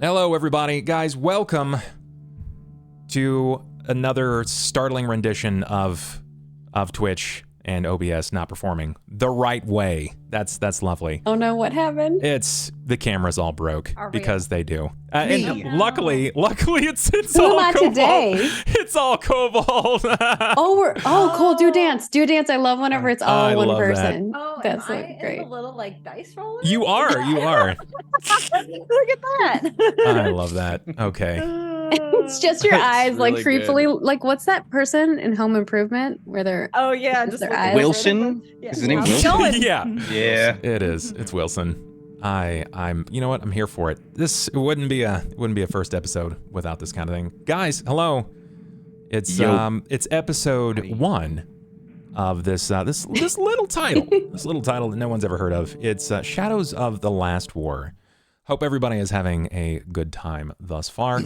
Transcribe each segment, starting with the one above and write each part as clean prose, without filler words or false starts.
Hello, everybody. Guys, welcome to another startling rendition of Twitch and OBS not performing the right way. That's lovely. Oh no, what happened? It's the cameras all broke because they do. And No. luckily it's all not Cobalt. today. It's all Cobalt. Cool. Do a dance. I love whenever it's all I one love person. Oh, That's am like I great. in the little like dice roller? You are. Look at that. I love that. Okay. It's just your That's eyes, like really creepily. Like, what's that person in Home Improvement where they're? Oh yeah, Just just their looking eyes. Wilson? Yeah. Is his name How's it Wilson? going? Yeah. Yeah. It is. It's Wilson. I'm you know what? I'm here for it. It wouldn't be a first episode without this kind of thing. Guys, hello. It's it's episode 1 of this little title. This little title that no one's ever heard of. It's Shadows of the Last War. Hope everybody is having a good time thus far.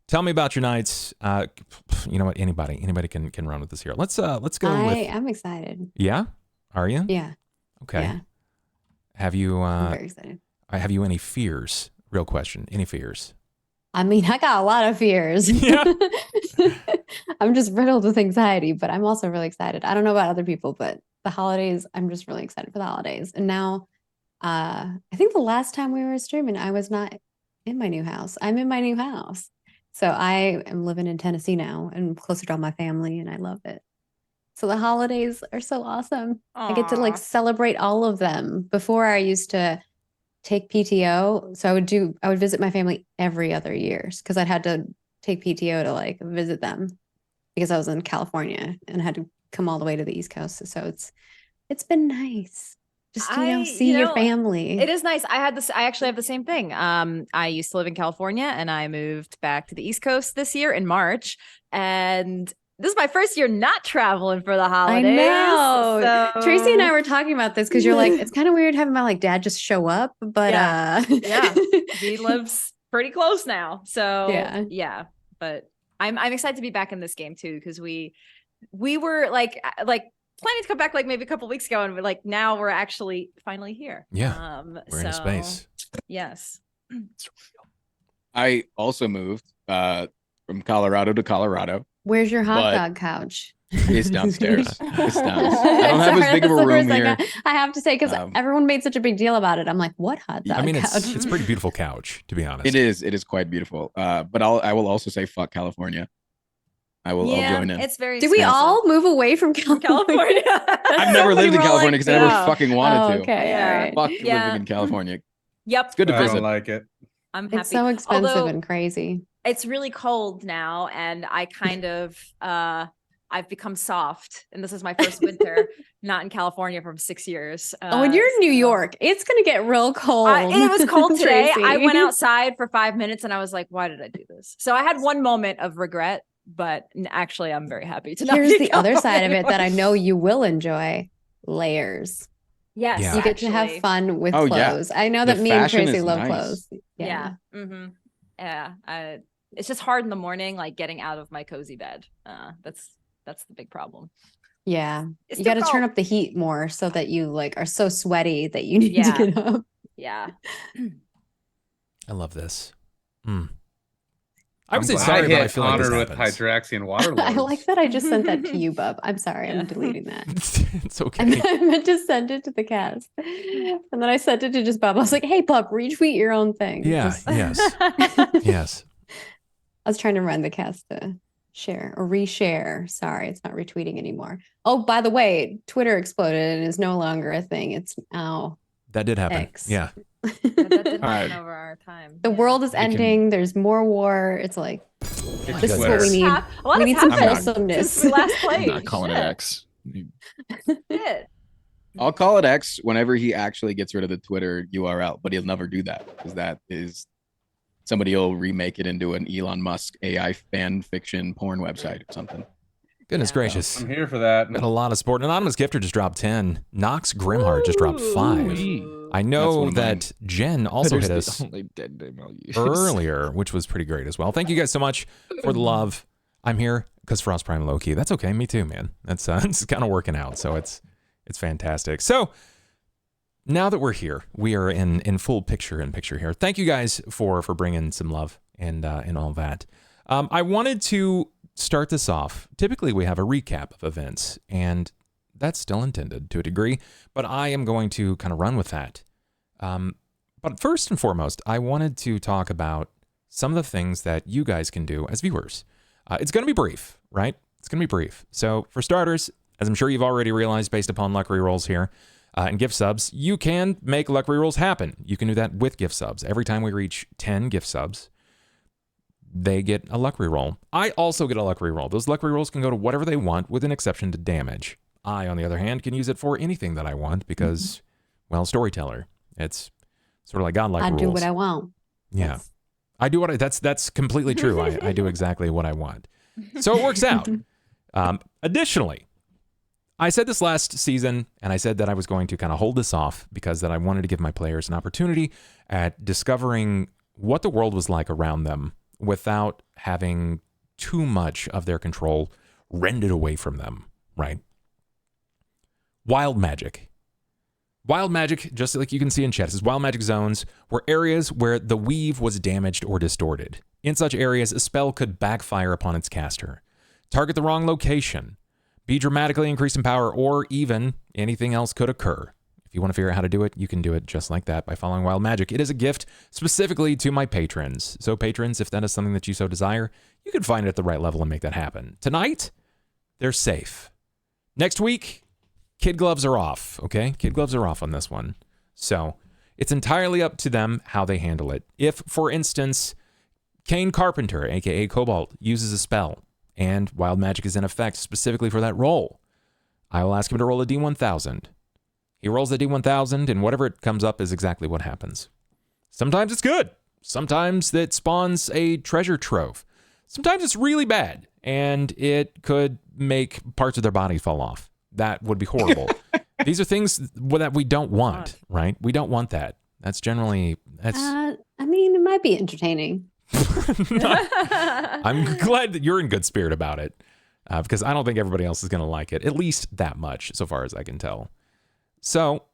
Tell me about your nights. You know what? Anybody can run with this here. Let's go with. I'm excited. Yeah? Are you? Yeah. Okay. Yeah. Have you I'm very excited. have you any fears? Real question. Any fears? I mean, I got a lot of fears. Yeah. I'm just riddled with anxiety, but I'm also really excited. I don't know about other people, but the holidays, I'm just really excited for the holidays. And now, I think the last time we were streaming, I was not in my new house. I'm in my new house. So I am living in Tennessee now and closer to all my family, and I love it. So the holidays are so awesome. I get to like celebrate all of them. Before I used to take PTO. So I would visit my family every other year because I'd had to take PTO to like visit them because I was in California and had to come all the way to the East Coast. So it's been nice. Just, see your family. It is nice. I actually have the same thing. I used to live in California and I moved back to the East Coast this year in March. And this is my first year not traveling for the holidays. I know. So... Tracy and I were talking about this because you're like, it's kind of weird having my like dad just show up, but yeah, he lives pretty close now. So yeah. But I'm excited to be back in this game too because we were like planning to come back like maybe a couple weeks ago, and we're like now we're actually finally here. Yeah, we're in space. Yes. I also moved from Colorado to Colorado. Where's your hot dog couch? It's downstairs. It's downstairs. I don't have as big of a room here. I have to say, because everyone made such a big deal about it. I'm like, what hot dog couch? It's a pretty beautiful couch, to be honest. It is quite beautiful. But I will also say fuck California. I'll join in. It's very. Did we all move away from California? I've never lived in California because I never fucking wanted to. Okay, all right. Fuck living in California. Yep. It's good to visit. I don't like it. I'm happy. It's so expensive and crazy. It's really cold now, and I kind of I've become soft, and this is my first winter not in California for 6 years. And you're in New York. It's gonna get real cold. It was cold today. Tracy. I went outside for 5 minutes, and I was like, "Why did I do this?" So I had one moment of regret, but actually, I'm very happy to. Here's the other side of it that I know you will enjoy: layers. Yes, Yeah. You get to have fun with clothes. I know that me and Tracy love clothes. Yeah. Mm-hmm. Yeah. It's just hard in the morning, like getting out of my cozy bed. That's the big problem. Yeah. It's you got to difficult. turn up the heat more so that you like are so sweaty that you need to get up. Yeah. I love this. I would say sorry, but I feel like this with happens. Hydraxian water lords. I like that I just sent that to you, Bub. I'm sorry. I'm deleting that. It's okay. I meant to send it to the cast. And then I sent it to just Bub. I was like, hey, Bub, retweet your own thing. Yeah, yes. Yes. I was trying to run the cast to share or reshare. Sorry, it's not retweeting anymore. Oh, by the way, Twitter exploded and is no longer a thing. It's now That did happen. X. Yeah. That didn't happen over our time. The world is ending. There's more war. It's like, It's this is what we need. Well, We need some happened wholesomeness. since we last played. I'm not calling it X. Shit. I'll call it X whenever he actually gets rid of the Twitter URL, but he'll never do that because that is somebody will remake it into an Elon Musk AI fan fiction porn website or something. Goodness gracious. I'm here for that. Got a lot of support. Anonymous Gifter just dropped 10. Nox Grimheart just dropped 5. I know that Jen also hit us only dead name I'll use. earlier, which was pretty great as well. Thank you guys so much for the love. I'm here because FrostPrime low-key. That's okay. Me too, man. That's it's kind of working out, so it's fantastic. So now that we're here, we are in full picture here. Thank you guys for bringing some love and all that. I wanted to start this off. Typically, we have a recap of events, and that's still intended to a degree, but I am going to kind of run with that. But first and foremost, I wanted to talk about some of the things that you guys can do as viewers. It's going to be brief, right? It's going to be brief. So for starters, as I'm sure you've already realized based upon luck rerolls here and gift subs, you can make luck rerolls happen. You can do that with gift subs. Every time we reach 10 gift subs, they get a luck reroll. I also get a luck reroll. Those luck rerolls can go to whatever they want with an exception to damage. I, on the other hand, can use it for anything that I want because, well, storyteller. It's sort of like godlike rules. I do what I want. Yeah. Yes. I do what that's completely true. I do exactly what I want. So it works out. Additionally, I said this last season, and I said that I was going to kind of hold this off because that I wanted to give my players an opportunity at discovering what the world was like around them without having too much of their control rended away from them, right? Wild magic. Wild magic, just like you can see in chat, says wild magic zones were areas where the weave was damaged or distorted. In such areas, a spell could backfire upon its caster, target the wrong location, be dramatically increased in power, or even anything else could occur. If you want to figure out how to do it, you can do it just like that by following wild magic. It is a gift specifically to my patrons. So patrons, if that is something that you so desire, you can find it at the right level and make that happen. Tonight, they're safe. Next week, kid gloves are off, okay? Kid gloves are off on this one. So it's entirely up to them how they handle it. If, for instance, Cain Carpenter, aka Cobalt, uses a spell and wild magic is in effect specifically for that roll, I will ask him to roll a D1000. He rolls a D1000 and whatever it comes up is exactly what happens. Sometimes it's good. Sometimes it spawns a treasure trove. Sometimes it's really bad and it could make parts of their body fall off. That would be horrible. These are things that we don't want, right? We don't want that. That's generally, I mean, it might be entertaining. I'm glad that you're in good spirit about it because I don't think everybody else is going to like it, at least that much, so far as I can tell. So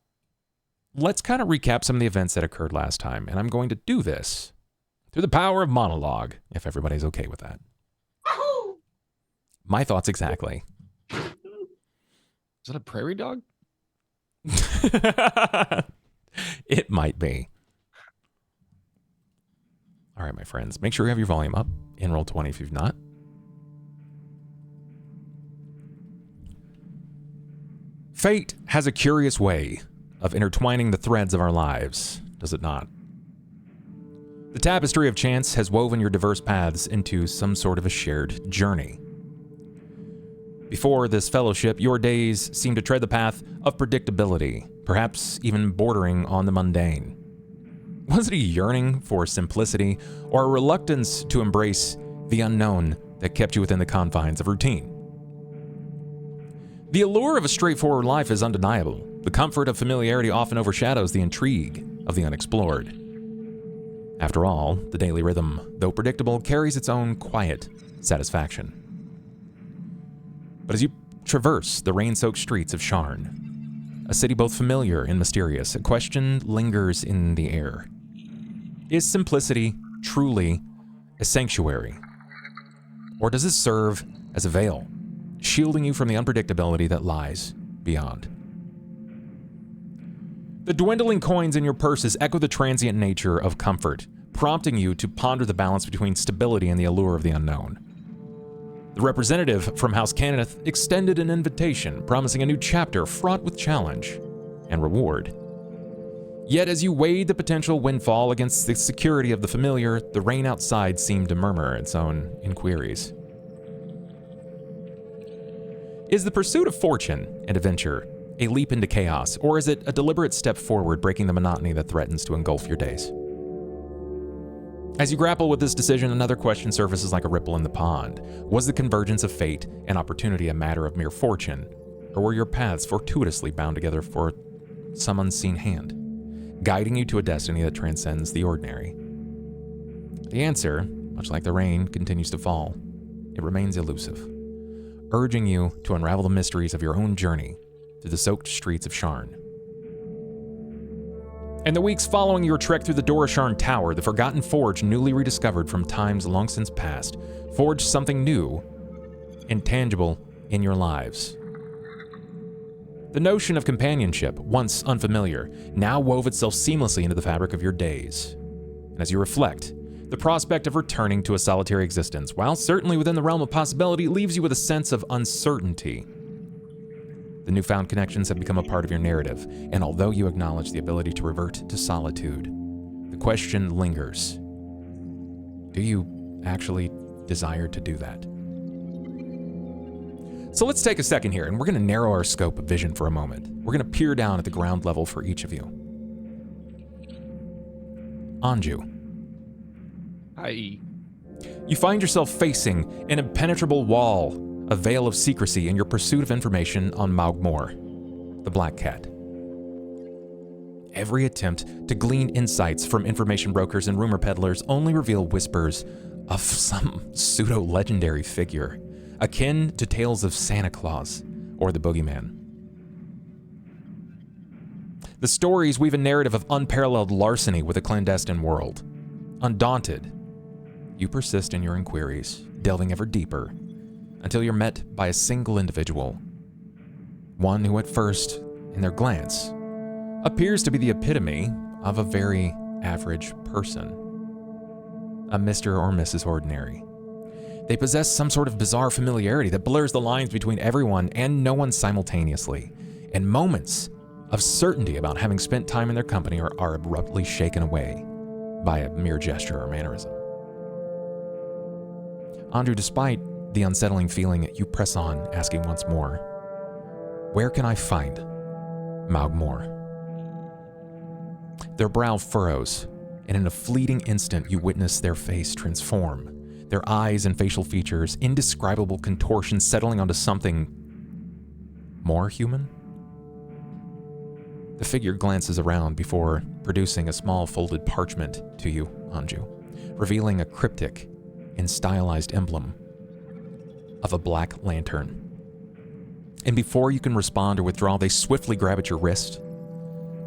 let's kind of recap some of the events that occurred last time, and I'm going to do this through the power of monologue, if everybody's okay with that. My thoughts exactly. Is that a prairie dog? It might be. All right, my friends, make sure you have your volume up in Roll20 if you've not. Fate has a curious way of intertwining the threads of our lives, does it not? The tapestry of chance has woven your diverse paths into some sort of a shared journey. Before this fellowship, your days seemed to tread the path of predictability, perhaps even bordering on the mundane. Was it a yearning for simplicity or a reluctance to embrace the unknown that kept you within the confines of routine? The allure of a straightforward life is undeniable. The comfort of familiarity often overshadows the intrigue of the unexplored. After all, the daily rhythm, though predictable, carries its own quiet satisfaction. But as you traverse the rain-soaked streets of Sharn, a city both familiar and mysterious, a question lingers in the air. Is simplicity truly a sanctuary? Or does it serve as a veil, shielding you from the unpredictability that lies beyond? The dwindling coins in your purses echo the transient nature of comfort, prompting you to ponder the balance between stability and the allure of the unknown. The representative from House Cannith extended an invitation, promising a new chapter fraught with challenge and reward. Yet as you weighed the potential windfall against the security of the familiar, the rain outside seemed to murmur its own inquiries. Is the pursuit of fortune and adventure a leap into chaos, or is it a deliberate step forward, breaking the monotony that threatens to engulf your days? As you grapple with this decision, another question surfaces like a ripple in the pond. Was the convergence of fate and opportunity a matter of mere fortune, or were your paths fortuitously bound together for some unseen hand, guiding you to a destiny that transcends the ordinary? The answer, much like the rain continues to fall, it remains elusive, urging you to unravel the mysteries of your own journey through the soaked streets of Sharn. In the weeks following your trek through the Dorasharn Tower, the Forgotten Forge, newly rediscovered from times long since past, forged something new, intangible in your lives. The notion of companionship, once unfamiliar, now wove itself seamlessly into the fabric of your days. And as you reflect, the prospect of returning to a solitary existence, while certainly within the realm of possibility, leaves you with a sense of uncertainty. The newfound connections have become a part of your narrative, and although you acknowledge the ability to revert to solitude, the question lingers. Do you actually desire to do that? So let's take a second here, and we're going to narrow our scope of vision for a moment. We're going to peer down at the ground level for each of you. Anju. Hi. You find yourself facing an impenetrable wall, a veil of secrecy in your pursuit of information on Maugmore, the Black Cat. Every attempt to glean insights from information brokers and rumor peddlers only reveal whispers of some pseudo-legendary figure, akin to tales of Santa Claus or the Boogeyman. The stories weave a narrative of unparalleled larceny with a clandestine world. Undaunted, you persist in your inquiries, delving ever deeper, until you're met by a single individual. One who at first, in their glance, appears to be the epitome of a very average person. A Mr. or Mrs. Ordinary. They possess some sort of bizarre familiarity that blurs the lines between everyone and no one simultaneously, and moments of certainty about having spent time in their company are abruptly shaken away by a mere gesture or mannerism. Anju, despite the unsettling feeling, you press on, asking once more, where can I find Maugmore? Their brow furrows, and in a fleeting instant you witness their face transform, their eyes and facial features, indescribable contortions settling onto something more human? The figure glances around before producing a small folded parchment to you, Anju, revealing a cryptic and stylized emblem of a black lantern. And before you can respond or withdraw, they swiftly grab at your wrist,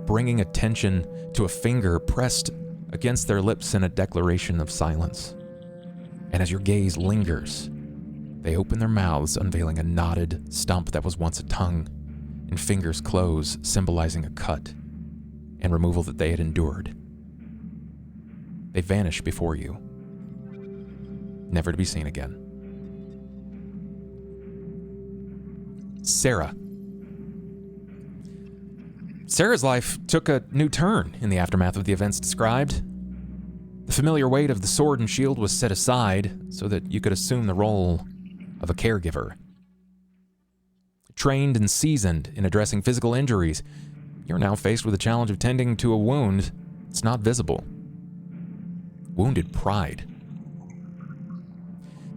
bringing attention to a finger pressed against their lips in a declaration of silence. And as your gaze lingers, they open their mouths, unveiling a knotted stump that was once a tongue, and fingers close, symbolizing a cut and removal that they had endured. They vanish before you, never to be seen again. Sera. Sera's life took a new turn in the aftermath of the events described. The familiar weight of the sword and shield was set aside so that you could assume the role of a caregiver. Trained and seasoned in addressing physical injuries, you're now faced with the challenge of tending to a wound that's not visible. Wounded pride.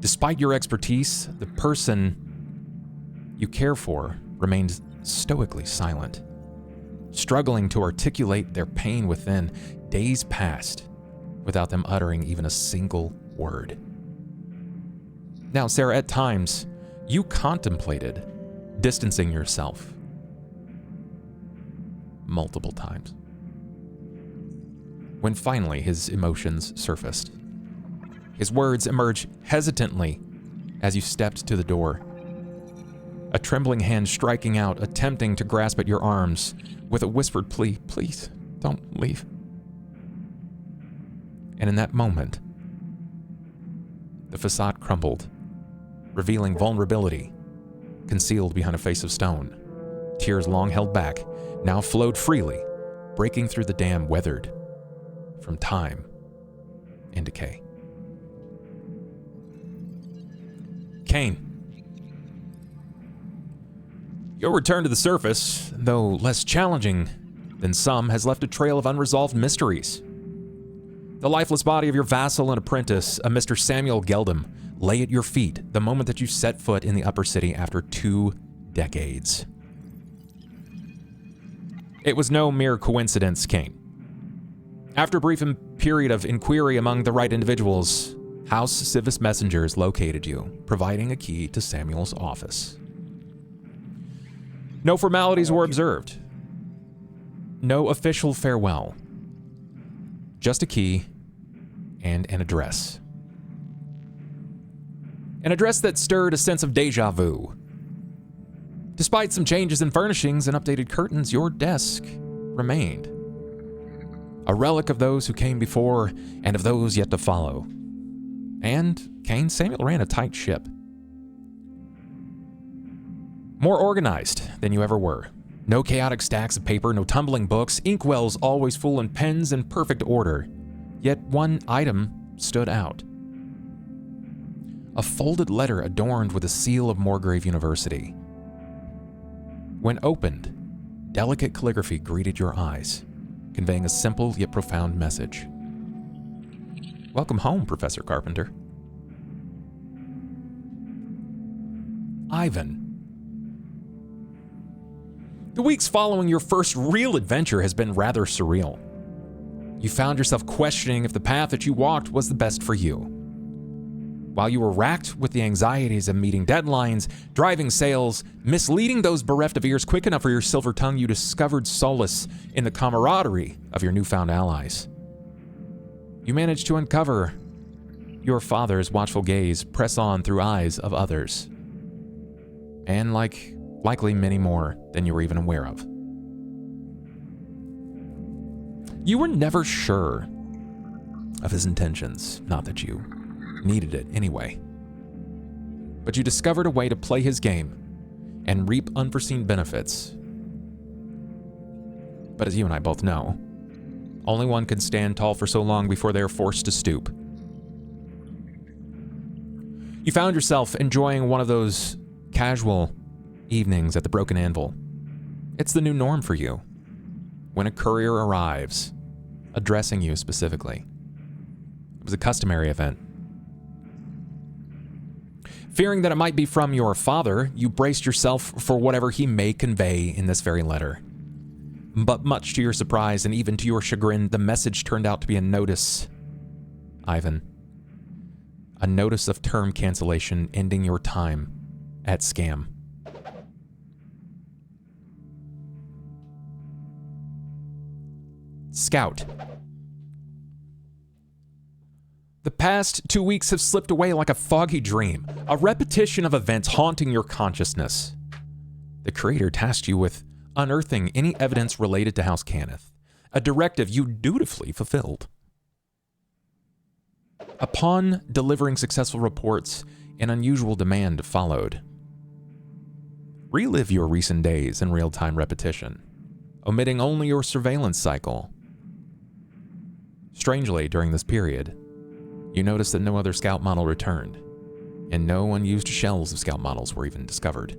Despite your expertise, the person you care for remains stoically silent, struggling to articulate their pain within. Days passed without them uttering even a single word. Now, Sera, at times, you contemplated distancing yourself. Multiple times. When finally his emotions surfaced. His words emerged hesitantly as you stepped to the door. A trembling hand striking out, attempting to grasp at your arms with a whispered plea, please, don't leave. And in that moment, the facade crumbled, revealing vulnerability concealed behind a face of stone. Tears long held back now flowed freely, breaking through the dam weathered from time and decay. Cain. Your return to the surface, though less challenging than some, has left a trail of unresolved mysteries. The lifeless body of your vassal and apprentice, a Mr. Samuel Geldum, lay at your feet the moment that you set foot in the upper city after 2 decades. It was no mere coincidence, Cain. After a brief period of inquiry among the right individuals, House Civis messengers located you, providing a key to Samuel's office. No formalities were observed. No official farewell. just a key and an address. An address that stirred a sense of deja vu. Despite some changes in furnishings and updated curtains, your desk remained. A relic of those who came before and of those yet to follow. And Cain Samuel ran a tight ship. More organized than you ever were. No chaotic stacks of paper, no tumbling books, inkwells always full and pens in perfect order. Yet one item stood out. A folded letter adorned with a seal of Morgrave University. When opened, delicate calligraphy greeted your eyes, conveying a simple yet profound message. Welcome home, Professor Carpenter. Ivan. The weeks following your first real adventure has been rather surreal. You found yourself questioning if the path that you walked was the best for you. While you were racked with the anxieties of meeting deadlines, driving sales, misleading those bereft of ears quick enough for your silver tongue, you discovered solace in the camaraderie of your newfound allies. You managed to uncover your father's watchful gaze press on through eyes of others. And likely many more than you were even aware of. You were never sure of his intentions, not that you needed it anyway. But you discovered a way to play his game and reap unforeseen benefits. But as you and I both know, only one can stand tall for so long before they are forced to stoop. You found yourself enjoying one of those casual evenings at the Broken Anvil. It's the new norm for you. When a courier arrives, addressing you specifically. It was a customary event. Fearing that it might be from your father, you braced yourself for whatever he may convey in this very letter. But much to your surprise and even to your chagrin, the message turned out to be a notice, Ivan. A notice of term cancellation ending your time at Scam. Scout. The past 2 weeks have slipped away like a foggy dream, a repetition of events haunting your consciousness. The creator tasked you with unearthing any evidence related to House Cannith, a directive you dutifully fulfilled. Upon delivering successful reports, an unusual demand followed. Relive your recent days in real-time repetition, omitting only your surveillance cycle. Strangely, during this period, you noticed that no other scout model returned, and no unused shells of scout models were even discovered.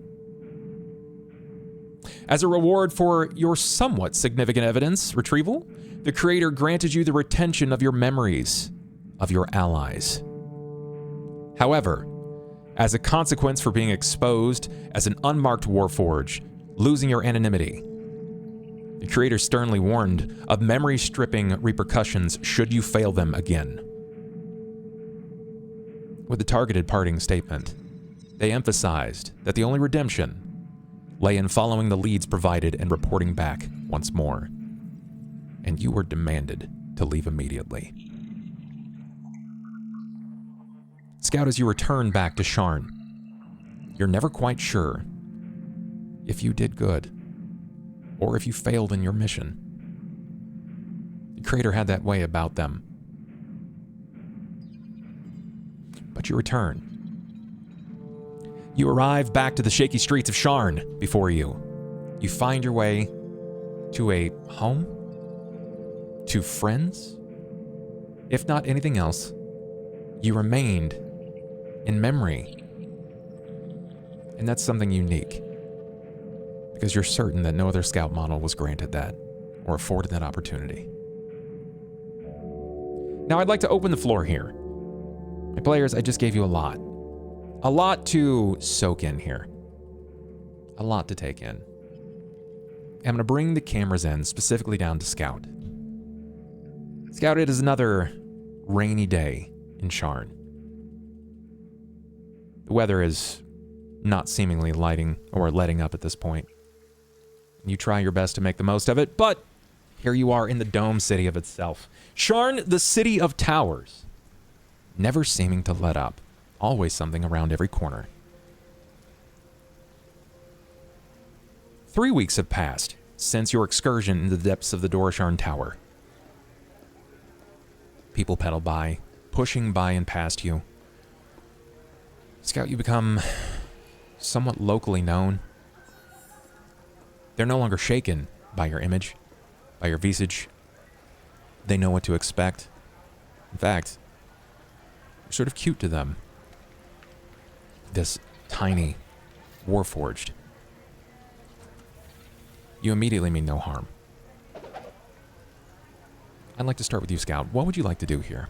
As a reward for your somewhat significant evidence retrieval, the creator granted you the retention of your memories of your allies. However, as a consequence for being exposed as an unmarked Warforged, losing your anonymity, the creator sternly warned of memory-stripping repercussions should you fail them again. With a targeted parting statement, they emphasized that the only redemption lay in following the leads provided and reporting back once more. And you were demanded to leave immediately. Scout, as you return back to Sharn, you're never quite sure if you did good or if you failed in your mission. The creator had that way about them. But you return. You arrive back to the shaky streets of Sharn before you. You find your way to a home? To friends? If not anything else, you remained in memory. And that's something unique, because you're certain that no other scout model was granted that or afforded that opportunity. Now I'd like to open the floor here. My players, I just gave you a lot to soak in here. A lot to take in. I'm going to bring the cameras in, specifically down to Scout. Scout, it is another rainy day in Sharn. The weather is not seemingly letting up at this point. You try your best to make the most of it, but Here you are in the dome city of itself. Sharn, the city of towers. Never seeming to let up. Always something around every corner. 3 weeks have passed since your excursion into the depths of the Dorasharn Tower. People pedal by, pushing by and past you. Scout, you become somewhat locally known. They're no longer shaken by your image, by your visage. They know what to expect. In fact, you're sort of cute to them. This tiny Warforged. You immediately mean no harm. I'd like to start with you, Scout. What would you like to do here?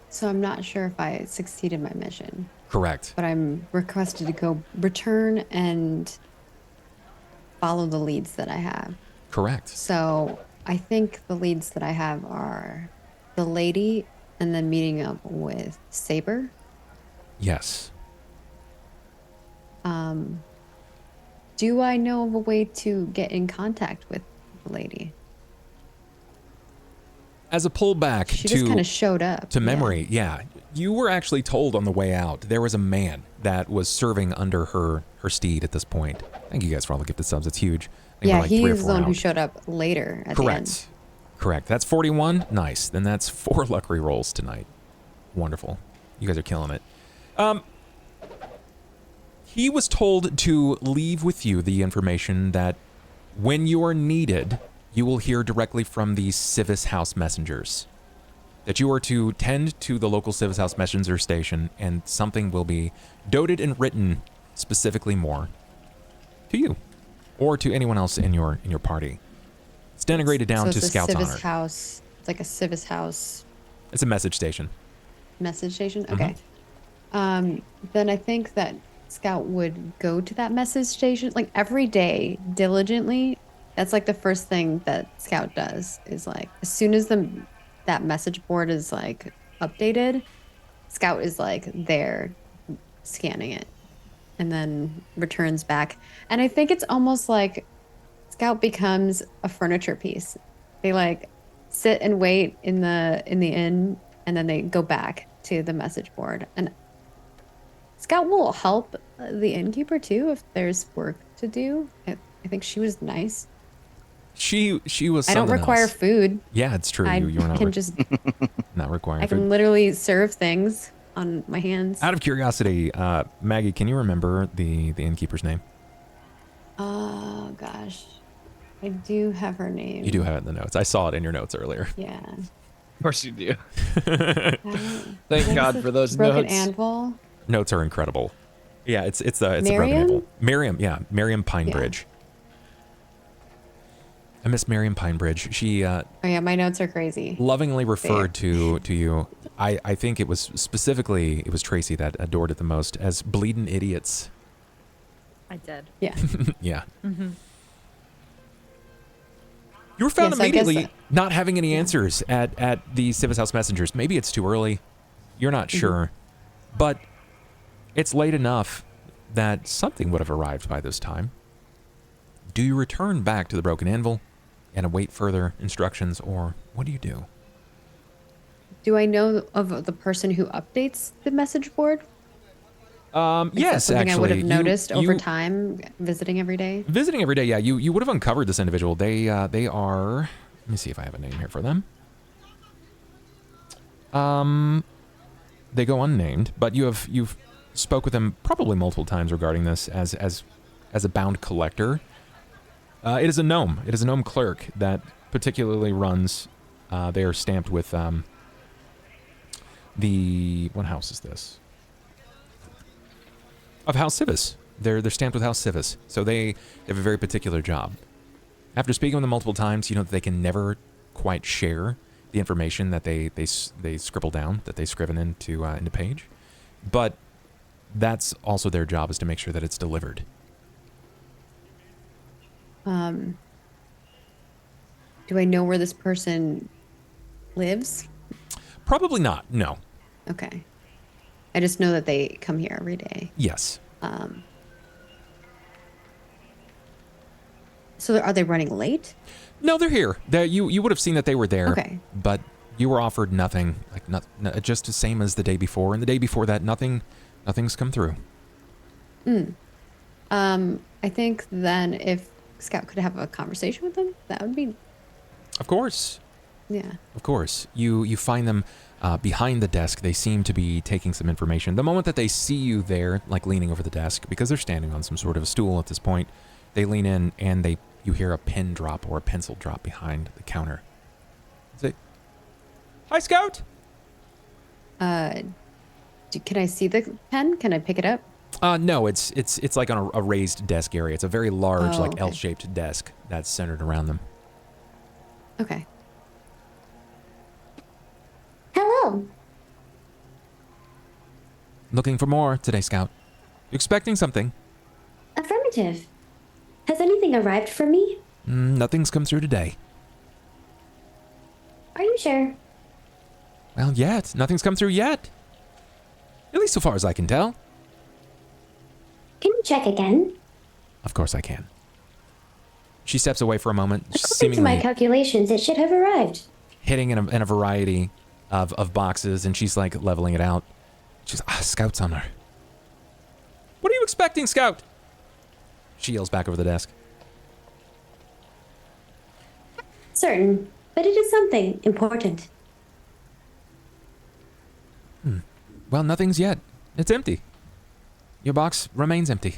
So I'm not sure if I succeeded my mission. Correct. But I'm requested to go return and follow the leads that I have. Correct. So I think the leads that I have are the lady and then meeting up with Saber. Yes. Do I know of a way to get in contact with the lady? As a pullback She just kind of showed up. to memory, yeah. You were actually told on the way out there was a man that was serving under her steed at this point. Thank you guys for all the gifted subs. It's huge. Yeah, like he 3 or was 4 the one who out. showed up later at the end. Correct. That's 41. Nice. Then that's 4 luck rolls tonight. Wonderful. You guys are killing it. He was told to leave with you the information that when you are needed, you will hear directly from the Civis House messengers. That you are to tend to the local Civis House messenger station, and something will be dotted and written specifically more to you or to anyone else in your party. It's denigrated down to Scout's honor. House. It's like a Civis House. It's a message station. Message station? Okay. Then I think that Scout would go to that message station like every day diligently. That's like the first thing that Scout does is like as soon as that message board is like updated, Scout is like there scanning it and then returns back. And I think it's almost like Scout becomes a furniture piece. They like sit and wait in the inn and then they go back to the message board. And Scout will help the innkeeper too if there's work to do. I think she was nice. She was. I don't require food. Yeah, it's true. I You're not can just not requiring I food. can literally serve things on my hands. Out of curiosity, Maggie, can you remember the innkeeper's name? Oh gosh, I do have her name. You do have it in the notes. I saw it in your notes earlier. Yeah. Of course you do. Thank God for those broken notes. Anvil. Notes are incredible. Yeah, it's a broken Miriam? anvil. Miriam, yeah, Miriam Pinebridge. I miss Miriam Pinebridge. She Oh yeah, my notes are crazy. lovingly referred to you. I think it was Tracy that adored it the most as bleeding idiots. I did. Yeah. Yeah. You were found Yes, I guess immediately not having any answers at the Civis House messengers. Maybe it's too early. You're not sure. But it's late enough that something would have arrived by this time. Do you return back to the Broken Anvil and await further instructions, or what do you do? Do I know of the person who updates the message board? Yes, something actually. I would have noticed over you- time, visiting every day. Visiting every day, yeah. You would have uncovered this individual. They are. Let me see if I have a name here for them. They go unnamed, but you've spoke with them probably multiple times regarding this as a bound collector. It is a gnome. It is a gnome clerk that particularly runs. They are stamped with what house is this? Of House Civis. They're stamped with House Civis, so they have a very particular job. After speaking with them multiple times, you know that they can never quite share the information that they scribble down, that they scriven into page, but that's also their job, is to make sure that it's delivered. Do I know where this person lives? Probably not. No. Okay. I just know that they come here every day. Yes. So are they running late? No, they're here. You would have seen that they were there. Okay. But you were offered nothing, just the same as the day before, and the day before that, nothing's come through. I think then if Scout could have a conversation with them, that would be. Of course. Yeah. Of course. You find them behind the desk. They seem to be taking some information. The moment that they see you there, like leaning over the desk, because they're standing on some sort of a stool at this point, they lean in and you hear a pen drop or a pencil drop behind the counter. Say, "Hi, Scout." Can I see the pen? Can I pick it up? No, it's like on a raised desk area. It's a very large, okay. L-shaped desk that's centered around them. Okay. Hello. Looking for more today, Scout. You expecting something? Affirmative. Has anything arrived for me? Nothing's come through today. Are you sure? Well, yet. Nothing's come through yet. At least so far as I can tell. Can you check again? Of course I can. She steps away for a moment, According to seemingly my calculations, it should have arrived. hitting in a variety of boxes, and she's like leveling it out. She's, Scout's on her. What are you expecting, Scout? She yells back over the desk. Certain, but it is something important. Well, nothing's yet. It's empty. Your box remains empty.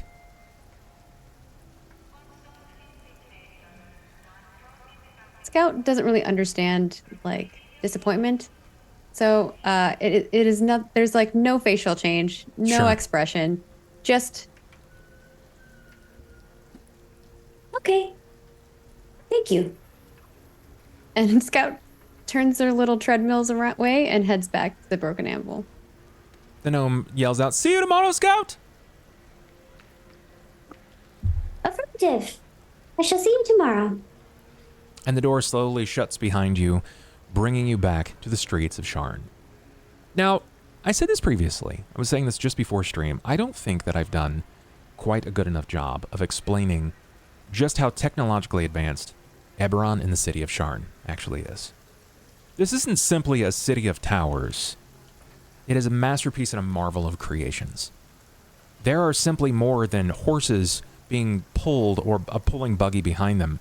Scout doesn't really understand disappointment. So it is not, there's no facial change, no Sure. expression, just. Okay. Thank you. And Scout turns their little treadmills away and heads back to the broken anvil. The gnome yells out, "See you tomorrow, Scout!" Affirmative. I shall see you tomorrow. And the door slowly shuts behind you, bringing you back to the streets of Sharn. Now, I said this previously. I was saying this just before stream. I don't think that I've done quite a good enough job of explaining just how technologically advanced Eberron in the city of Sharn actually is. This isn't simply a city of towers. It is a masterpiece and a marvel of creations. There are simply more than horses being pulled or a pulling buggy behind them.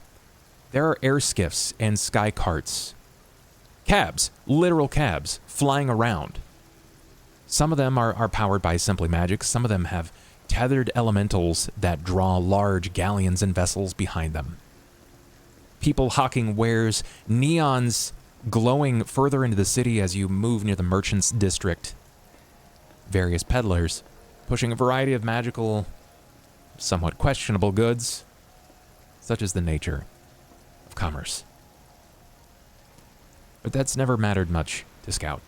There are air skiffs and sky carts. Cabs, literal cabs, flying around. Some of them are powered by simply magic. Some of them have tethered elementals that draw large galleons and vessels behind them. People hawking wares, neons glowing further into the city as you move near the merchants' district. Various peddlers pushing a variety of magical, somewhat questionable goods, such as the nature of commerce. But that's never mattered much to Scout.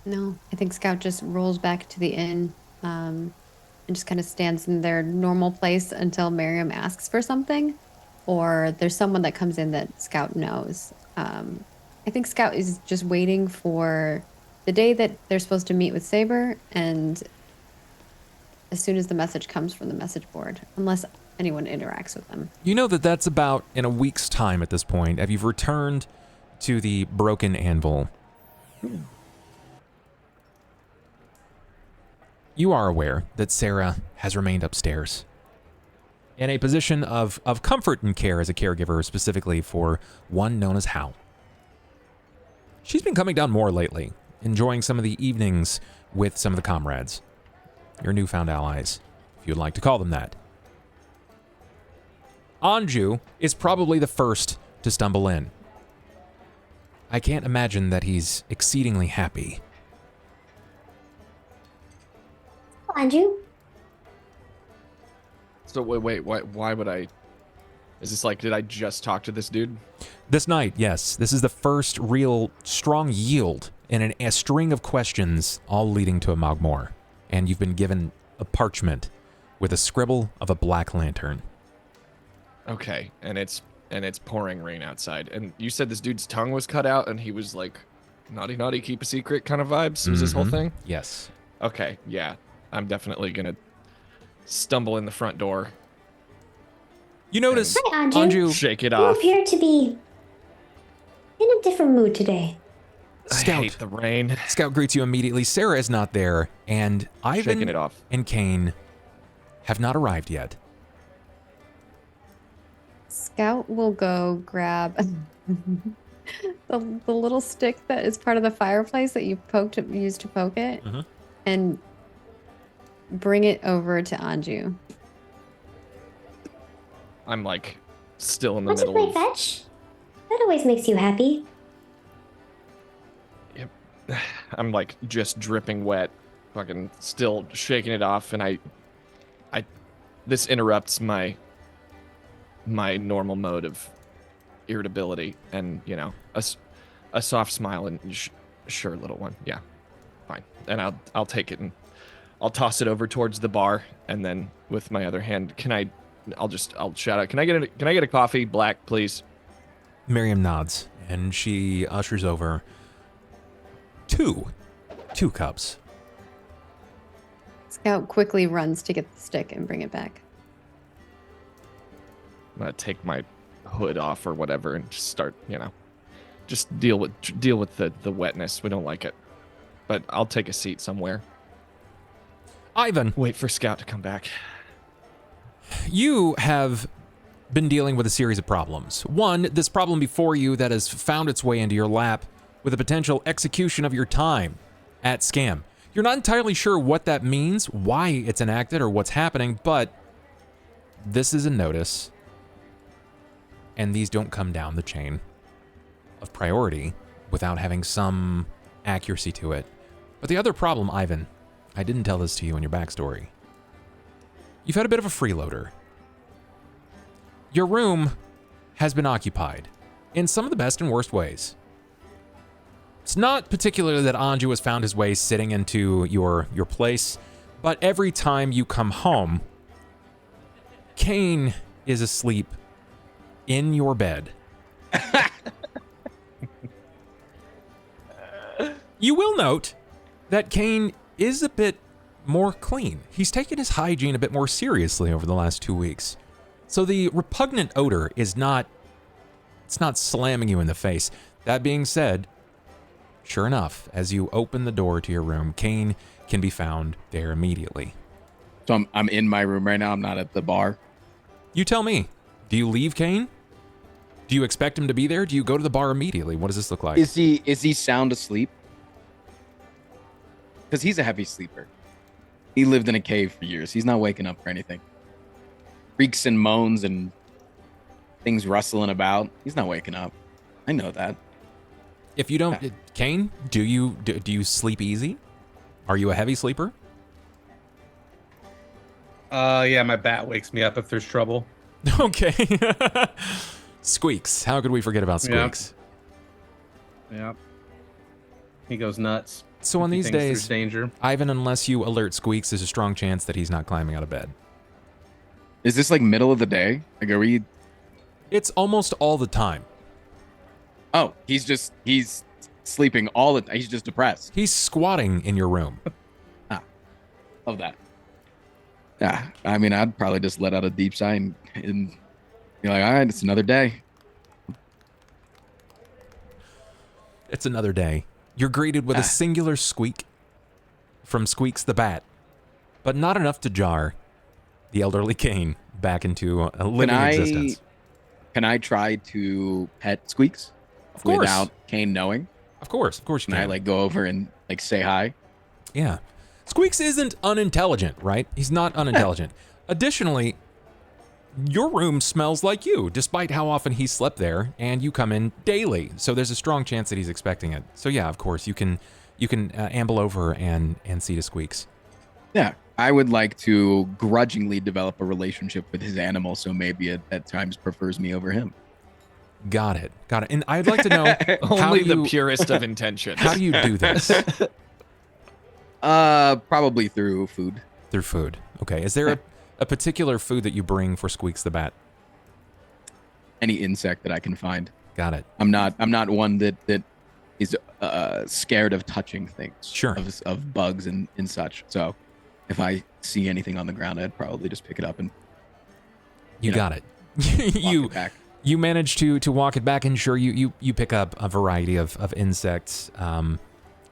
No, I think Scout just rolls back to the inn and just kind of stands in their normal place until Miriam asks for something, or there's someone that comes in that Scout knows. I think Scout is just waiting for the day that they're supposed to meet with Saber, and as soon as the message comes from the message board, unless anyone interacts with them. You know that that's about in a week's time at this point. Have you returned to the broken anvil? You are aware that Sera has remained upstairs in a position of comfort and care as a caregiver, specifically for one known as Hal. She's been coming down more lately, enjoying some of the evenings with some of the comrades, your newfound allies, if you'd like to call them that. Anju is probably the first to stumble in. I can't imagine that he's exceedingly happy. Anju? So wait, why would I? Is this like, did I just talk to this dude? This night, yes. This is the first real strong yield in a string of questions, all leading to a Mogmor. And you've been given a parchment with a scribble of a black lantern. Okay, and it's pouring rain outside. And you said this dude's tongue was cut out, and he was like, naughty, naughty, keep a secret kind of vibes. Was this whole thing? Yes. Okay, yeah. I'm definitely gonna stumble in the front door. You notice Hi, Anju. Shake it You off. appear to be in a different mood today. Scout. I hate the rain. Scout greets you immediately. Sera is not there, and Ivan Shaking it off. and Cain have not arrived yet. Scout will go grab the little stick that is part of the fireplace that you used to poke it, and bring it over to Anju. I'm like still in the Want to middle play of. fetch? That always makes you happy. I'm like just dripping wet, fucking still shaking it off, and I this interrupts my normal mode of irritability, and you know, a soft smile and sure, little one, yeah, fine, and I'll take it and I'll toss it over towards the bar, and then with my other hand, I'll shout out, can I get a coffee, black, please? Miriam nods, and she ushers over two cups. Scout quickly runs to get the stick and bring it back. I'm gonna take my hood off or whatever and just start, you know, just deal with the wetness. We don't like it, but I'll take a seat somewhere. Ivan, Wait for Scout to come back. you have been dealing with a series of problems. One, this problem before you that has found its way into your lap with the potential execution of your time at Scam. You're not entirely sure what that means, why it's enacted, or what's happening, but this is a notice, and these don't come down the chain of priority without having some accuracy to it. But the other problem, Ivan, I didn't tell this to you in your backstory. You've had a bit of a freeloader. Your room has been occupied in some of the best and worst ways. It's not particularly that Anju has found his way sitting into your place, but every time you come home, Cain is asleep in your bed. You will note that Cain is a bit more clean. He's taken his hygiene a bit more seriously over the last 2 weeks. So the repugnant odor it's not slamming you in the face. That being said, sure enough, as you open the door to your room, Cain can be found there immediately. So I'm in my room right now. I'm not at the bar. You tell me. Do you leave Cain? Do you expect him to be there? Do you go to the bar immediately? What does this look like? Is he sound asleep? Because he's a heavy sleeper. He lived in a cave for years. He's not waking up for anything. Creaks and moans and things rustling about. He's not waking up. I know that. If you don't, Cain, do you sleep easy? Are you a heavy sleeper? Yeah, my bat wakes me up if there's trouble. Okay. Squeaks. How could we forget about Squeaks? Yeah. He goes nuts. So on these days, there's danger. Ivan, unless you alert Squeaks, there's a strong chance that he's not climbing out of bed. Is this like middle of the day? Like, are we? It's almost all the time. Oh, he's sleeping all the time. He's just depressed. He's squatting in your room. Love that. Yeah, I mean, I'd probably just let out a deep sigh and be like, all right, it's another day. It's another day. You're greeted with a singular squeak from Squeaks the Bat, but not enough to jar the elderly Cain back into a living existence. Can I try to pet Squeaks? Of course. Without Cain knowing? Of course you can. Can I like go over and like say hi? Yeah. Squeaks isn't unintelligent, right? He's not unintelligent. Additionally, your room smells like you, despite how often he slept there, and you come in daily. So there's a strong chance that he's expecting it. So yeah, of course, you can amble over and see to Squeaks. Yeah, I would like to grudgingly develop a relationship with his animal, so maybe it at times prefers me over him. Got it. And I'd like to know Only the purest of intentions. How do you do this? Probably through food. Through food. Okay. Is there a particular food that you bring for Squeaks the Bat? Any insect that I can find. Got it. I'm not one that is scared of touching things. Sure. Of bugs and such. So if I see anything on the ground, I'd probably just pick it up and got it. walk it back. You manage to walk it back, and sure, you pick up a variety of insects.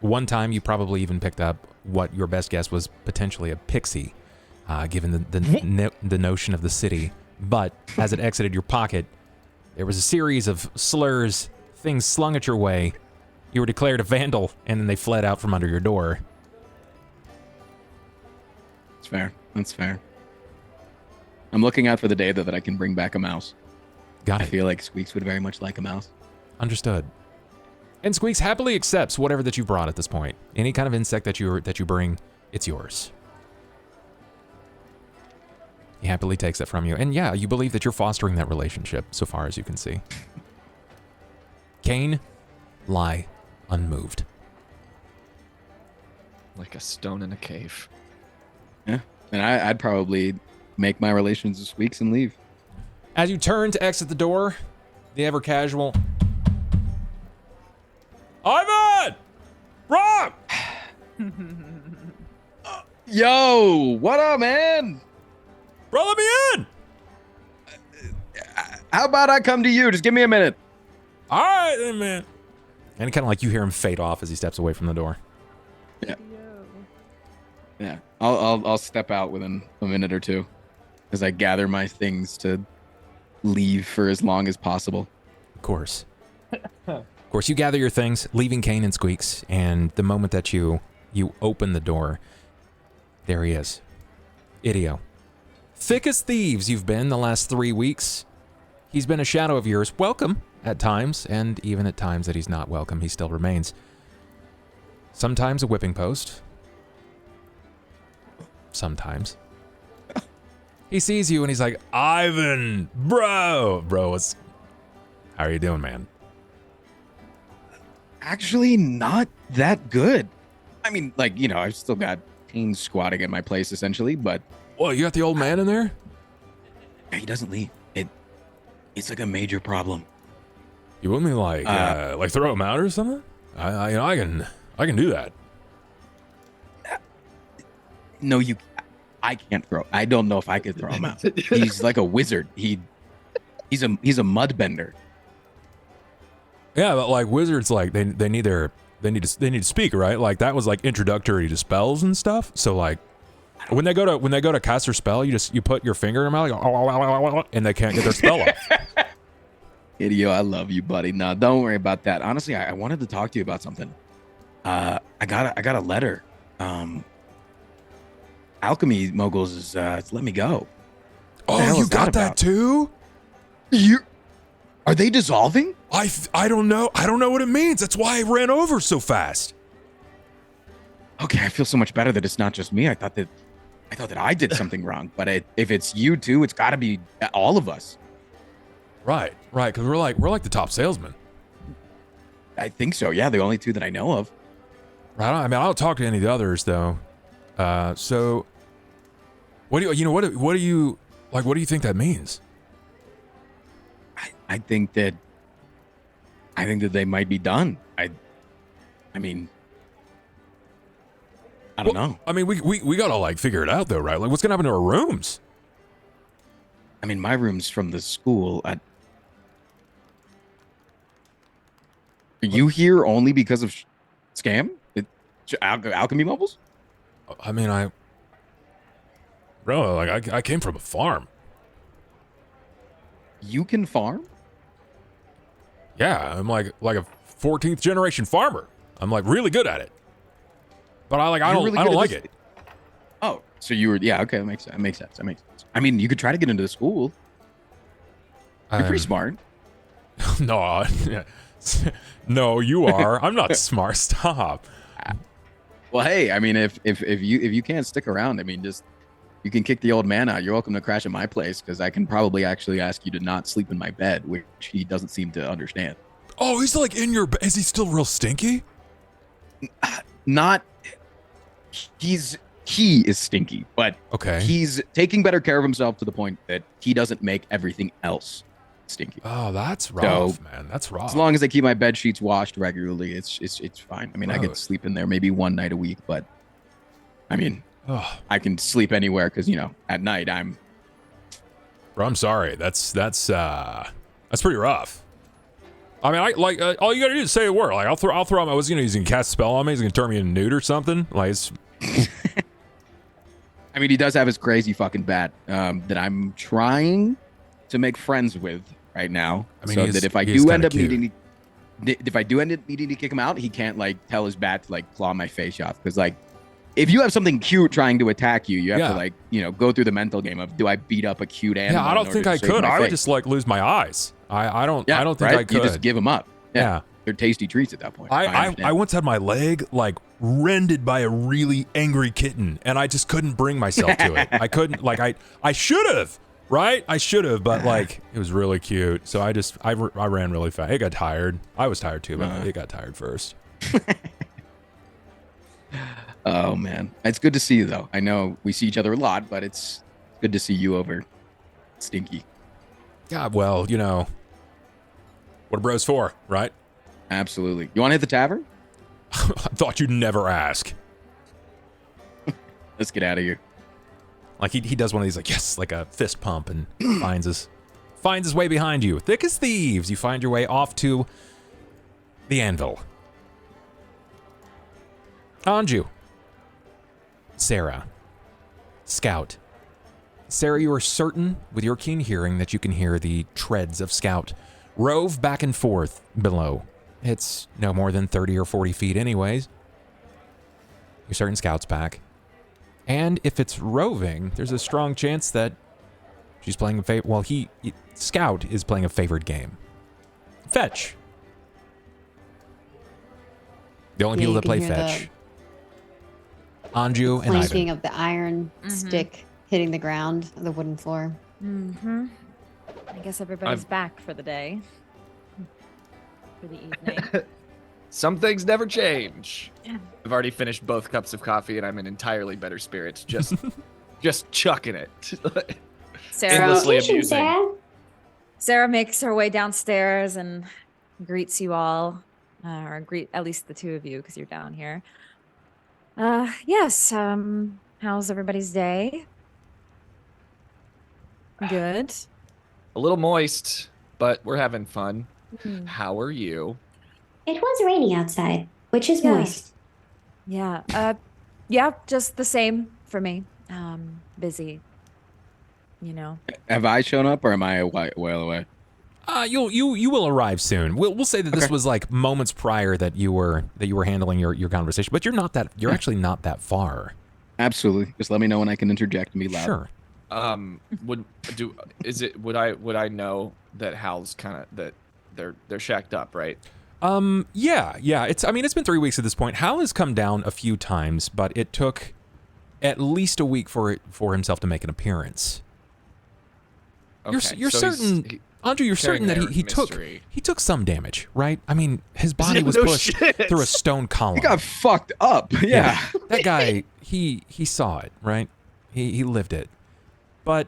One time, you probably even picked up what your best guess was potentially a pixie, given the notion of the city. But as it exited your pocket, there was a series of slurs, things slung at your way. You were declared a vandal, and then they fled out from under your door. That's fair. That's fair. I'm looking out for the day that I can bring back a mouse. Got it. I feel like Squeaks would very much like a mouse. Understood. And Squeaks happily accepts whatever that you brought at this point. Any kind of insect that you bring, it's yours. He happily takes it from you. And yeah, you believe that you're fostering that relationship so far as you can see. Cain, lie unmoved. Like a stone in a cave. Yeah. And I'd probably make my relations with Squeaks and leave. As you turn to exit the door, the ever casual Ivan! Rob! Yo, what up, man? Bro, let me in! How about I come to you? Just give me a minute. All right, then, man. And kind of like you hear him fade off as he steps away from the door. Yeah. Yeah. I'll step out within a minute or two as I gather my things to leave for as long as possible. Of course. Of course, you gather your things, leaving Cain and Squeaks, and the moment that you open the door, there he is. Idio. Thick as thieves you've been the last 3 weeks. He's been a shadow of yours, welcome at times, and even at times that he's not welcome, he still remains. Sometimes a whipping post. Sometimes. He sees you and he's like, Ivan, bro, how are you doing, man? Actually, not that good. I mean, like, you know, I've still got Kane squatting at my place, essentially, but... Well, you got the old man in there? He doesn't leave. It's like a major problem. You want me like throw him out or something? I can do that. No, I can't throw. I don't know if I could throw him out. He's like a wizard. He's a mud bender. Yeah, but like wizards, like they need to speak, right? Like that was like introductory to spells and stuff. So like when they go to cast their spell, you put your finger in their mouth, like, and they can't get their spell off. Idio, I love you, buddy. No, don't worry about that. Honestly, I wanted to talk to you about something. I got a letter. Alchemy Moguls is let me go. Oh, you got that too? Are they dissolving? I don't know. I don't know what it means. That's why I ran over so fast. Okay, I feel so much better that it's not just me. I thought that I did something wrong. But if it's you too, it's got to be all of us. Right. Because we're like the top salesmen. I think so. Yeah, the only two that I know of. Right. I mean, I don't talk to any of the others though. So, what do you think that means? I think that they might be done. I mean, I don't know. I mean, we gotta like figure it out though, right? Like, what's gonna happen to our rooms? I mean, my room's from the school. Are you here only because of scam? Alchemy mobiles? I mean, I came from a farm. You can farm? Yeah, I'm like a 14th generation farmer. I'm like really good at it. But I don't like it. Oh, so you were, yeah, okay, that makes sense. I mean, you could try to get into the school. You're pretty smart. No, no, you are. I'm not smart. Stop. Well, hey, I mean, if you can't stick around, I mean, just you can kick the old man out. You're welcome to crash at my place because I can probably actually ask you to not sleep in my bed, which he doesn't seem to understand. Oh, he's like in your bed. Is he still real stinky? Not. He is stinky, but okay. He's taking better care of himself to the point that he doesn't make everything else stinky. Oh, that's rough, man. That's rough. As long as I keep my bed sheets washed regularly, it's fine. I mean, I get to sleep in there maybe one night a week, but I mean, I can sleep anywhere because at night I'm. Bro, I'm sorry. That's pretty rough. I mean, all you gotta do is say a word. Like I'll throw out my. He's gonna cast a spell on me. He's gonna turn me into nude or something. Like it's. I mean, he does have his crazy fucking bat that I'm trying to make friends with right now. I mean, so that if I do end up needing to kick him out, he can't tell his bat to claw my face off. Because if you have something cute trying to attack you, you have to go through the mental game of, do I beat up a cute animal? Yeah, I don't think I could. I would just lose my eyes. I don't think I could. You just give them up. Yeah. They're tasty treats at that point. I once had my leg rended by a really angry kitten, and I just couldn't bring myself to it. I couldn't I should have, right? I should have, but it was really cute. So I ran really fast. It got tired. I was tired too, but it got tired first. Oh man, it's good to see you though. I know we see each other a lot, but it's good to see you over Stinky. Yeah, well, what are bros for, right? Absolutely. You want to hit the tavern? I thought you'd never ask. Let's get out of here. He does one of these yes, like a fist pump, and finds his way behind you. Thick as thieves, you find your way off to the anvil. Anju. Sera. Scout. Sera, you are certain with your keen hearing that you can hear the treads of Scout rove back and forth below. It's no more than 30 or 40 feet anyways. You're certain Scout's back. And if it's roving, there's a strong chance that she's playing Scout is playing a favored game. Fetch. The only people that play Fetch. Anju and Ivan. Clanking of the iron stick hitting the ground, the wooden floor. Mm-hmm. I guess everybody's back for the day. For the evening. Some things never change. I've already finished both cups of coffee and I'm in entirely better spirits. Just chucking it. Sera, endlessly amusing. Sera makes her way downstairs and greets you all, or greet at least the two of you because you're down here. Yes. How's everybody's day? Good. A little moist, but we're having fun. How are you? It was rainy outside, which is moist. Yeah. Yeah, just the same for me. Busy. Have I shown up or am I a while away? You will arrive soon. We'll say that this was moments prior that you were handling your conversation, but you're actually not that far. Absolutely. Just let me know when I can interject and be loud. Sure. Would I know that Hal's kind of that they're shacked up, right? Yeah. It's been 3 weeks at this point. Hal has come down a few times, but it took at least a week for himself to make an appearance. Okay, you're certain, Anju. You're certain that he took some damage, right? I mean, his body was pushed through a stone column. He got fucked up. Yeah. That guy, he saw it, right? He lived it. But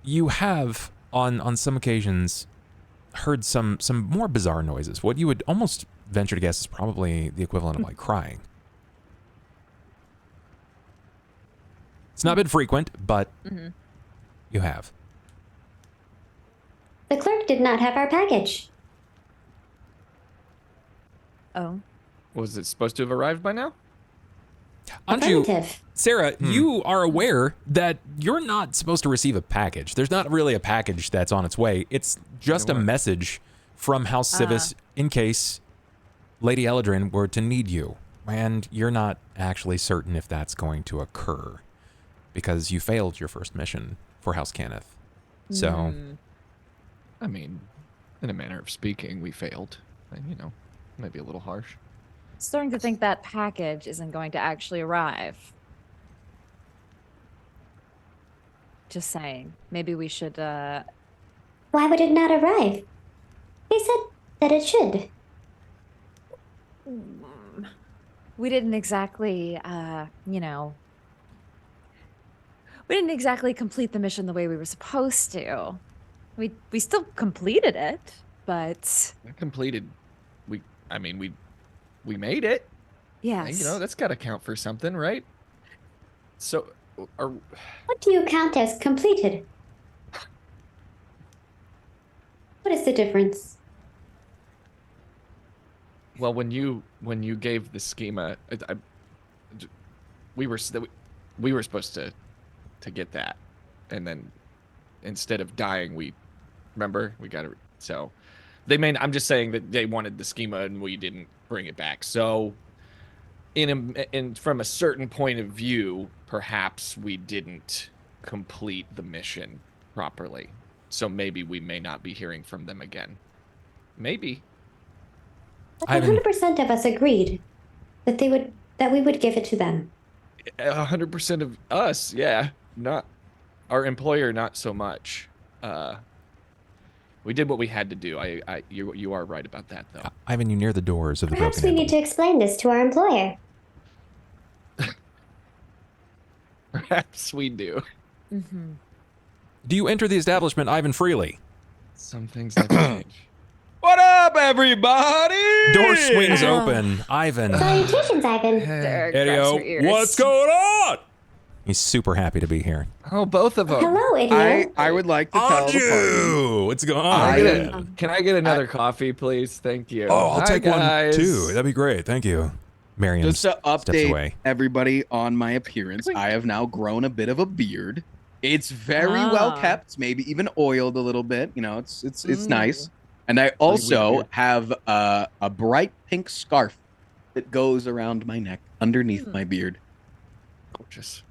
you have on some occasions heard some more bizarre noises. What you would almost venture to guess is probably the equivalent of crying. It's not been frequent, but you have. The clerk did not have our package. Oh. Was it supposed to have arrived by now? Anju, Sera, you are aware that you're not supposed to receive a package. There's not really a package that's on its way. It's just a message from House Civis in case Lady Eladrin were to need you. And you're not actually certain if that's going to occur because you failed your first mission for House Cannith. So... I mean, in a manner of speaking, we failed. And, maybe a little harsh. Starting to think that package isn't going to actually arrive. Just saying. Maybe we should, Why would it not arrive? They said that it should. We didn't exactly, we didn't exactly complete the mission the way we were supposed to. We still completed it, but... Completed. We made it. Yes. That's got to count for something, right? So, are What do you count as completed? What is the difference? well when you gave the schema, we were supposed to get that, and then instead of dying, we got it. So I'm just saying that they wanted the schema and we didn't bring it back. So from a certain point of view, perhaps we didn't complete the mission properly. So maybe we may not be hearing from them again. Maybe. 100% of us agreed that we would give it to them. 100% of us, yeah. Not our employer, not so much. We did what we had to do. You are right about that, though. Ivan, you near the doors of the Perhaps broken we need to explain this to our employer. Perhaps we do. Mm-hmm. Do you enter the establishment, Ivan, freely? Some things have changed. What up, everybody? Door swings open. Ivan. Salutations, Ivan. Derek grabs her Idio, ears. what's going on? He's super happy to be here. Oh, both of them. Hello, idiot. I would like to tell the party. Anju, what's going on? Can I get another coffee, please? Thank you. Oh, I'll take guys. one too. That'd be great. Thank you. Miriam Just to steps update away. everybody on my appearance, I have now grown a bit of a beard. It's very well kept, maybe even oiled a little bit. You know, it's nice. And I also have a bright pink scarf that goes around my neck underneath my beard. Gorgeous.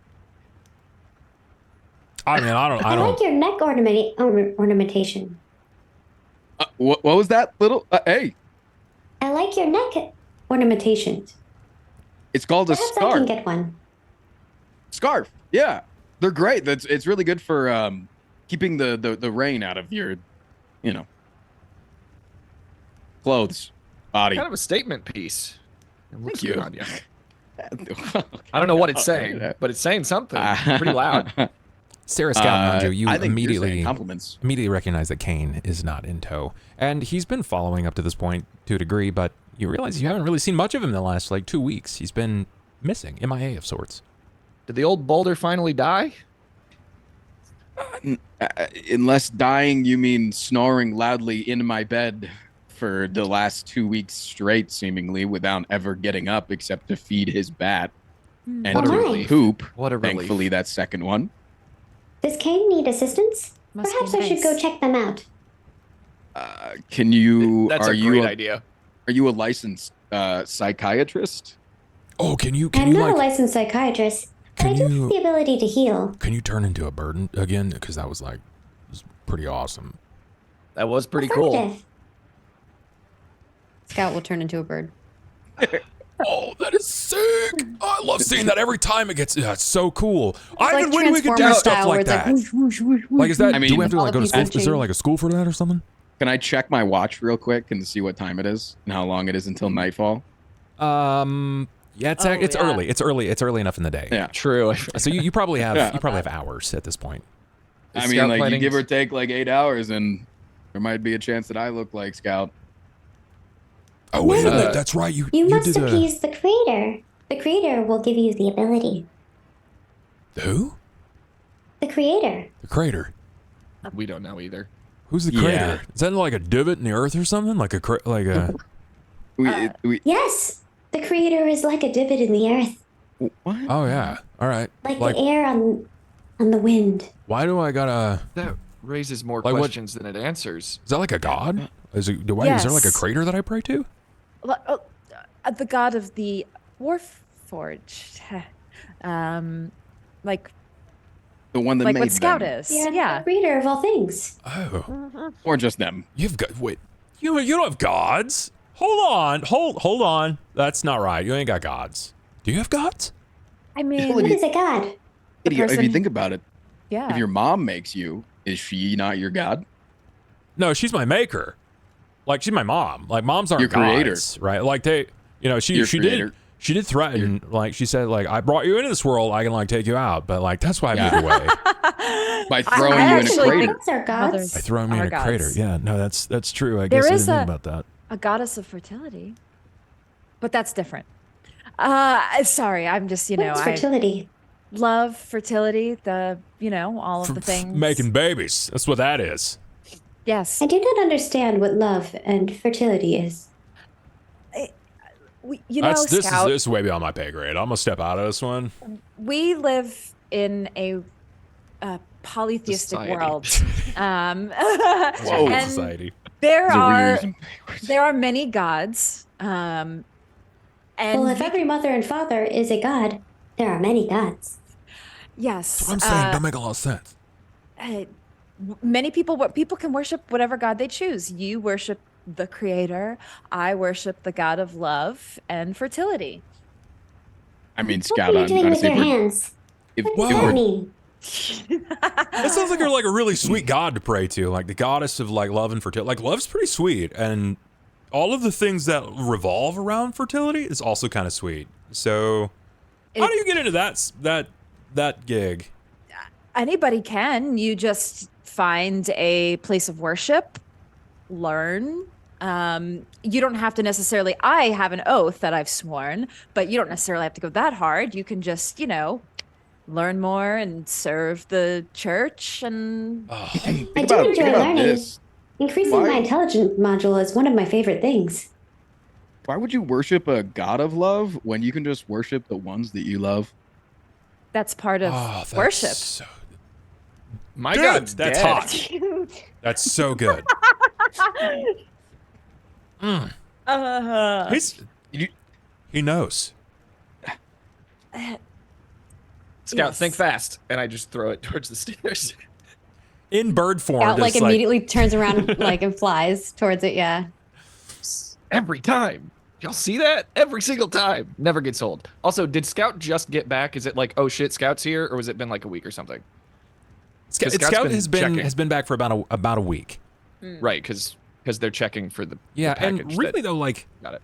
I mean, I I don't. like your neck ornamentation. What was that little? Hey, I like your neck ornamentation. it's called a Perhaps I scarf. can get one. Scarf. Yeah, they're great. It's really good for keeping the rain out of your, clothes, body. Kind of a statement piece. It looks Thank you. good on you. I don't know what it's saying, but it's saying something pretty loud. Sarah Scout Anju, you I think you're saying immediately compliments. recognize that Cain is not in tow, and he's been following up to this point to a degree, but you realize you haven't really seen much of him in the last 2 weeks. He's been missing, MIA of sorts. Did the old boulder finally die? Unless dying, you mean snoring loudly in my bed for the last 2 weeks straight, seemingly without ever getting up except to feed his bat and What a to relief. poop. What a relief. Thankfully, that second one. Does Kane need assistance? Must be Perhaps I should nice. go check them out. Can you? That's are a you great idea. Are you a licensed psychiatrist? Oh, can you I'm not a licensed psychiatrist, but can I do you- have the ability to heal. can you turn into a bird again? Because that was pretty awesome. That was pretty cool. Affirmative. Scout will turn into a bird. Oh, that is sick! I love seeing that every time it gets. That's so cool. Like Ivan, when do we can do Transformer stuff style, where like it's that? whoosh, whoosh, whoosh, Like, is that? I do mean- we have to All go the to school? pieces Is there change. a school for that or something? Can I check my watch real quick and see what time it is and how long it is until nightfall? Yeah, it's yeah. early. It's early enough in the day. Yeah. True. So you probably have Yeah. you probably have hours at this point. Is I mean, Scout like planning- you give or take 8 hours, and there might be a chance that I look like Scout. Oh wait a No. minute, that's right. You must did appease the creator. The creator will give you the ability. who? The creator. The crater. We don't know either. Who's the Yeah. crater? Is that like a divot in the earth or something? Like a We Yes, the creator is like a divot in the earth, what? Oh yeah. All right. like the air on the wind. Why do I gotta? That raises more Like what- questions than it answers. Is that like a god? Is there like a Yes. crater that I pray to? The god of the Warforged. Like The one that like made what Scout them. is. The Yeah. creator of all things. Oh, Or just them. you've got wait. You don't have gods? Hold on. That's not right. You ain't got gods. Do you have gods? I mean, Well, What if you- is a god? If you person- think about it, yeah. if your mom makes you, is she not your god? No, she's my maker. Like she's my mom. Like moms aren't Your creator. gods, right? Like she Your she creator. did threaten. Like she said, like I brought you into this world, I can take you out, but that's why I moved away. By throwing I you in a actually crater. Gods are gods. By throwing me Are in a crater. gods. Yeah, no, that's true. I There guess I is didn't think a- about that. a goddess of fertility, but that's different. Sorry, I'm just What is fertility? love, fertility, all of the things. Making babies. That's what that is. Yes. I do not understand what love and fertility is. This Scout, is way beyond my pay grade. I'm gonna step out of this one. we live in a polytheistic Society. world. Whoa, and society. there There's a are many gods. And Well, if every mother and father is a god, there are many gods. yes, That's what I'm saying. Don't make a lot of sense. many people can worship whatever god they choose. You worship the creator. I worship the god of love and fertility. I mean, What Scout, are you doing with honestly, your hands? if What does that mean? That sounds like you're like a really sweet god to pray to, like the goddess of like love and fertility. Like love's pretty sweet, and all of the things that revolve around fertility is also kind of sweet. So, how do you get into that gig? Anybody can. You just find a place of worship, learn. You don't have to necessarily. I have an oath that I've sworn, but you don't necessarily have to go that hard. You can just, learn more and serve the church and. I do enjoy learning. This. Increasing my intelligence module is one of my favorite things. Why would you worship a god of love when you can just worship the ones that you love? That's part of That's worship. My Dude, God's that's dead. hot. That's so good. He knows. Scout, Yes. think fast, and I just throw it towards the stairs. In bird form, Scout just immediately turns around and flies towards it. Yeah. Every time. Y'all see that? Every single time. Never gets old. Also, did Scout just get back? Is it like, oh shit, Scout's here, or has it been like a week or something? Scout has been back for about a week. Right, because they're checking for the Yeah, package and really though, like got it.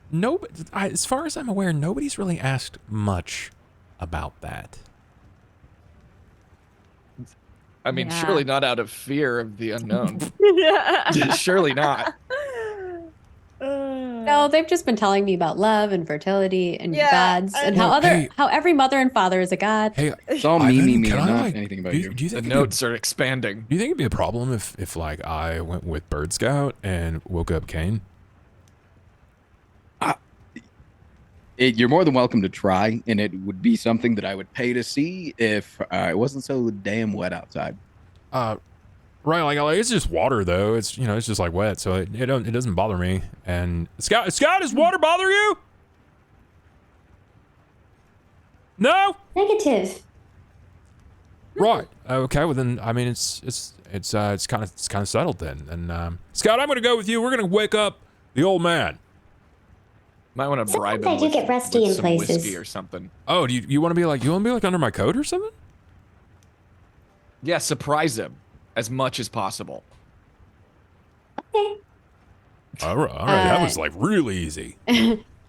as far as I'm aware, nobody's really asked much about that. I mean, Yeah. surely not out of fear of the unknown. Surely not. No, they've just been telling me about love and fertility and Yeah, gods and how every mother and father is a god. Hey, It's all Ivan, me, can I, not like, anything about do you. Do you The think notes are expanding. Do you think it'd be a problem if like I went with Bird Scout and woke up Cain? You're more than welcome to try, and it would be something that I would pay to see if it wasn't so damn wet outside. Right, like it's just water though. It's it's just like wet, so it doesn't bother me. And Scout, does water bother you? No. Negative. Right. Okay. Well then, I mean, it's kind of settled then. And Scout, I'm gonna go with you. We're gonna wake up the old man. Might want to bribe Sometimes him I do get rusty with in some places. whiskey or something. Oh, do you want to be like under my coat or something? Yeah, surprise him as much as possible. Okay. All right. That was like really easy.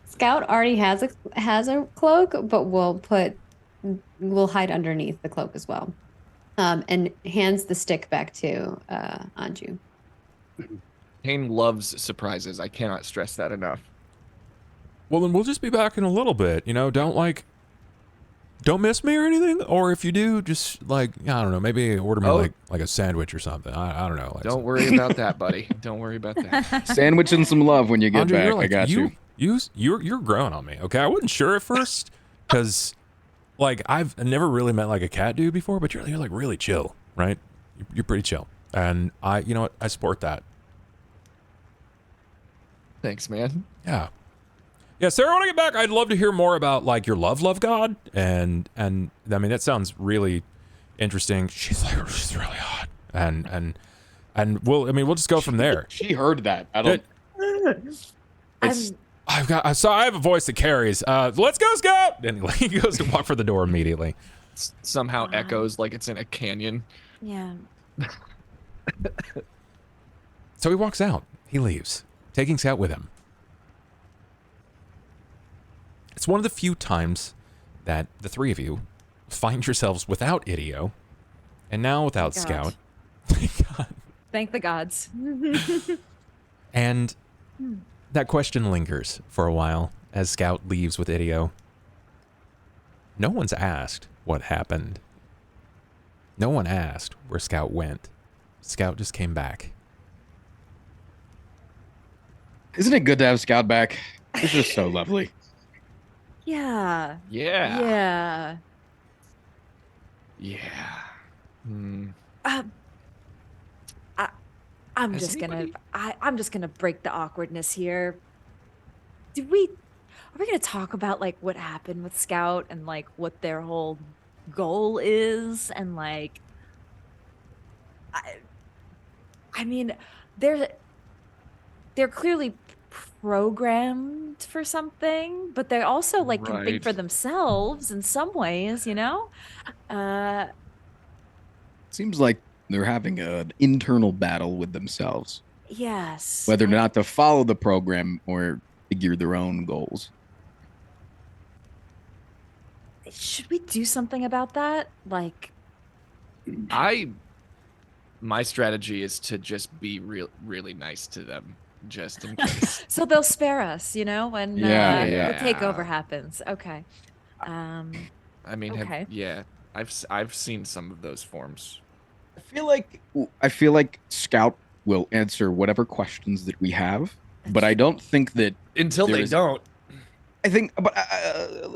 Scout already has a cloak, but we'll hide underneath the cloak as well. And hands the stick back to Anju. Cain loves surprises. I cannot stress that enough. Well, then we'll just be back in a little bit. Don't miss me or anything. Or if you do, just I don't know, maybe order me like a sandwich or something. I don't know. Like Don't worry about that, buddy. Don't worry about that. Sandwich and some love when you get Andre, back. I got you. You're growing on me. Okay, I wasn't sure at first because I've never really met like a cat dude before, but you're like really chill, right? You're pretty chill, and I support that. Thanks, man. Yeah. Yeah, Sarah, when I get back, I'd love to hear more about like your love god, and I mean that sounds really interesting. She's really hot, and we'll just go from there. She heard that. I don't. I have a voice that carries. Let's go, Scout! And he goes to walk for the door immediately. Somehow echoes like it's in a canyon. Yeah. So he walks out. He leaves, taking Scout with him. It's one of the few times that the three of you find yourselves without Idio, and now without Scout. Thank God. Thank the gods. And that question lingers for a while as Scout leaves with Idio. No one's asked, what happened. No one asked where Scout went. Scout just came back. Isn't it good to have Scout back? It's just so lovely. Yeah. Yeah. Yeah. Yeah. Hmm. I'm Has just anybody- I'm just gonna break the awkwardness here. Are we gonna talk about like what happened with Scout and like what their whole goal is and like I mean they're clearly programmed for something, but they also like can think for Right. themselves in some ways, you know? Seems like they're having an internal battle with themselves, Yes. whether or not to follow the program or figure their own goals. Should we do something about that? Like, My strategy is to just be really nice to them, just in case. so they'll spare us, you know, when Yeah, the yeah. takeover happens. Okay. I mean, Okay. I've seen some of those forms. I feel like Scout will answer whatever questions that we have, but I don't think that Until there they is- don't. I think, but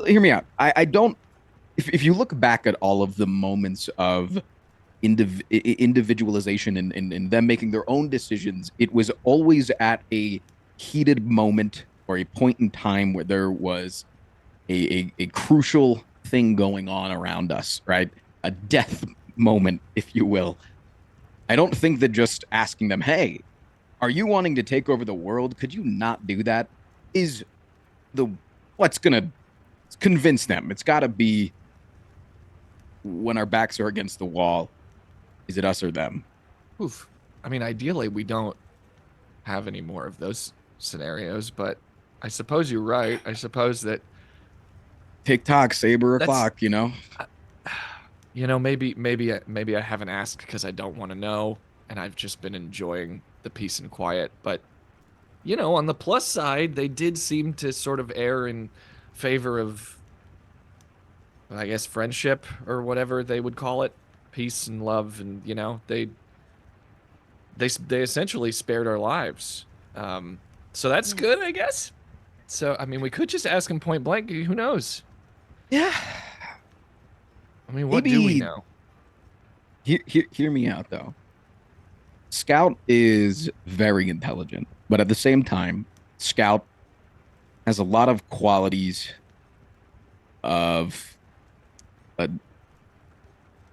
hear me out. I don't. If you look back at all of the moments of individualization and them making their own decisions, it was always at a heated moment or a point in time where there was a crucial thing going on around us, right? A death moment, if you will. I don't think that just asking them, hey, are you wanting to take over the world? Could you not do that? Is what's going to convince them. It's got to be when our backs are against the wall. Is it us or them? Oof. I mean, ideally, we don't have any more of those scenarios, but I suppose you're right. I suppose that TikTok, saber That's- o'clock, you know? maybe I haven't asked because I don't want to know, and I've just been enjoying the peace and quiet. But on the plus side, they did seem to sort of err in favor of, I guess, friendship or whatever they would call it, peace and love, and they essentially spared our lives. So that's good, I guess. So I mean, we could just ask him point blank. Who knows? Yeah. I mean, what do we Maybe- know? Hear me out, though. Scout is very intelligent, but at the same time, Scout has a lot of qualities of an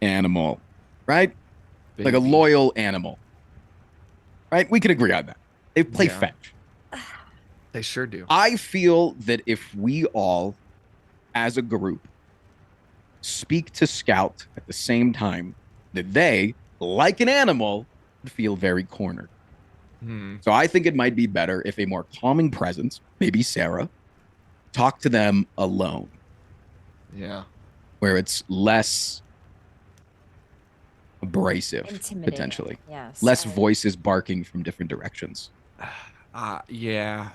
animal, right? Like a Baby. loyal animal, right? We can agree on that. They play Yeah. fetch. They sure do. I feel that if we all, as a group, speak to Scout at the same time, that they, like an animal, feel very cornered. So I think it might be better if a more calming presence, maybe Sera, talk to them alone, Yeah. where it's less abrasive, Intimidating. potentially. Yes. Less voices barking from different directions. Yeah.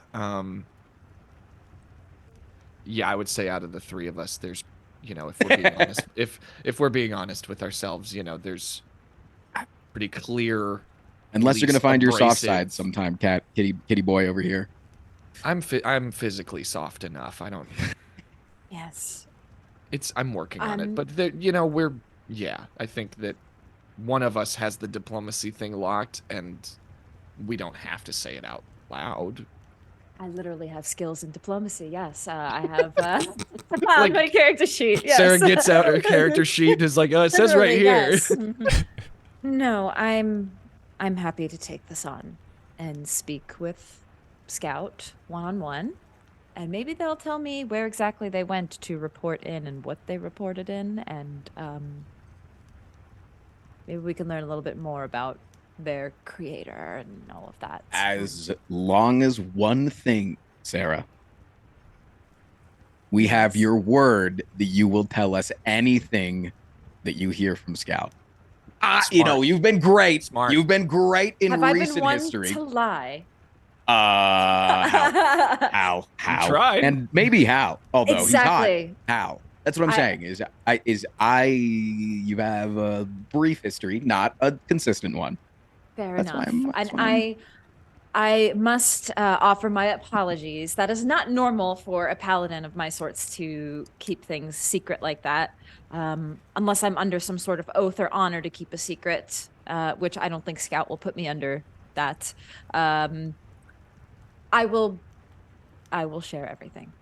Yeah, I would say out of the three of us, there's, if we're being honest, if we're being honest with ourselves, there's pretty clear. Unless you're going to find your soft abrasive- side sometime, kitty boy over here. I'm physically soft enough. I don't. Yes. I'm working on it, but I think that one of us has the diplomacy thing locked, and we don't have to say it out loud. I literally have skills in diplomacy. Yes, I have on my character sheet. Yes. Sarah gets out her character sheet. Is like, it says right Literally, here. yes. Mhm. No, I'm happy to take this on and speak with Scout one-on-one, and maybe they'll tell me where exactly they went to report in and what they reported in, and maybe we can learn a little bit more about their creator and all of that. As long as one thing, Sarah, we have your word that you will tell us anything that you hear from Scout. Smart. You've been great. Smart. You've been great in Have I recent been one history. to lie? How? tried. And maybe how. Although Exactly. he's hot. How? That's what I'm saying. You have a brief history, not a consistent one. Fair That's enough. why I must offer my apologies. That is not normal for a paladin of my sorts to keep things secret like that, unless I'm under some sort of oath or honor to keep a secret, which I don't think Scout will put me under that. I will share everything,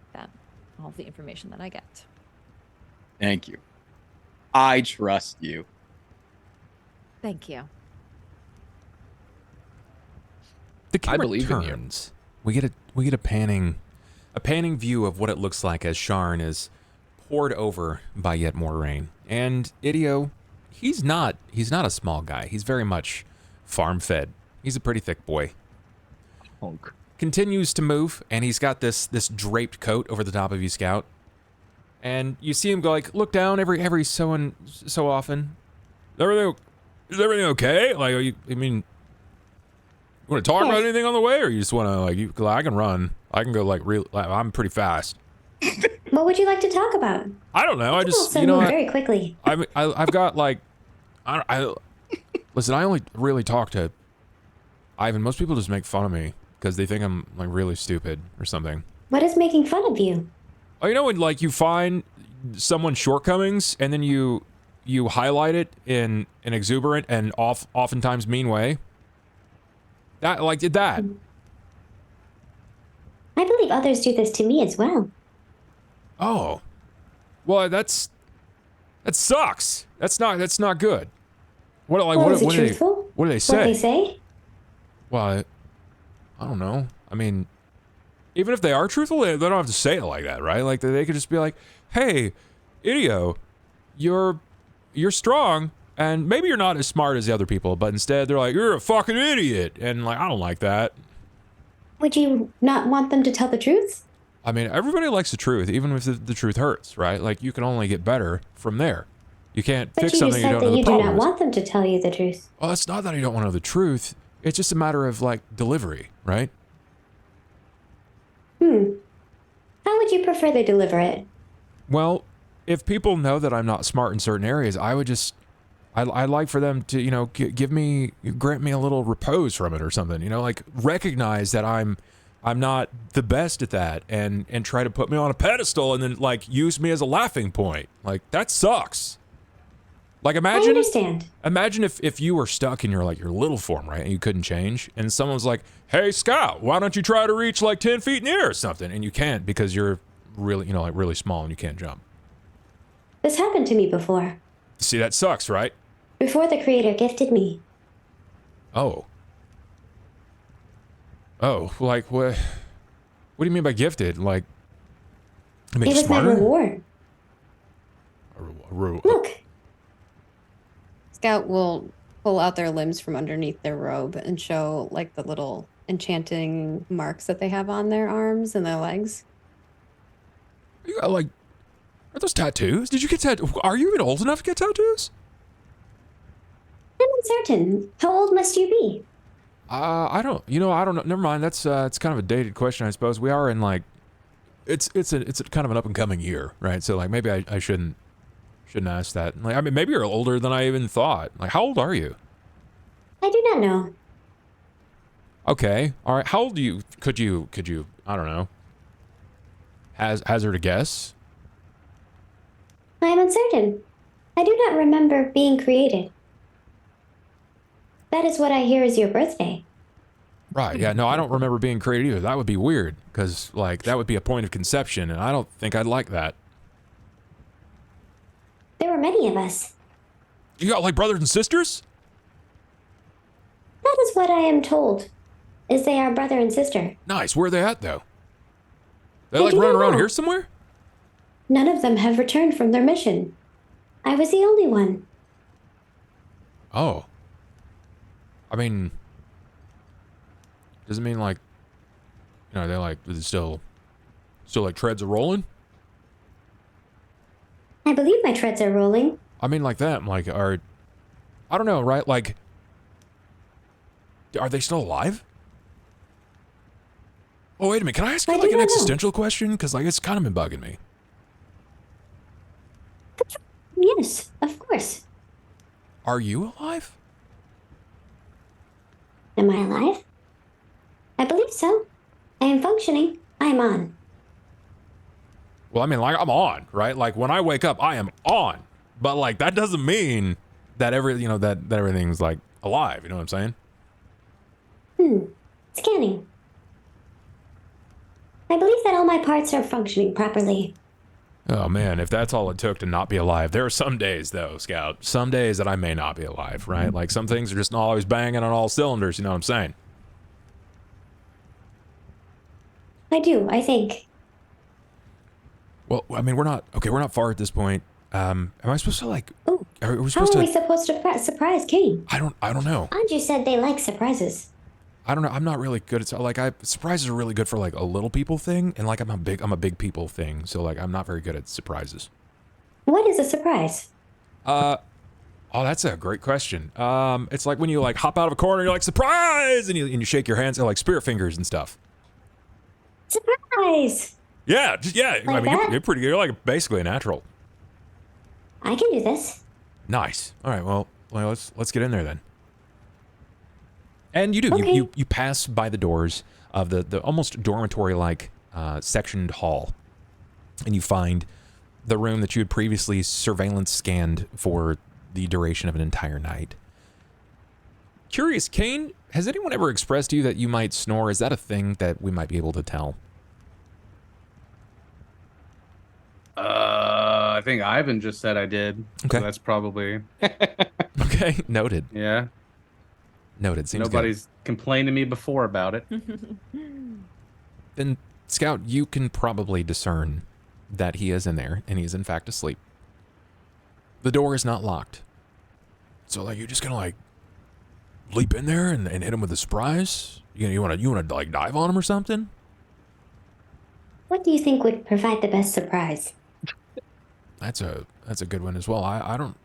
all the information that I get. Thank you. I trust you. Thank you. The camera believe in you. turns. We get a panning view of what it looks like as Sharn is poured over by yet more rain. And Idio, he's not a small guy. He's very much farm fed. He's a pretty thick boy. Honk. Continues to move, and he's got this draped coat over the top of you, Scout. And you see him go like, look down every so often. Is everything okay? Like, I mean, you want to talk about anything on the way, or you just want to I can run. I can go I'm pretty fast. What would you like to talk about? I don't know. I just very quickly. I've got listen. I only really talk to Ivan. Most people just make fun of me because they think I'm like really stupid or something. What is making fun of you? Oh, you know when like you find someone's shortcomings and then you highlight it in an exuberant and oftentimes mean way. Did that. I believe others do this to me as well. Oh, well, that sucks. That's not good. What is it truthful? What do they say? What they say? Well, I don't know. I mean, even if they are truthful, they don't have to say it like that, right? Like they could just be like, "Hey, Idio, you're strong, and maybe you're not as smart as the other people, but instead they're like, you're a fucking idiot," and like I don't like that. Would you not want them to tell the truth? I mean, everybody likes the truth, even if the truth hurts, right? Like you can only get better from there. You can't fix something you don't know the problem. But you do not want them to tell you the truth. Well, it's not that I don't want to know the truth. It's just a matter of like delivery, right? How would you prefer they deliver it? Well, if people know that I'm not smart in certain areas, I'd like for them to, grant me a little repose from it or something, like recognize that I'm not the best at that and try to put me on a pedestal and then like use me as a laughing point. Like that sucks. Like imagine I understand. Imagine if you were stuck in your little form, right? And you couldn't change and someone's like, "Hey, Scout, why don't you try to reach like 10 feet in the air or something?" And you can't because you're really, really small and you can't jump. This happened to me before. See, that sucks, right? Before the creator gifted me. Oh, like what? What do you mean by gifted? Like, It was smarter? my reward. Look. Scout will pull out their limbs from underneath their robe and show like the little enchanting marks that they have on their arms and their legs. You got are those tattoos? Did you get tattoos? Are you even old enough to get tattoos? I'm uncertain. How old must you be? I don't know. Never mind. That's it's kind of a dated question, I suppose. We are in it's a kind of an up and coming year, right? So like maybe I shouldn't ask that. Like I mean maybe you're older than I even thought. Like how old are you? I do not know. Okay. All right. How old do you? Could you? I don't know. Hazard a guess? I am uncertain. I do not remember being created. That is what I hear is your birthday. Right, yeah, no, I don't remember being created either. That would be weird, because, that would be a point of conception, and I don't think I'd like that. There were many of us. You got, brothers and sisters? That is what I am told, is they are brother and sister. Nice, where are they at, though? They, I do running not around know. here somewhere? None of them have returned from their mission. I was the only one. Oh. I mean, does it mean they still treads are rolling? I believe my treads are rolling. I mean like them, I don't know, right? Are they still alive? Oh, wait a minute, can I ask you an existential question? Because it's kind of been bugging me. Yes, of course. Are you alive? Am I alive? I believe so. I am functioning. I am on. Well, I mean, like, I'm on, right? Like, when I wake up, I am on. But, like, that doesn't mean that that everything's, like, alive. You know what I'm saying? Scanning. I believe that all my parts are functioning properly. Oh, man, if that's all it took to not be alive. There are some days, though, Scout. Some days that I may not be alive, right? Like, some things are just not always banging on all cylinders. You know what I'm saying? I do, I think. Well, I mean, we're not far at this point. Am I supposed to, like... Oh, are we how supposed are to... we supposed to surprise Cain? I don't know. Anju said they like surprises. I don't know. I'm not really good at, like, surprises are really good for, like, a little people thing, and, like, I'm a big people thing, so, like, I'm not very good at surprises. What is a surprise? Oh, that's a great question. It's like when you, like, hop out of a corner, you're like, surprise, and you shake your hands, they're like spirit fingers and stuff. Surprise! Yeah, I mean, that? you're pretty good. You're, like, basically a natural. I can do this. Nice. All right, well, let's get in there then. And you do. Okay. You pass by the doors of the almost dormitory-like sectioned hall, and you find the room that you had previously surveillance scanned for the duration of an entire night. Curious, Cain, has anyone ever expressed to you that you might snore? Is that a thing that we might be able to tell? I think Ivan just said I did. Okay. So that's probably... Okay, noted. Yeah. Noted. Seems Nobody's complained to me before about it. Then, Scout, you can probably discern that he is in there, and he is in fact asleep. The door is not locked. So, like, you're just gonna, like, leap in there and hit him with a surprise? You wanna like dive on him or something? What do you think would provide the best surprise? That's a good one as well. I don't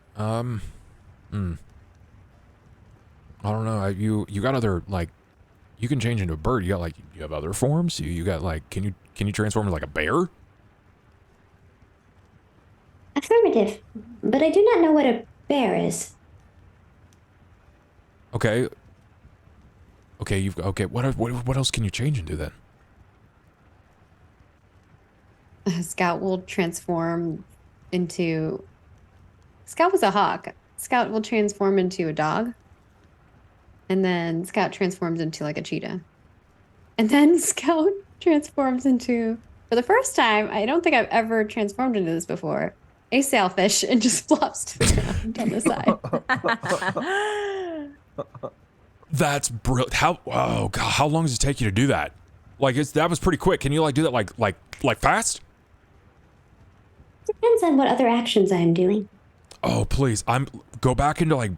know. You got other, like, you can change into a bird. You have other forms. You got, like, can you transform into, like, a bear? Affirmative, but I do not know what a bear is. Okay. What else can you change into then? Scout will transform into... Scout was a hawk. Scout will transform into a dog. And then Scout transforms into, like, a cheetah. And then Scout transforms into, for the first time, I don't think I've ever transformed into this before, a sailfish, and just flops to the ground on the side. That's brilliant. How long does it take you to do that? Like, that was pretty quick. Can you, like, do that like fast? Depends on what other actions I am doing. Oh, please. Go back into like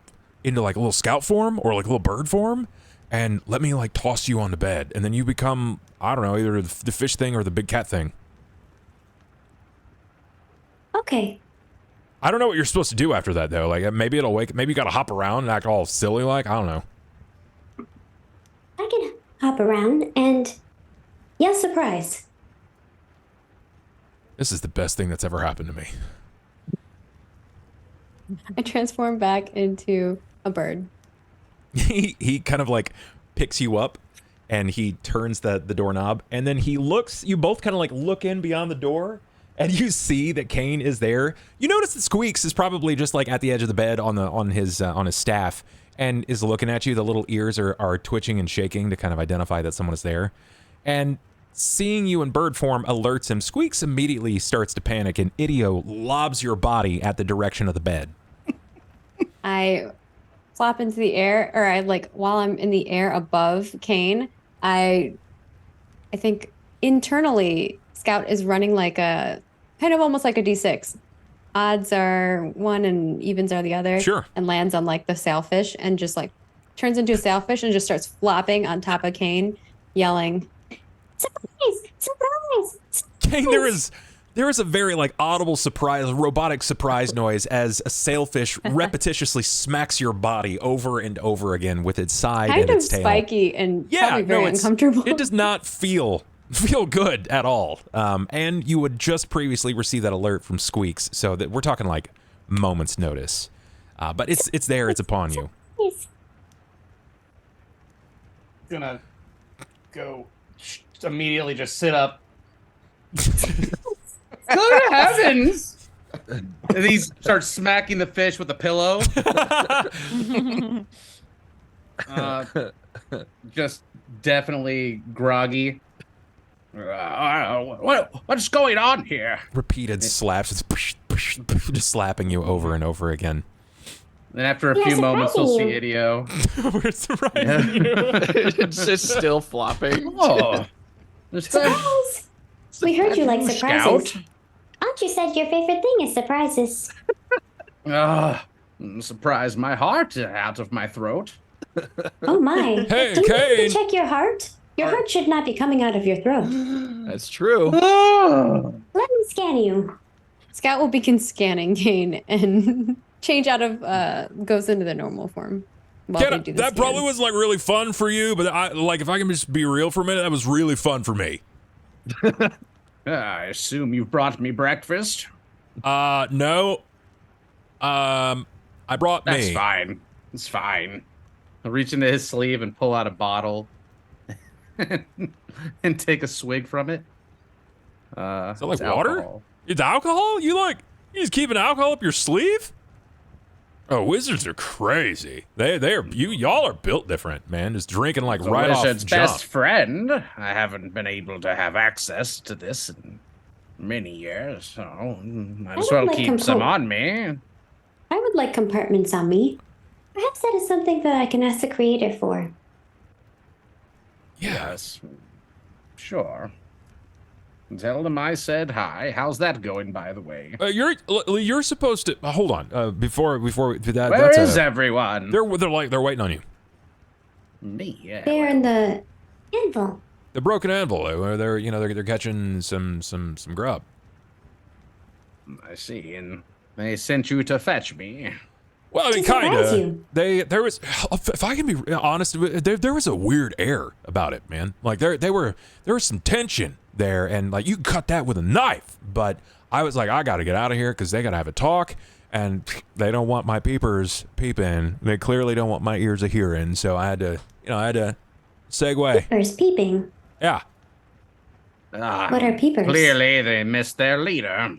a little scout form or like a little bird form, and let me, like, toss you onto bed, and then you become, I don't know, either the fish thing or the big cat thing. Okay. I don't know what you're supposed to do after that, though. Like, maybe it'll wake. Maybe you gotta hop around and act all silly, like, I don't know. I can hop around and yell surprise. This is the best thing that's ever happened to me. I transform back into a bird. He kind of, like, picks you up, and he turns the doorknob, and then he looks. You both kind of, like, look in beyond the door, and you see that Cain is there. You notice that Squeaks is probably just, like, at the edge of the bed on his staff, and is looking at you. The little ears are twitching and shaking to kind of identify that someone is there. And seeing you in bird form alerts him. Squeaks immediately starts to panic, and Idio lobs your body at the direction of the bed. I flop into the air, or while I'm in the air above Cain, I think internally Scout is running like a kind of almost like a D6. Odds are one and evens are the other. Sure. And lands on, like, the sailfish and just, like, turns into a sailfish and just starts flopping on top of Cain, yelling, "Surprise! Surprise! Surprise!" Cain, there is a very, like, audible surprise, robotic surprise noise as a sailfish repetitiously smacks your body over and over again with its side Kind and of its tail. Spiky and probably very uncomfortable. It does not feel good at all. And you would just previously receive that alert from Squeaks, so that we're talking like moment's notice. But it's there. It's upon you. Yes. Gonna go immediately just sit up. Good heavens! And he starts smacking the fish with a pillow. Just definitely groggy. What's going on here? Repeated slaps, just slapping you over and over again. And after a few moments, he'll see Idio. We're surprising you. It's just still flopping. Oh, Surprise! We heard you like surprises. Anju said your favorite thing is surprises. Surprise my heart out of my throat. Oh my. Hey, Do you have Cain. to check your heart? Your heart should not be coming out of your throat. That's true. Let me scan you. Scout will begin scanning Kane and change out of goes into the normal form. While they do the That scan. probably was like really fun for you, but if I can just be real for a minute, that was really fun for me. I assume you brought me breakfast. No. I brought That's me. fine. It's fine. I'll reach into his sleeve and pull out a bottle and take a swig from it. Is that like it's water? alcohol. It's alcohol? You just keeping alcohol up your sleeve? Oh, wizards are crazy. Y'all are built different, man. Just drinking like The right off wizard's jump. best friend. I haven't been able to have access to this in many years, so might as I well would like keep some on me. I would like compartments on me. Perhaps that is something that I can ask the creator for. Yes. Sure. Tell them I said hi. How's that going, by the way? You're supposed to hold on. Before that. Where is everyone? They're waiting on you. Me. Yeah. They're in the anvil. The broken anvil. They're catching some grub. I see. And they sent you to fetch me. Well, I mean, To surprise kind of. you. There was, if I can be honest, there was a weird air about it, man. Like there was some tension there, and like you could cut that with a knife. But I was like, I got to get out of here because they got to have a talk, and they don't want my peepers peeping. They clearly don't want my ears a hearing. So I had to segue. Peepers peeping. Yeah. What are peepers? Clearly, they missed their leader.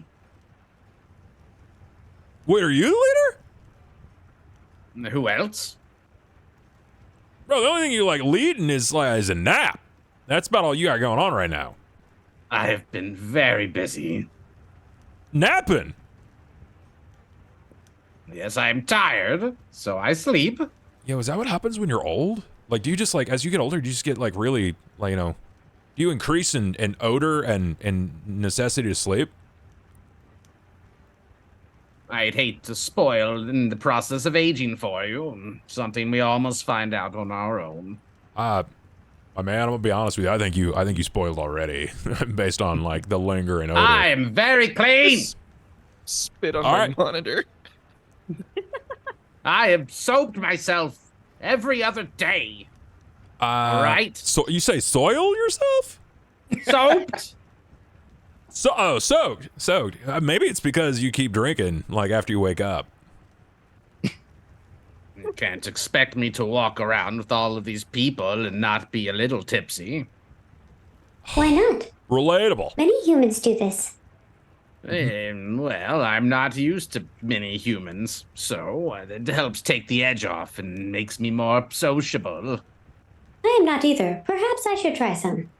Wait, are you the leader? Who else? Bro, the only thing you like leading is a nap. That's about all you got going on right now. I have been very busy. Napping. Yes, I'm tired, so I sleep. Yo, is that what happens when you're old? Like, do you just as you get older, do you just get really do you increase in odor and necessity to sleep? I'd hate to spoil in the process of aging for you. Something we all must find out on our own. My man, I'm gonna be honest with you. I think you spoiled already, based on the lingering odor. I am very clean. Spit on All my right. monitor. I have soaped myself every other day. Right. So you say soil yourself? Soaped? Soaked. Maybe it's because you keep drinking after you wake up. You can't expect me to walk around with all of these people and not be a little tipsy. Why not? Relatable. Many humans do this. Well, I'm not used to many humans, so it helps take the edge off and makes me more sociable. I am not either. Perhaps I should try some.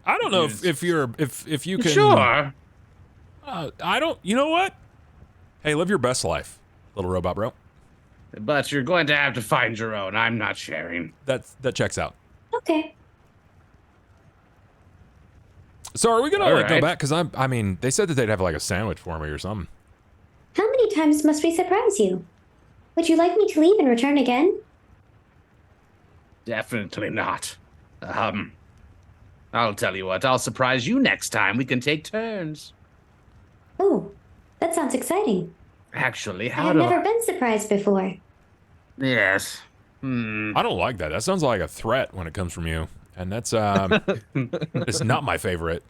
I don't know if you can. Sure. I don't. You know what? Hey, live your best life, little robot bro. But you're going to have to find your own. I'm not sharing. That checks out. Okay. So are we gonna All go right. back? Because I mean, they said that they'd have a sandwich for me or something. How many times must we surprise you? Would you like me to leave and return again? Definitely not. I'll tell you what, I'll surprise you next time. We can take turns. Oh, that sounds exciting. Actually, I how have do never been surprised before. Yes. I don't like that. That sounds like a threat when it comes from you, and that's it's not my favorite.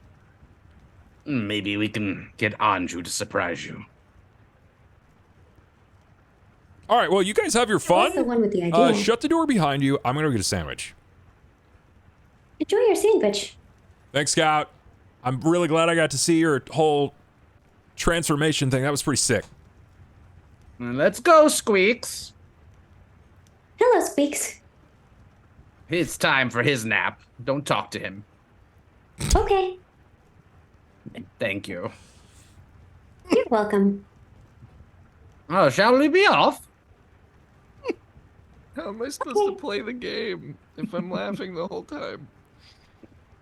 Maybe we can get Anju to surprise you. All right, well, you guys have your I was the fun. one with the idea. Shut the door behind you. I'm going to go get a sandwich. Enjoy your sandwich. Thanks, Scout. I'm really glad I got to see your whole transformation thing. That was pretty sick. Let's go, Squeaks. Hello, Squeaks. It's time for his nap. Don't talk to him. Okay. Thank you. You're welcome. Oh, shall we be off? How am I supposed to play the game if I'm laughing the whole time?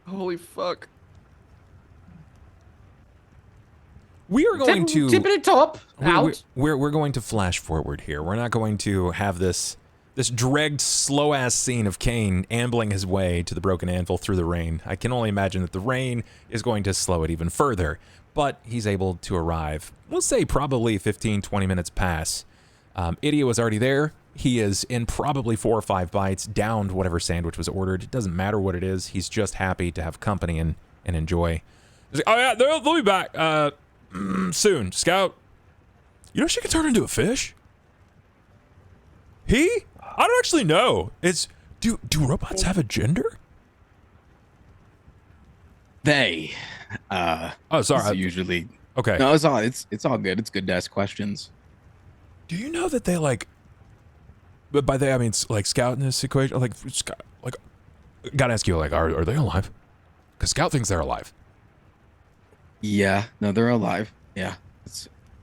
Holy fuck. We are going to tippity top out. We're going to flash forward here. We're not going to have this dragged slow ass scene of Cain ambling his way to the broken anvil through the rain. I can only imagine that the rain is going to slow it even further, but he's able to arrive. We'll say probably 15-20 minutes pass. Idiot was already there. He is in probably 4 or 5 bites, downed whatever sandwich was ordered. It doesn't matter what it is. He's just happy to have company and enjoy. He's like, oh yeah, they'll be back soon. Scout, you know she can turn into a fish? I don't actually know. Do robots have a gender? They. Oh, sorry. Usually. Okay. No, it's all good. It's good to ask questions. Do you know that they like? But by they I mean like Scout in this equation. Like, gotta ask you, like, are they alive? Because Scout thinks they're alive. Yeah. No, they're alive. Yeah.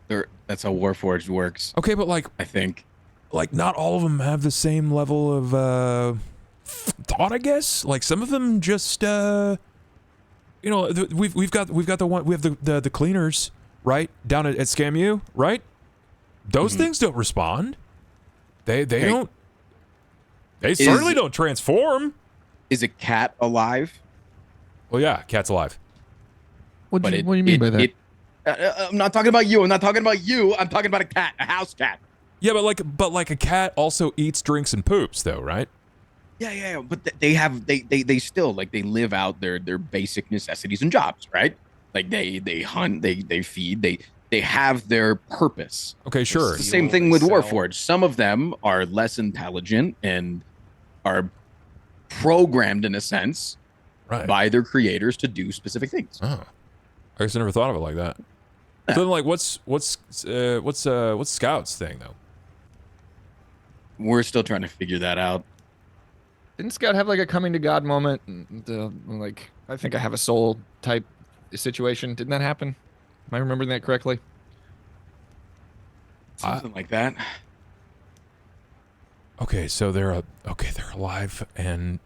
That's how Warforged works. Okay, but like, I think. Like, not all of them have the same level of thought, I guess. Like, some of them just we've got the one, we have the cleaners, right, down at SCAMU, right? Those things don't respond. They don't. They certainly don't transform. Is a cat alive? Well, yeah, cat's alive. What do you mean by that? I'm not talking about you. I'm talking about a cat, a house cat. Yeah, but like a cat also eats, drinks, and poops, though, right? Yeah. But they still like they live out their basic necessities and jobs, right? Like they hunt, they feed, they have their purpose. Okay, sure. It's the same thing with Warforged. Some of them are less intelligent and are programmed in a sense by their creators to do specific things. Oh, I guess I never thought of it like that. So then, like, what's Scout's thing though? We're still trying to figure that out. Didn't Scout have like a coming to God moment? Like, I think I have a soul type situation. Didn't that happen? Am I remembering that correctly? Something like that. Okay, so they're alive and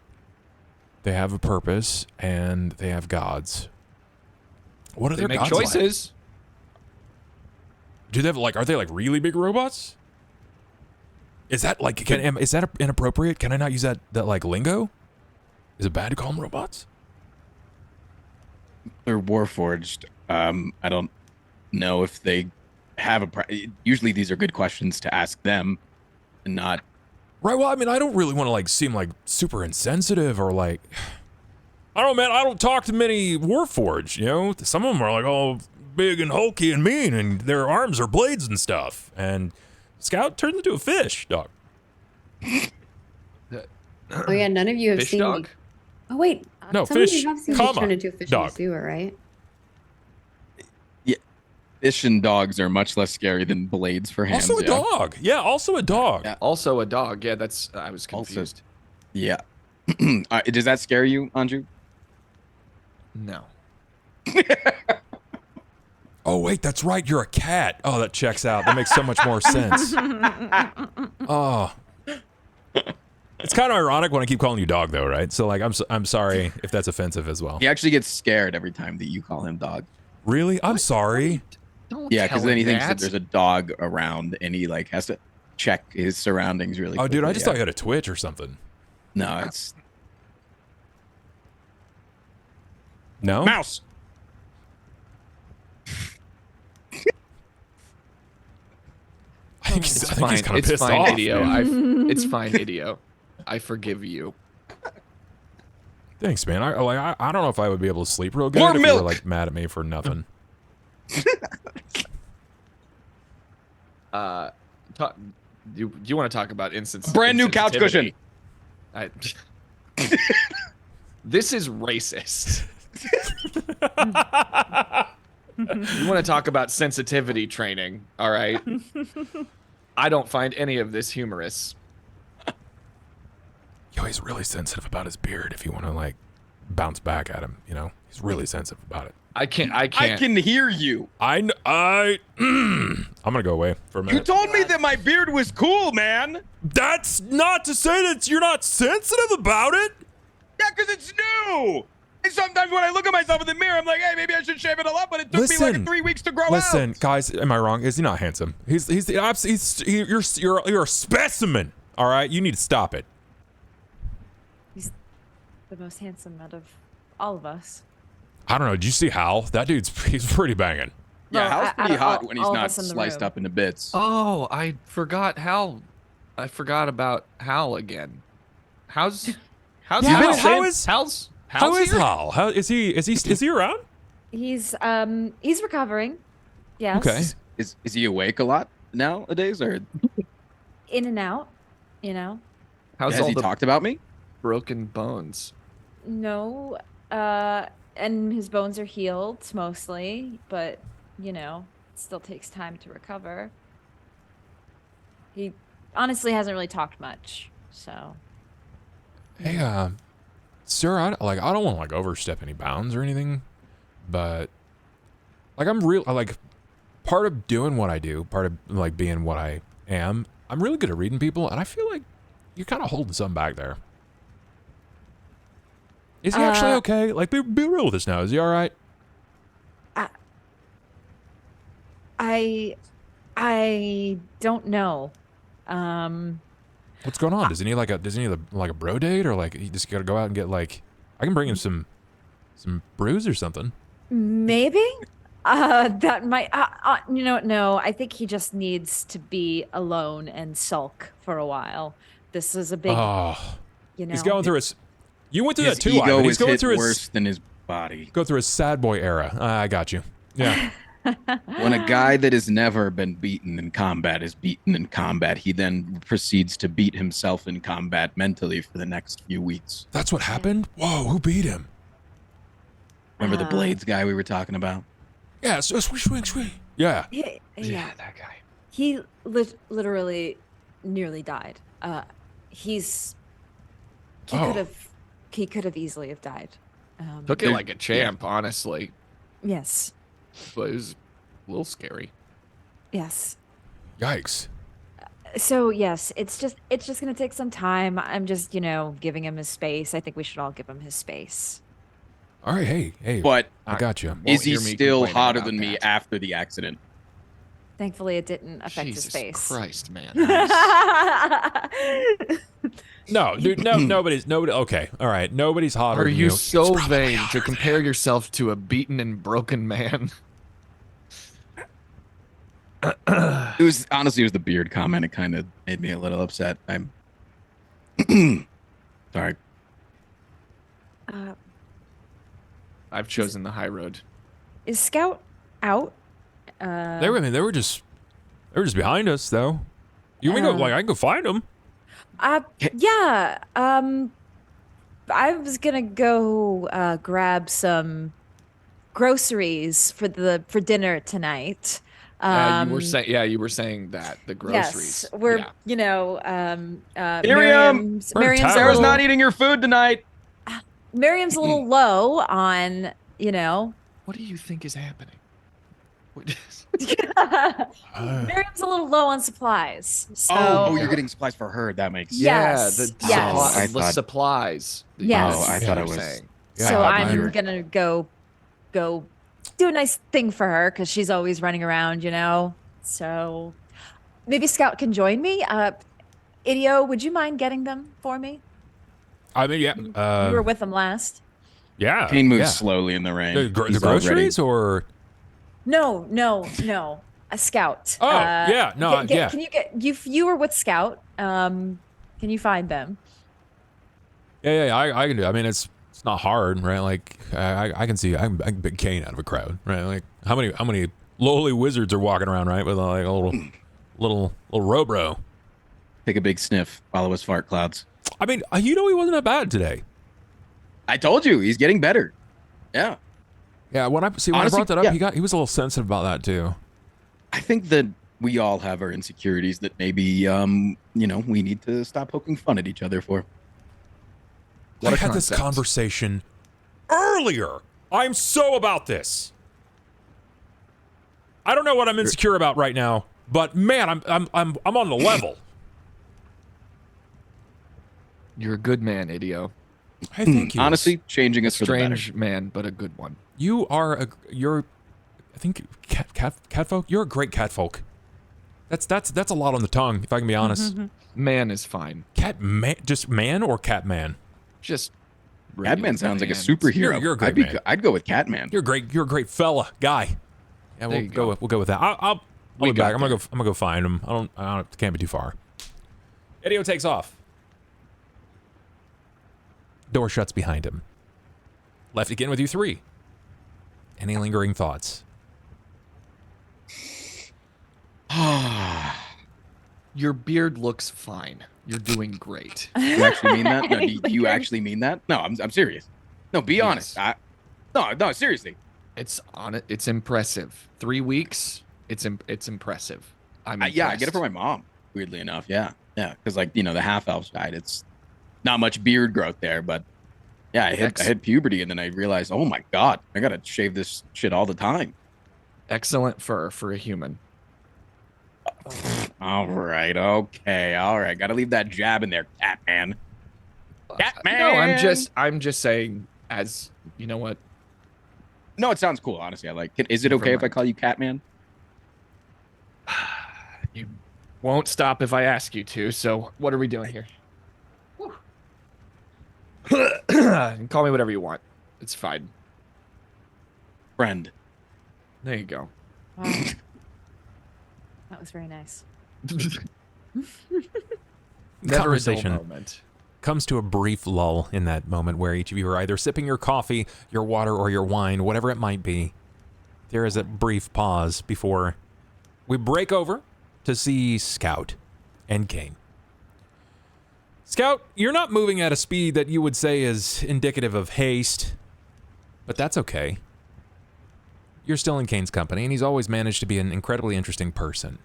they have a purpose and they have gods. What are their gods like? They make choices. Do they have are they like really big robots? Is that like is that inappropriate? Can I not use that like lingo? Is it bad to call them robots? They're Warforged. I don't know if they have usually these are good questions to ask them and not. Right, well, I mean, I don't really want to like seem like super insensitive or like, I don't know, man, I don't talk to many Warforged, you know? Some of them are like all big and hulky and mean and their arms are blades and stuff. And Scout turned into a fish, dog. Oh yeah, none of you have fish seen dog? me. Oh wait, no, some fish, of you have seen me turn into a fish in the sewer, right? Yeah, fish and dogs are much less scary than blades for hands. Also a dog. Yeah, also a dog. Yeah. Also a dog. Yeah, that's. I was confused. Also, yeah. Does that scare you, Anju? No. Oh wait, that's right. You're a cat. Oh, that checks out. That makes so much more sense. Oh. It's kind of ironic when I keep calling you dog, though, right? So, like, I'm sorry if that's offensive as well. He actually gets scared every time that you call him dog. Really? I'm sorry. Don't because then he thinks that there's a dog around, and he like has to check his surroundings really. Oh, quickly. dude, I just thought you had a Twitch or something. No, it's no mouse. I think he's kind of pissed off. It's fine, Idio. I forgive you. Thanks, man. I don't know if I would be able to sleep real good More if milk. you were like mad at me for nothing. you want to talk about instance? Brand new couch cushion. This is racist. You want to talk about sensitivity training? All right. I don't find any of this humorous. Yo, he's really sensitive about his beard. If you want to like bounce back at him, you know, he's really sensitive about it. I can't. I can hear you. I'm gonna go away for a minute. You told me that my beard was cool, man. That's not to say that you're not sensitive about it. Yeah, because it's new. And sometimes when I look at myself in the mirror, I'm like, hey, maybe I should shave it all up, but it took me like 3 weeks to grow out. Listen, guys, am I wrong? Is he not handsome? You're a specimen. All right, you need to stop it. He's the most handsome out of all of us. I don't know. Did you see Hal? That he's pretty banging. Yeah, Well, Hal's pretty hot when he's all of not us in the sliced room. up into bits. Oh, I forgot Hal. I forgot about Hal again. How's Yeah, Hal? how is How's Hal? How is he around? He's recovering. Yes. Okay. Is he awake a lot nowadays, or In and out, you know. How's has all he the talked about me? broken bones? No. And his bones are healed mostly, but you know, it still takes time to recover. He honestly hasn't really talked much, so. Hey, Sir, I don't want to like overstep any bounds or anything, but like part of doing what I do, part of like being what I am, I'm really good at reading people, and I feel like you're kind of holding something back there. Is he actually okay? Like, be real with us now. Is he all right? I don't know. What's going on? Does he need like a bro date, or like he just gotta go out and get like? I can bring him some brews or something. Maybe. That might. You know what? No, I think he just needs to be alone and sulk for a while. This is a big. You know. He's going through his. You went through His that too, ego Ivan. He's is going hit through worse than his body. Go through his sad boy era. I got you. Yeah. When a guy that has never been beaten in combat is beaten in combat, he then proceeds to beat himself in combat mentally for the next few weeks. That's what happened? Whoa, who beat him? Remember the Blades guy we were talking about? Yeah, so swing. Yeah. Yeah, that guy. he literally nearly died. He could have easily have died. Took it like a champ, honestly, Yes. but it was a little scary. Yes. Yikes. So yes, it's just gonna take some time. I'm just, giving him his space. I think we should all give him his space. All right, hey. But I got you. is he hear me still complaining hotter about than me that. after the accident? Thankfully, it didn't affect Jesus his face. Christ, man. No, dude, nobody. Okay, all right. Nobody's hotter Are than you you. so He's probably vain hotter to compare yourself to a beaten and broken man? It was the beard comment. It kind of made me a little upset. I'm sorry. I've chosen the high road. Is Scout out? They were just behind us though. You can go like I can go find them. Yeah. I was gonna go grab some groceries for dinner tonight. You were saying that the groceries. Yes, we're Miriam, Miriam's Sarah's not eating your food tonight. Miriam's a little low on, What do you think is happening? Miriam's a little low on supplies. So you're getting supplies for her. That makes sense. Yes, yes. The supplies. Yes. Oh, I thought it was. saying. So I'm gonna go do a nice thing for her because she's always running around, So maybe Scout can join me. Idio, would you mind getting them for me? I mean, yeah. You were with them last. Yeah. Kane moves slowly in the rain. The groceries or? No. A Scout. Oh, yeah. No, yeah. Can you get you were with Scout? Can you find them? Yeah. I can do. I mean, it's not hard, right? Like I can see. I can pick Cain out of a crowd, right? Like how many lowly wizards are walking around, right, with like a little robro. Take a big sniff. Follow his fart clouds. I mean, he wasn't that bad today. I told you, he's getting better. Yeah. Yeah, when I brought that up, he was a little sensitive about that too. I think that we all have our insecurities that maybe we need to stop poking fun at each other for. I had this conversation earlier. I'm so about this. I don't know what I'm insecure about right now, but man, I'm on the level. You're a good man, Idio. I think you. Honestly, changing us for the better. Strange man, but a good one. You're I think catfolk. You're a great catfolk. That's a lot on the tongue, if I can be honest. Man is fine. Just man or Catman? Just Catman sounds like a superhero. You're a great man. I'd go with Catman. You're a great fella, guy. Yeah, we'll go with that. I'll be back. I'm gonna go find him. I can't be too far. Idio takes off. Door shuts behind him. Left again with you three. Any lingering thoughts? Your beard looks fine. You're doing great. You actually mean that? No, do you actually mean that? No, I'm serious. No, be honest. No, seriously. It's impressive. 3 weeks. It's impressive. I get it from my mom. Weirdly enough, yeah, because the half elf side, it's not much beard growth there, but yeah, I hit puberty and then I realized, oh my god, I gotta shave this shit all the time. Excellent fur for a human. All right, gotta leave that jab in there, Catman. Catman. No, I'm just saying. As you know what? No, it sounds cool. Honestly, I like it. Is it okay if I call you Catman? You won't stop if I ask you to. So what are we doing here? Call me whatever you want. It's fine. Friend. There you go. Wow. That was very nice. Never a dull Conversation moment. Comes to a brief lull in that moment where each of you are either sipping your coffee, your water, or your wine, whatever it might be. There is a brief pause before we break over to see Scout and Cain. Scout, you're not moving at a speed that you would say is indicative of haste, but that's okay. You're still in Cain's company, and he's always managed to be an incredibly interesting person.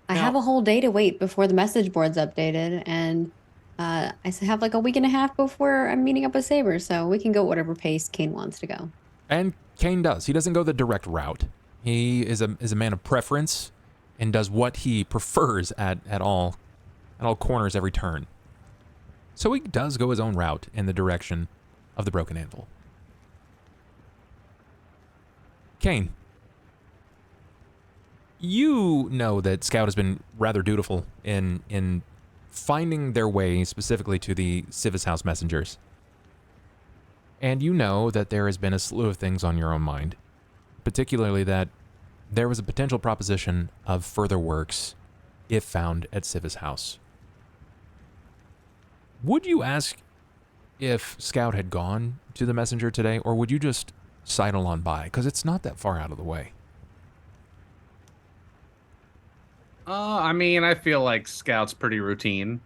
I have a whole day to wait before the message board's updated, and I have like a week and a half before I'm meeting up with Saber, so we can go whatever pace Cain wants to go. And Cain does. He doesn't go the direct route. He is a man of preference and does what he prefers at all corners every turn. So he does go his own route in the direction of the broken anvil. Cain, you know that Scout has been rather dutiful in finding their way specifically to the Civis House messengers. And you know that there has been a slew of things on your own mind, particularly that there was a potential proposition of further works if found at Civis House. Would you ask if Scout had gone to the messenger today, or would you just sidle on by? Because it's not that far out of the way. I mean, I feel like Scout's pretty routine,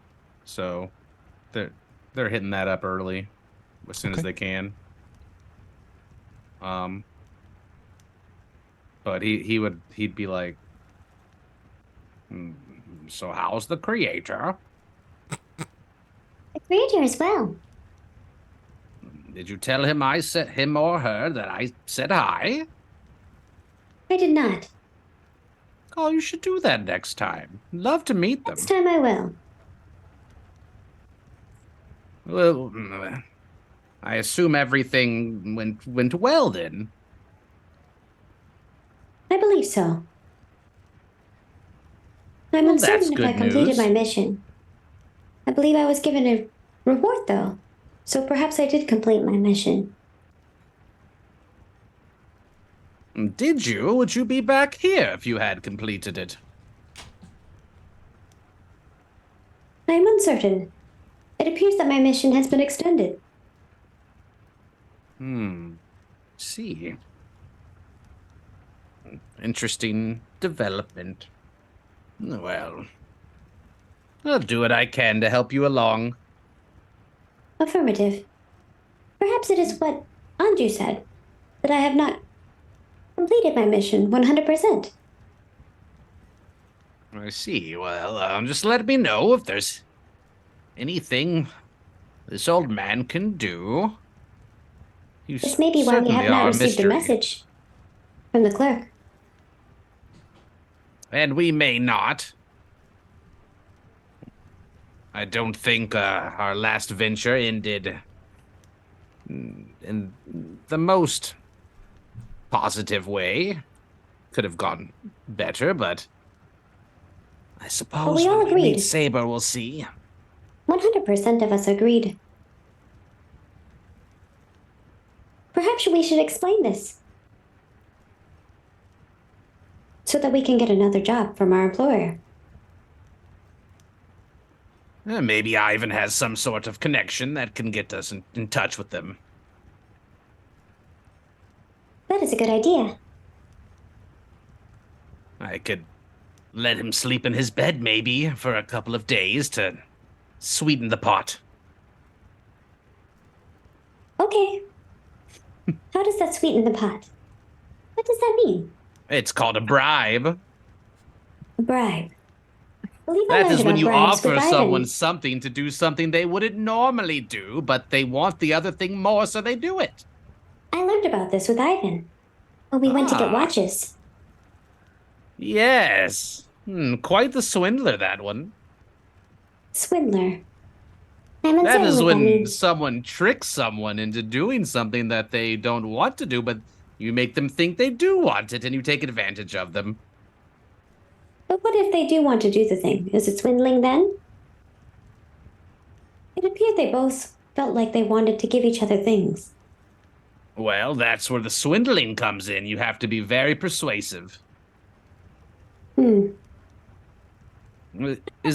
so they're hitting that up early, as soon as they can. But he'd be like, so how's the creator? The creator as well. Did you tell him him or her that I said hi? I did not. Oh, you should do that next time. Love to meet them. Next time I will. Well, I assume everything went well then. I believe so. I'm uncertain if I completed my mission. I believe I was given a reward, though. So perhaps I did complete my mission. Did you? Would you be back here if you had completed it? I am uncertain. It appears that my mission has been extended. See. Interesting development. Well, I'll do what I can to help you along. Affirmative. Perhaps it is what Anju said, that I have not completed my mission 100%. I see. Well, just let me know if there's anything this old man can do. This may be why we have not received a message from the clerk. And we may not. I don't think our last venture ended in the most positive way. Could have gone better, but I suppose we all when we meet agreed. Saber, we'll see. 100% of us agreed. Perhaps we should explain this, so that we can get another job from our employer. Maybe Ivan has some sort of connection that can get us in touch with them. That is a good idea. I could let him sleep in his bed, maybe, for a couple of days to sweeten the pot. Okay. How does that sweeten the pot? What does that mean? It's called a bribe. A bribe. That is when you offer someone something to do something they wouldn't normally do, but they want the other thing more, so they do it. I learned about this with Ivan when we went to get watches. Yes. Quite the swindler, that one. Swindler. That is when someone tricks someone into doing something that they don't want to do, but you make them think they do want it, and you take advantage of them. But what if they do want to do the thing? Is it swindling then? It appeared they both felt like they wanted to give each other things. Well, that's where the swindling comes in. You have to be very persuasive. Is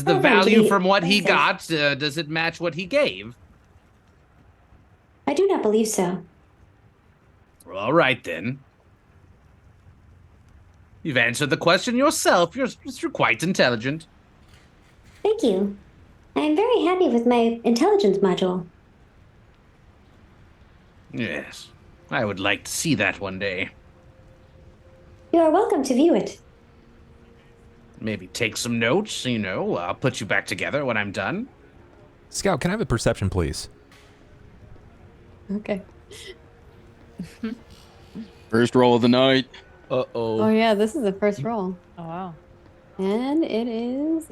the value from what he got, does it match what he gave? I do not believe so. All right, then. You've answered the question yourself. You're quite intelligent. Thank you. I am very happy with my intelligence module. Yes. I would like to see that one day. You are welcome to view it. Maybe take some notes, I'll put you back together when I'm done. Scout, can I have a perception, please? Okay. First roll of the night. Oh yeah, this is the first roll. Oh wow. And it is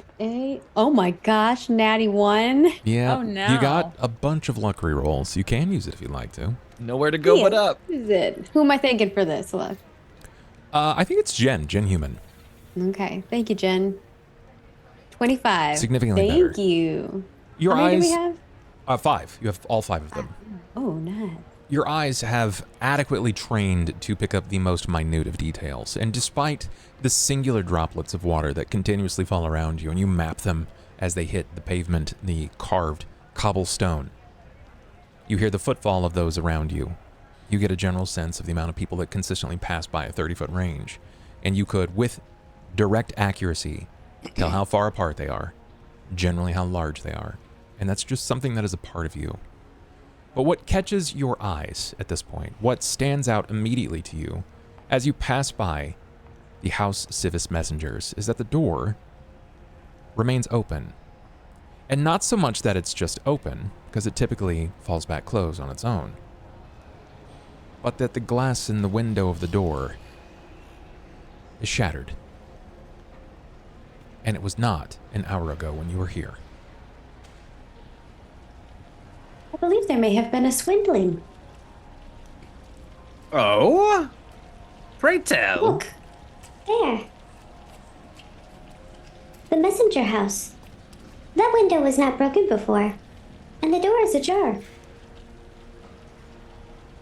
oh my gosh, natty 1. Yeah. Oh no. You got a bunch of luck rerolls. You can use it if you'd like to. Nowhere to go but up. Who is it? Who am I thinking for this? Look. I think it's Jen Human. Okay. Thank you, Jen. 25. Significantly better. Thank you. Your How many eyes. do we have? 5. You have all 5 of them. Oh, nice. Your eyes have adequately trained to pick up the most minute of details, and despite the singular droplets of water that continuously fall around you, and you map them as they hit the pavement, the carved cobblestone, you hear the footfall of those around you. You get a general sense of the amount of people that consistently pass by a 30-foot range, and you could, with direct accuracy, tell how far apart they are, generally how large they are, and that's just something that is a part of you. But what catches your eyes at this point, what stands out immediately to you as you pass by the House Civis messengers, is that the door remains open. And not so much that it's just open, because it typically falls back closed on its own, but that the glass in the window of the door is shattered. And it was not an hour ago when you were here. I believe there may have been a swindling. Oh? Pray tell. Look. There. The messenger house. That window was not broken before. And the door is ajar.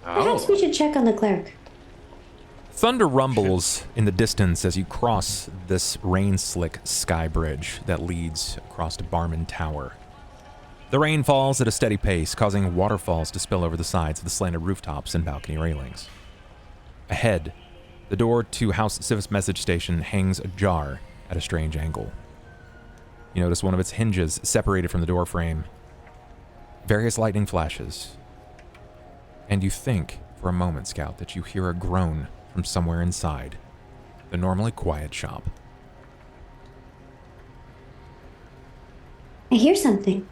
Perhaps we should check on the clerk. Thunder rumbles in the distance as you cross this rain-slick sky bridge that leads across to Barman Tower. The rain falls at a steady pace, causing waterfalls to spill over the sides of the slanted rooftops and balcony railings. Ahead, the door to House Civis Message Station hangs ajar at a strange angle. You notice one of its hinges separated from the door frame. Various lightning flashes. And you think, for a moment, Scout, that you hear a groan from somewhere inside the normally quiet shop. I hear something.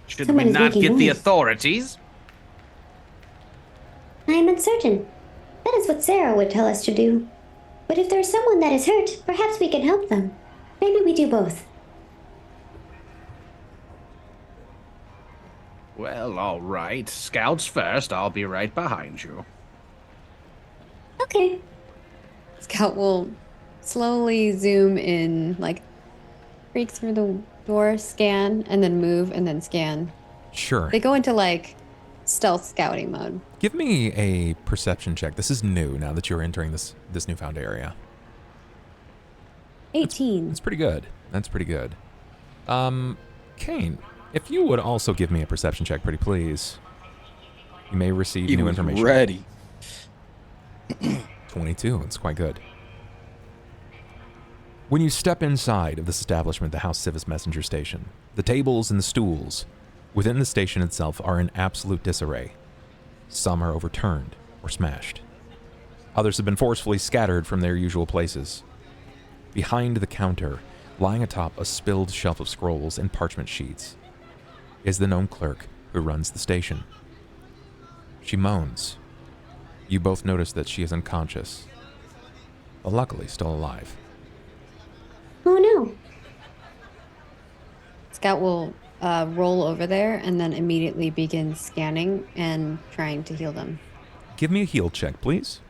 Should Someone we is not making get the noise. authorities? I am uncertain. That is what Sera would tell us to do. But if there's someone that is hurt, perhaps we can help them. Maybe we do both. Well, all right. Scouts first. I'll be right behind you. Okay. Scout will slowly zoom in, like creak through the door, scan, and then move, and then scan. Sure. They go into like stealth scouting mode. Give me a perception check. This is new now that you're entering this newfound area. 18. That's pretty good. That's pretty good. Cain, if you would also give me a perception check, pretty please. You may receive new information. Ready. 22. It's quite good. When you step inside of this establishment, the House Civis Messenger Station, the tables and the stools within the station itself are in absolute disarray. Some are overturned or smashed. Others have been forcefully scattered from their usual places. Behind the counter, lying atop a spilled shelf of scrolls and parchment sheets, is the gnome clerk who runs the station. She moans. You both notice that she is unconscious, but luckily still alive. Oh no. Scout will roll over there and then immediately begin scanning and trying to heal them. Give me a heal check, please.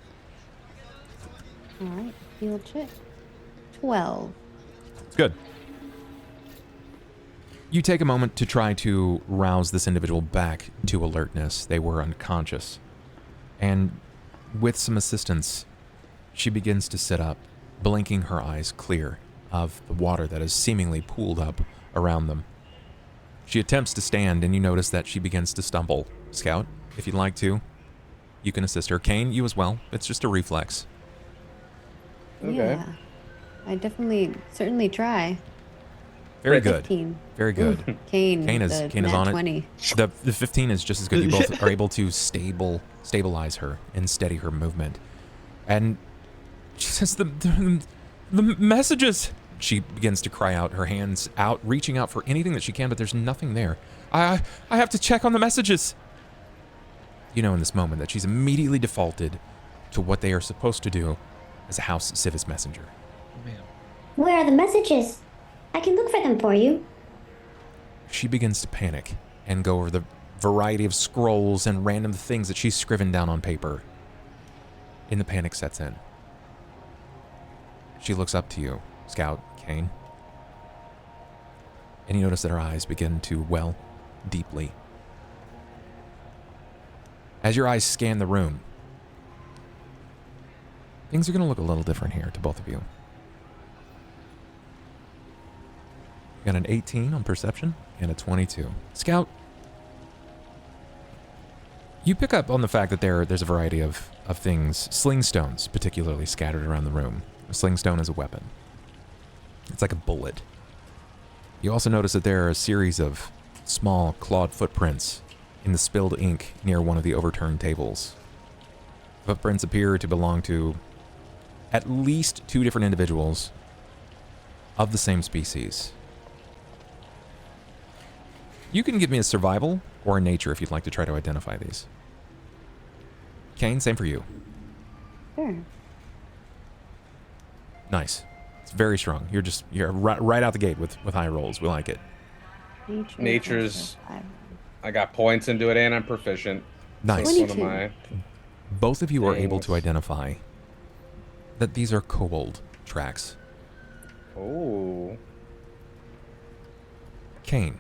All right, heal check. 12. It's good. You take a moment to try to rouse this individual back to alertness. They were unconscious. And with some assistance, she begins to sit up, blinking her eyes clear of the water that is seemingly pooled up around them. She attempts to stand, and you notice that she begins to stumble. Scout, if you'd like to, you can assist her. Cain, you as well. It's just a reflex. Okay. Yeah. I certainly try. Very good. 15. Very good. Ooh, Cain is nat on 20. it. The 15 is just as good. You both are able to stabilize her and steady her movement. And she says, the messages. She begins to cry out, her hands out, reaching out for anything that she can, but there's nothing there. I have to check on the messages. You know in this moment that she's immediately defaulted to what they are supposed to do as a House Civis messenger. Where are the messages? I can look for them for you. She begins to panic and go over the variety of scrolls and random things that she's scriven down on paper. And the panic sets in. She looks up to you, Scout, Cain. And you notice that her eyes begin to well deeply. As your eyes scan the room, things are going to look a little different here to both of you. You got an 18 on perception and a 22. Scout, you pick up on the fact that there's a variety of things, sling stones particularly scattered around the room. A sling stone is a weapon. It's like a bullet. You also notice that there are a series of small clawed footprints in the spilled ink near one of the overturned tables. Footprints appear to belong to at least 2 different individuals of the same species. You can give me a survival or a nature if you'd like to try to identify these. Cain, same for you. Sure. Nice. It's very strong. You're right out the gate with high rolls. We like it. Nature's. I got points into it and I'm proficient. Nice. So one of my both of you are able to identify that these are kobold tracks. Oh. Cain,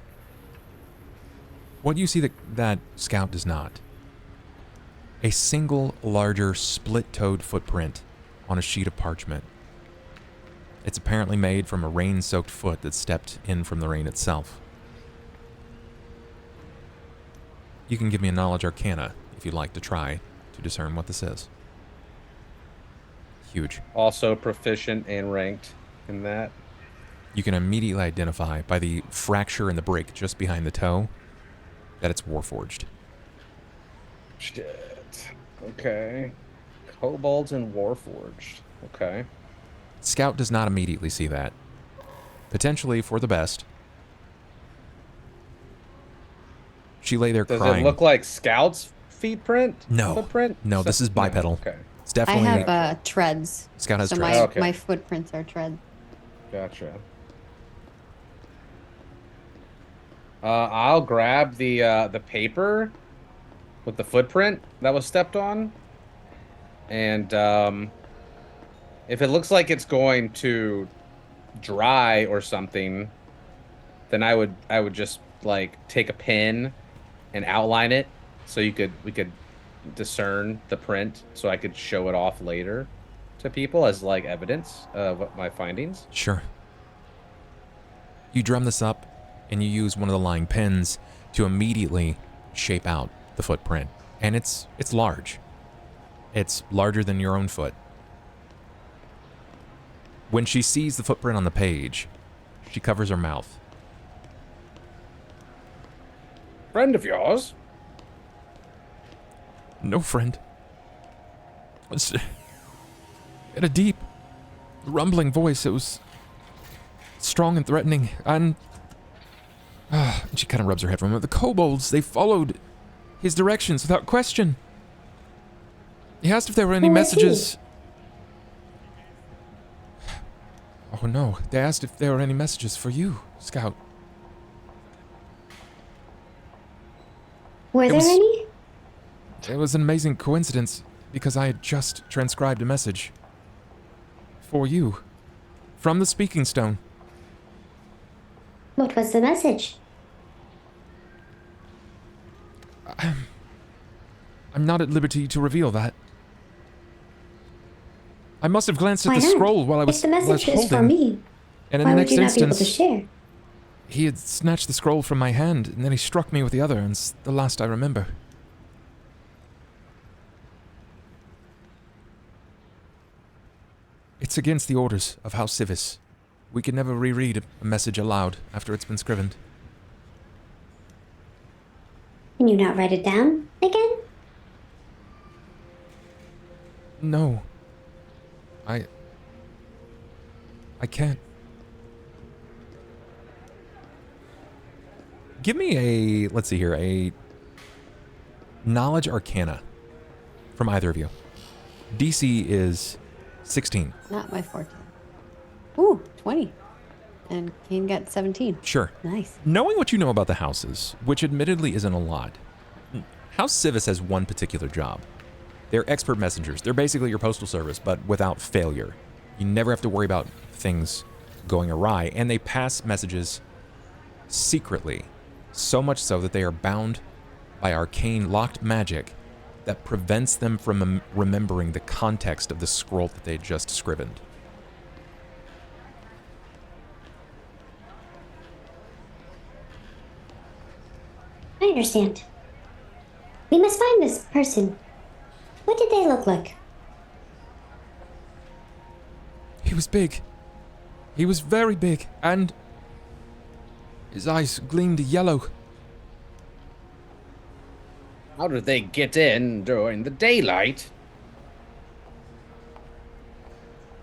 what you see that Scout does not. A single larger split-toed footprint on a sheet of parchment. It's apparently made from a rain-soaked foot that stepped in from the rain itself. You can give me a knowledge arcana if you'd like to try to discern what this is. Huge. Also proficient and ranked in that. you can immediately identify by the fracture in the break just behind the toe that it's Warforged. Shit. Okay. Cobalt and Warforged. Okay. Scout does not immediately see that. Potentially for the best. She lay there Does crying. it look like Scout's feet print? No. Footprint? No, this is bipedal. No. Okay. It's definitely... I have treads. Scout has so treads. my footprints are treads. Gotcha. I'll grab the paper with the footprint that was stepped on, and if it looks like it's going to dry or something, then I would just like take a pen and outline it so we could discern the print, so I could show it off later to people as like evidence of my findings. Sure. You drum this up, and you use one of the lying pens to immediately shape out the footprint. And it's large. It's larger than your own foot. When she sees the footprint on the page, she covers her mouth. Friend of yours? No friend. It had a deep, rumbling voice. It was strong and threatening, and she kind of rubs her head from it. The kobolds, they followed his directions without question. He asked if there were any messages. Oh no, they asked if there were any messages for you, Scout. Were there any? It was an amazing coincidence, because I had just transcribed a message for you from the Speaking Stone. What was the message? I'm not at liberty to reveal that. I must have glanced at Why the not? scroll while I was If the message is for holding. me, And in why the would next you not be able instance, to share? he had snatched the scroll from my hand, and then he struck me with the other, and it's the last I remember. It's against the orders of House Civis. We can never reread a message aloud after it's been scrivened. Can you not write it down again? No. I can't. Give me a, let's see here, a Knowledge Arcana from either of you. DC is 16. Not my 14. Ooh, 20. And Kane got 17. Sure. Nice. Knowing what you know about the houses, which admittedly isn't a lot, House Civis has one particular job. They're expert messengers. They're basically your postal service, but without failure. You never have to worry about things going awry, and they pass messages secretly, so much so that they are bound by arcane locked magic that prevents them from remembering the context of the scroll that they just scrivened. I understand. We must find this person. What did they look like? He was big. He was very big, and his eyes gleamed yellow. How did they get in during the daylight?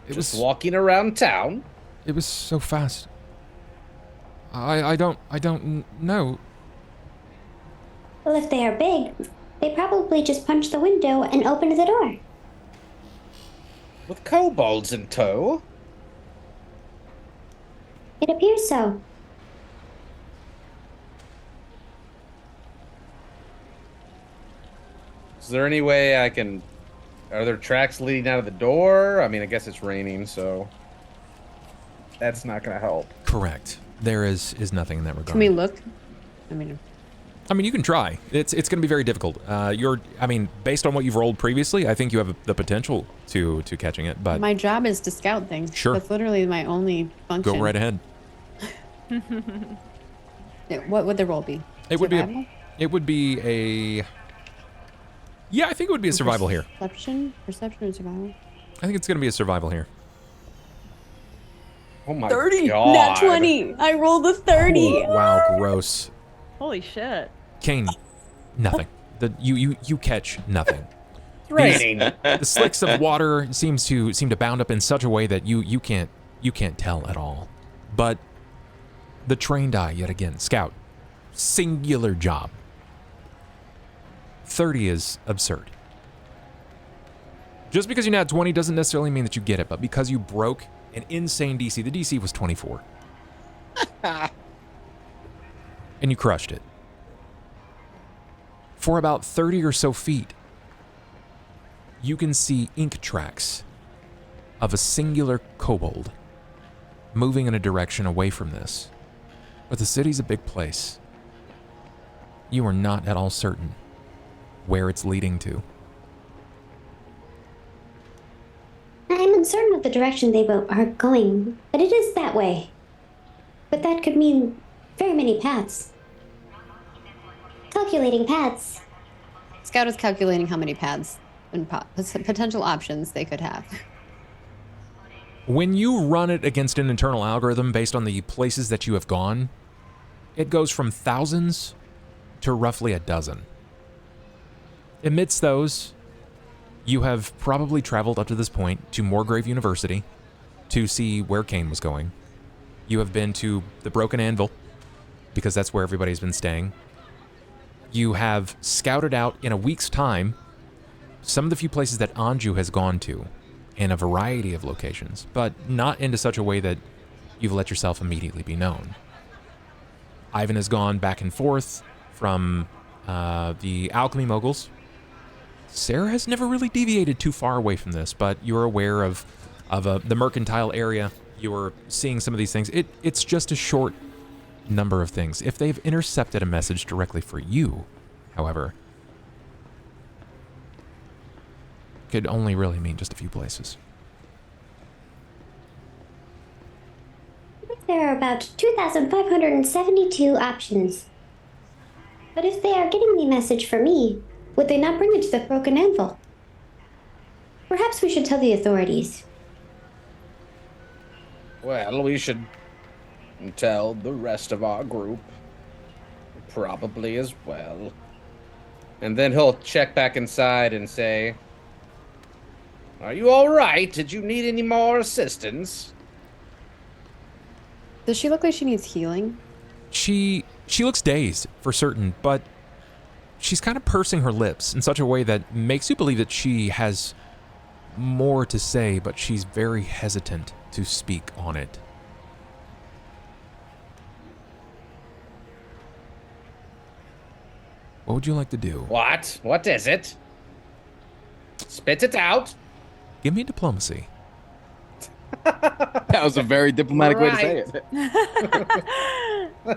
It Just was walking around town? It was so fast. I don't know. Well, if they are big, they probably just punched the window and opened the door. With kobolds in tow? It appears so. Is there any way I can... Are there tracks leading out of the door? I mean, I guess it's raining, so... That's not going to help. Correct. There is nothing in that regard. Can we look? I mean, you can try. It's going to be very difficult. Based on what you've rolled previously, I think you have the potential to catching it, but... My job is to scout things. Sure. That's literally my only function. Go right ahead. What would the roll be? It would be a... Yeah, I think it would be a survival here. Perception or survival? I think it's going to be a survival here. Oh my 30. god. Nat 20. I rolled a 30. Wow, gross. Holy shit. Cain, nothing. You catch nothing. It's raining. The slicks of water seem to bound up in such a way that you can't tell at all. But the trained eye yet again, Scout, singular job. 30 is absurd. Just because you nat 20 doesn't necessarily mean that you get it, but because you broke an insane DC, the DC was 24. And you crushed it. For about 30 or so feet, you can see ink tracks of a singular kobold moving in a direction away from this. But the city's a big place. You are not at all certain where it's leading to. I'm uncertain of the direction they are going, but it is that way. But that could mean very many paths. Calculating paths. Scout is calculating how many paths and potential options they could have. When you run it against an internal algorithm based on the places that you have gone, it goes from thousands to roughly a dozen. Amidst those, you have probably traveled up to this point to Moorgrave University to see where Cain was going. You have been to the Broken Anvil, because that's where everybody's been staying. You have scouted out in a week's time some of the few places that Anju has gone to in a variety of locations, but not into such a way that you've let yourself immediately be known. Ivan has gone back and forth from the alchemy moguls. Sera has never really deviated too far away from this, but you're aware of the mercantile area. You're seeing some of these things. It's just a short number of things. If they've intercepted a message directly for you, however, could only really mean just a few places. There are about 2,572 options. But if they are getting the message for me, would they not bring it to the Broken Anvil? Perhaps we should tell the authorities. Well, we should tell the rest of our group. Probably as well. And then he'll check back inside and say, "Are you all right? Did you need any more assistance?" Does she look like she needs healing? She looks dazed for certain, but she's kind of pursing her lips in such a way that makes you believe that she has more to say, but she's very hesitant to speak on it. What would you like to do? What? What is it? Spit it out. Give me diplomacy. That was a very diplomatic way to say it.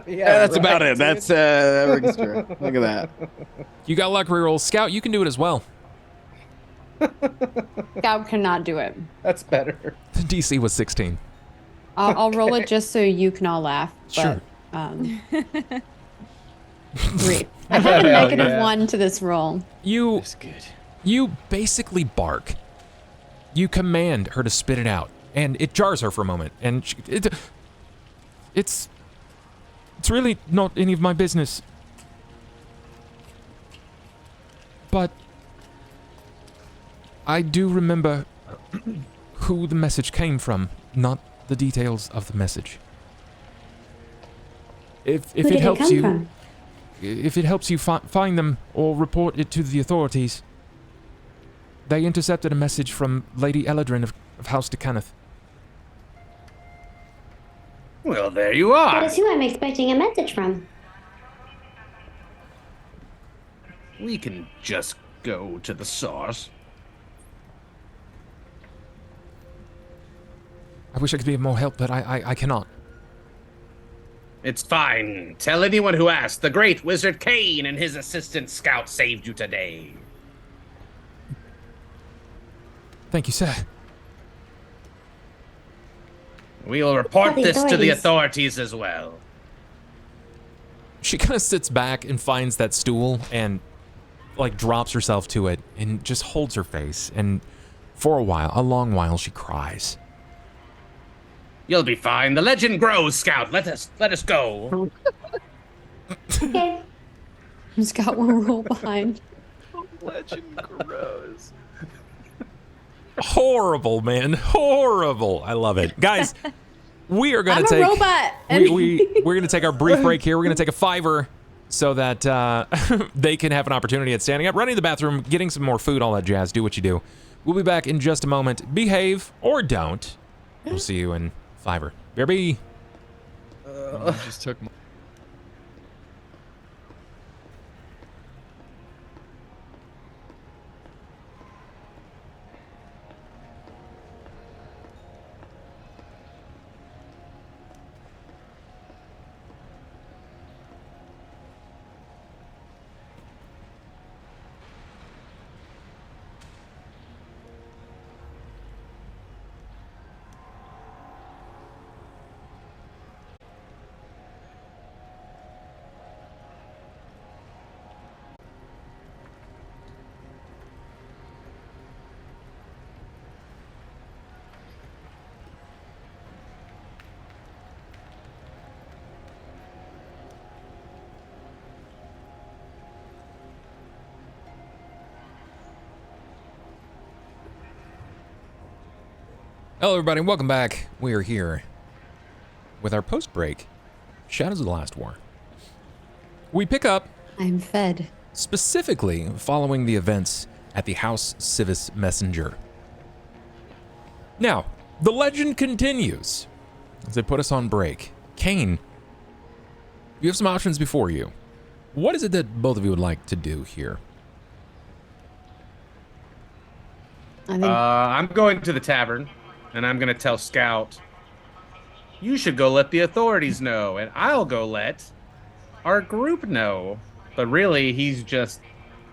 Yeah, that's about it. That's that rings true. Look at that. You got luck reroll. Scout, you can do it as well. Scout cannot do it. That's better. The DC was 16. I'll roll it just so you can all laugh. Sure. But, 3. I have a -1 to this roll. That's good. You basically bark. You command her to spit it out, and it jars her for a moment. And it's really not any of my business. But I do remember who the message came from, not the details of the message. If it helps you, from? if it helps you find them or report it to the authorities, they intercepted a message from Lady Eladrin of House de Kenneth. Well, there you are. That is who I'm expecting a message from. We can just go to the source. I wish I could be of more help, but I cannot. It's fine. Tell anyone who asks. The great wizard Cain and his assistant scout saved you today. Thank you, sir. We'll report this to the authorities as well. She kind of sits back and finds that stool and like drops herself to it and just holds her face. And for a while, a long while, she cries. You'll be fine. The legend grows, Scout. Let us go. Okay. Scout will roll behind. Legend grows. Horrible, man. Horrible. I love it. Guys, we are going to take... I'm a robot. We're going to take our brief break here. We're going to take a $5 so that they can have an opportunity at standing up, running to the bathroom, getting some more food, all that jazz. Do what you do. We'll be back in just a moment. Behave or don't. We'll see you in $5. BRB. Just took my... Hello, everybody, and welcome back. We are here with our post-break, Shadows of the Last War. We pick up I'm fed. specifically following the events at the House Civis Messenger. Now, the legend continues as they put us on break. Cain, you have some options before you. What is it that both of you would like to do here? I think I'm going to the tavern, and I'm going to tell Scout, you should go let the authorities know, and I'll go let our group know. But really, he's just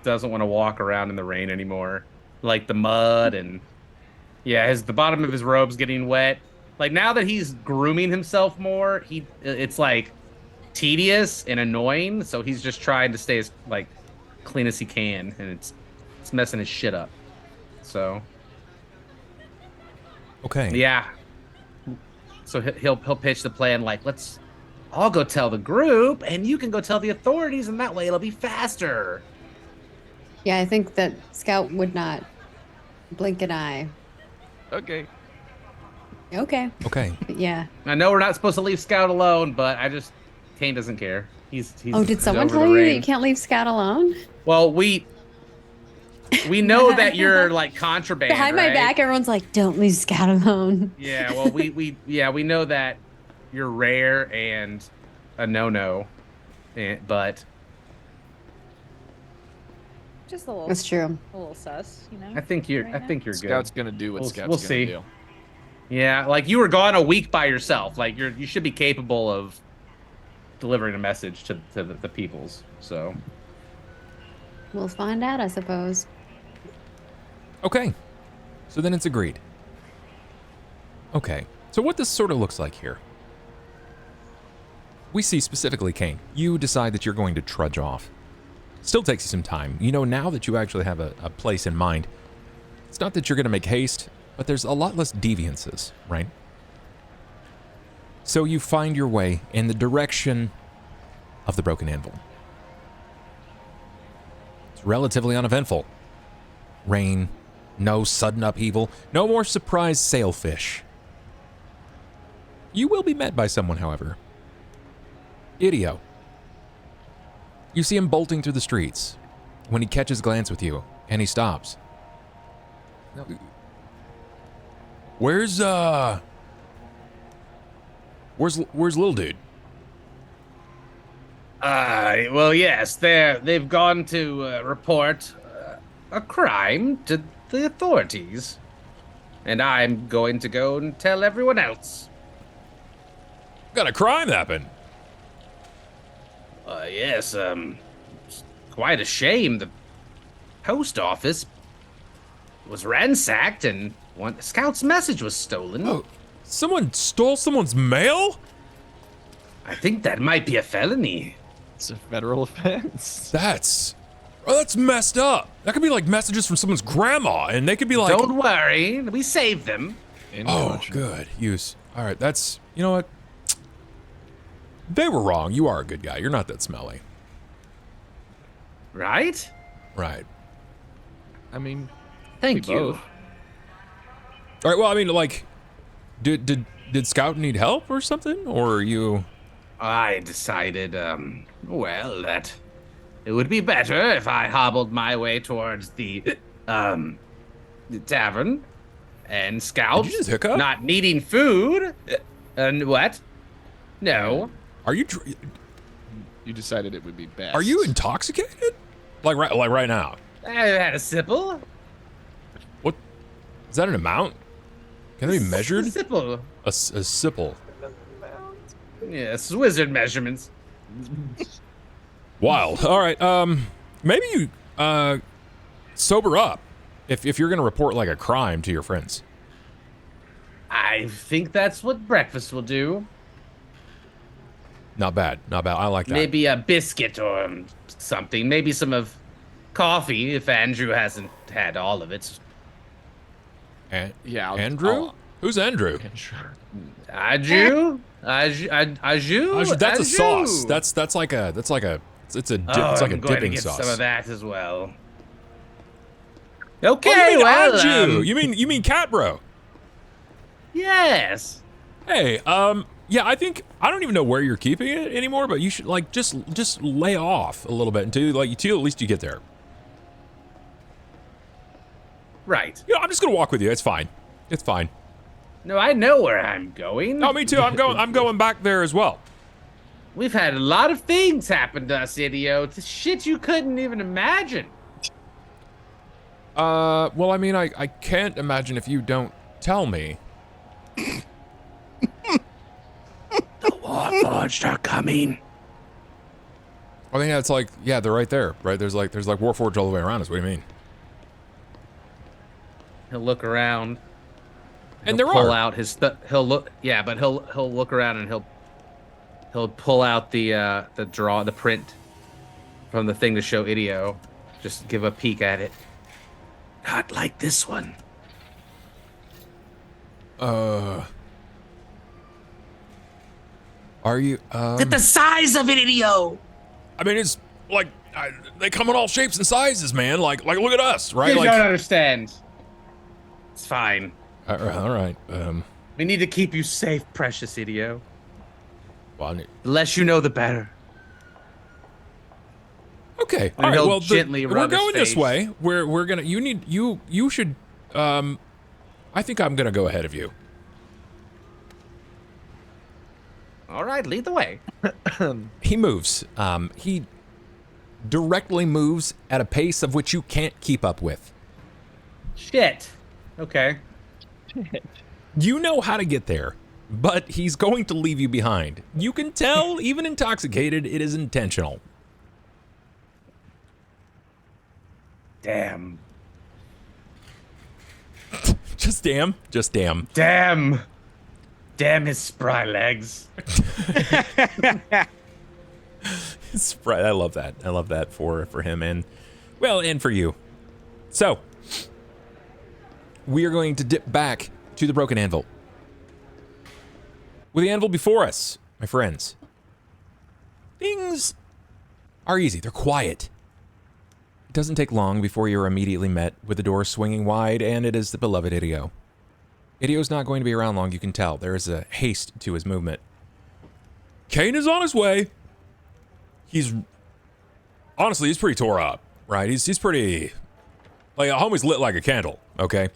doesn't want to walk around in the rain anymore. Like the mud and, yeah, the bottom of his robe's getting wet. Like, now that he's grooming himself more, it's like tedious and annoying, so he's just trying to stay as like clean as he can, and it's messing his shit up. So Okay. yeah, so he'll pitch the plan like, I'll go tell the group, and you can go tell the authorities, and that way it'll be faster. yeah, I think that Scout would not blink an eye. Okay. Okay. Okay. Yeah. I know we're not supposed to leave Scout alone, but Cain doesn't care. He's Oh, did someone over tell the you that rain. you can't leave Scout alone? Well, we know that you're like contraband Behind my right? back, everyone's like, "Don't leave Scout alone." Yeah, well, we know that you're rare and a no-no, but Just a little. That's true. A little sus, you know. I think you're Right now. good. Scout's gonna do what Scout's we'll gonna see. do. Yeah, like you were gone a week by yourself. Like you should be capable of delivering a message to the peoples. So We'll find out, I suppose. Okay. So then it's agreed. Okay. So what this sort of looks like here. We see specifically, Cain, you decide that you're going to trudge off. Still takes you some time. You know, now that you actually have a place in mind, it's not that you're going to make haste, but there's a lot less deviances, right? So you find your way in the direction of the Broken Anvil. It's relatively uneventful. Rain, no sudden upheaval, no more surprise sailfish. You will be met by someone, however. Idio. You see him bolting through the streets when he catches glance with you, and he stops. Where's Lil Dude? well, yes, they've gone to report a crime to the authorities, and I'm going to go and tell everyone else. Got a crime happen. Yes, it's quite a shame. The post office was ransacked, and one Scout's message was stolen. Oh, someone stole someone's mail? I think that might be a felony. It's a federal offense. That's messed up. That could be like messages from someone's grandma, and they could be like, Don't worry, we saved them. good. Use. All right, that's, you know what? They were wrong. You are a good guy. You're not that smelly. Right? Right. I mean, Thank you. both. All right, well, I mean, like, did Scout need help or something? Or are you... I decided, well, that it would be better if I hobbled my way towards the tavern, and Scout, Did you just hiccup? not needing food, and what? No. Are you... You decided it would be best. Are you intoxicated? Like right now? I had a sipple. What? Is that an amount? Can it be measured? A sipple. A sipple. Yes, wizard measurements. Wild. All right. Maybe you sober up if you're gonna report like a crime to your friends. I think that's what breakfast will do. Not bad. Not bad. I like that. Maybe a biscuit or something. Maybe some of coffee if Andrew hasn't had all of it. Yeah. Andrew? Who's Andrew? Anju? Anju? That's a Anju. sauce. That's like a it's like a I'm going to dipping get sauce. some of that as well. Okay, Oh, you mean well, Anju? You mean Cat Bro? Yes. Hey, yeah, I think I don't even know where you're keeping it anymore, but you should like just lay off a little bit until at least you get there. Right. Yeah, I'm just gonna walk with you. It's fine. It's fine. No, I know where I'm going. No, me too. I'm going back there as well. We've had a lot of things happen to us, idiot. Shit you couldn't even imagine. Well, I mean, I can't imagine if you don't tell me. The Warforged are coming. I mean, it's like, yeah, they're right there, right? There's like Warforged all the way around us. What do you mean? He'll look around. And he'll there pull are. out his he'll look, yeah, but he'll look around and he'll pull out the print from the thing to show Idio. Just give a peek at it. Not like this one. Are you Look at the size of it, Idio. I mean, it's like they come in all shapes and sizes, man. Like look at us, right? You Like, don't understand. It's fine. all right. We need to keep you safe, precious Idio. Well, The less you know, the better. okay. And All right. he'll Well, gently we're rub his going this face. way. We're gonna. You should. I think I'm gonna go ahead of you. All right, lead the way. He moves. He directly moves at a pace of which you can't keep up with. Shit. Okay. You know how to get there, but he's going to leave you behind. You can tell, even intoxicated, it is intentional. Damn. Just damn. Just damn. Damn. Damn his spry legs. I love that. I love that for him and, well, and for you. So, we are going to dip back to the broken anvil. With the anvil before us, my friends, things are easy. They're quiet. It doesn't take long before you're immediately met with the door swinging wide, and it is the beloved Idio. Idio's not going to be around long, you can tell. There is a haste to his movement. Cain is on his way. Honestly, he's pretty tore up, right? He's pretty, like, a homie's lit like a candle, okay?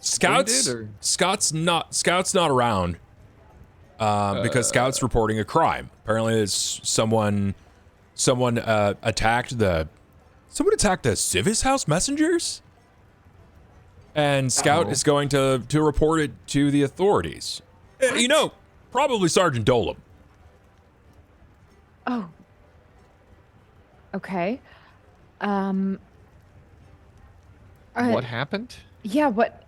Scout's not around, because Scout's reporting a crime. Apparently there's someone attacked the Civis House messengers? And Scout is going to report it to the authorities. You know, probably Sergeant Dolam. Oh. Okay. What happened? Yeah, what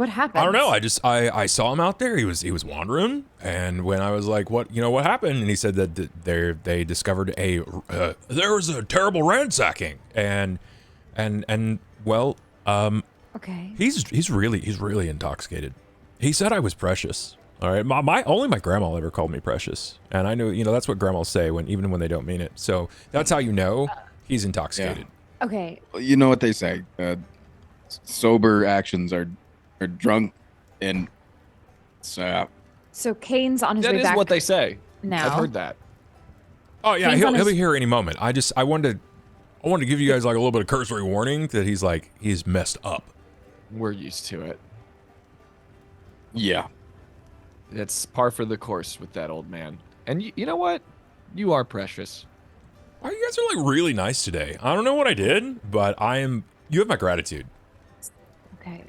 happened? I don't know. I saw him out there. He was wandering, and when I was like, what happened? And he said that they discovered there was a terrible ransacking, and well, Okay. He's really intoxicated. He said I was precious. All right, only my grandma ever called me precious, and I knew that's what grandmas say even when they don't mean it. So that's how you know he's intoxicated. Yeah. Okay. Well, you know what they say: sober actions are drunk, and so Kane's on his way back. That is what they say. Now I've heard that. Oh yeah, he'll be here any moment. I wanted to give you guys like a little bit of cursory warning that he's messed up. We're used to it. Yeah. It's par for the course with that old man. And you know what? You are precious. Oh, you guys are like really nice today. I don't know what I did, but you have my gratitude. Okay.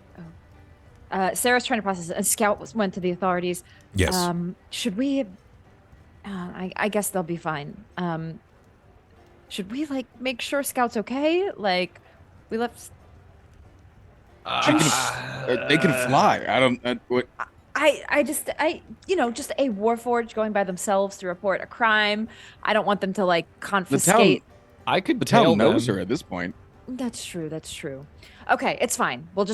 Sarah's trying to process it. A scout went to the authorities. Yes. Should we? I guess they'll be fine. Should we make sure Scout's okay? We left. They can fly. I don't. What? just a Warforged going by themselves to report a crime. I don't want them to confiscate. The town knows her at this point. That's true. Okay, it's fine. We'll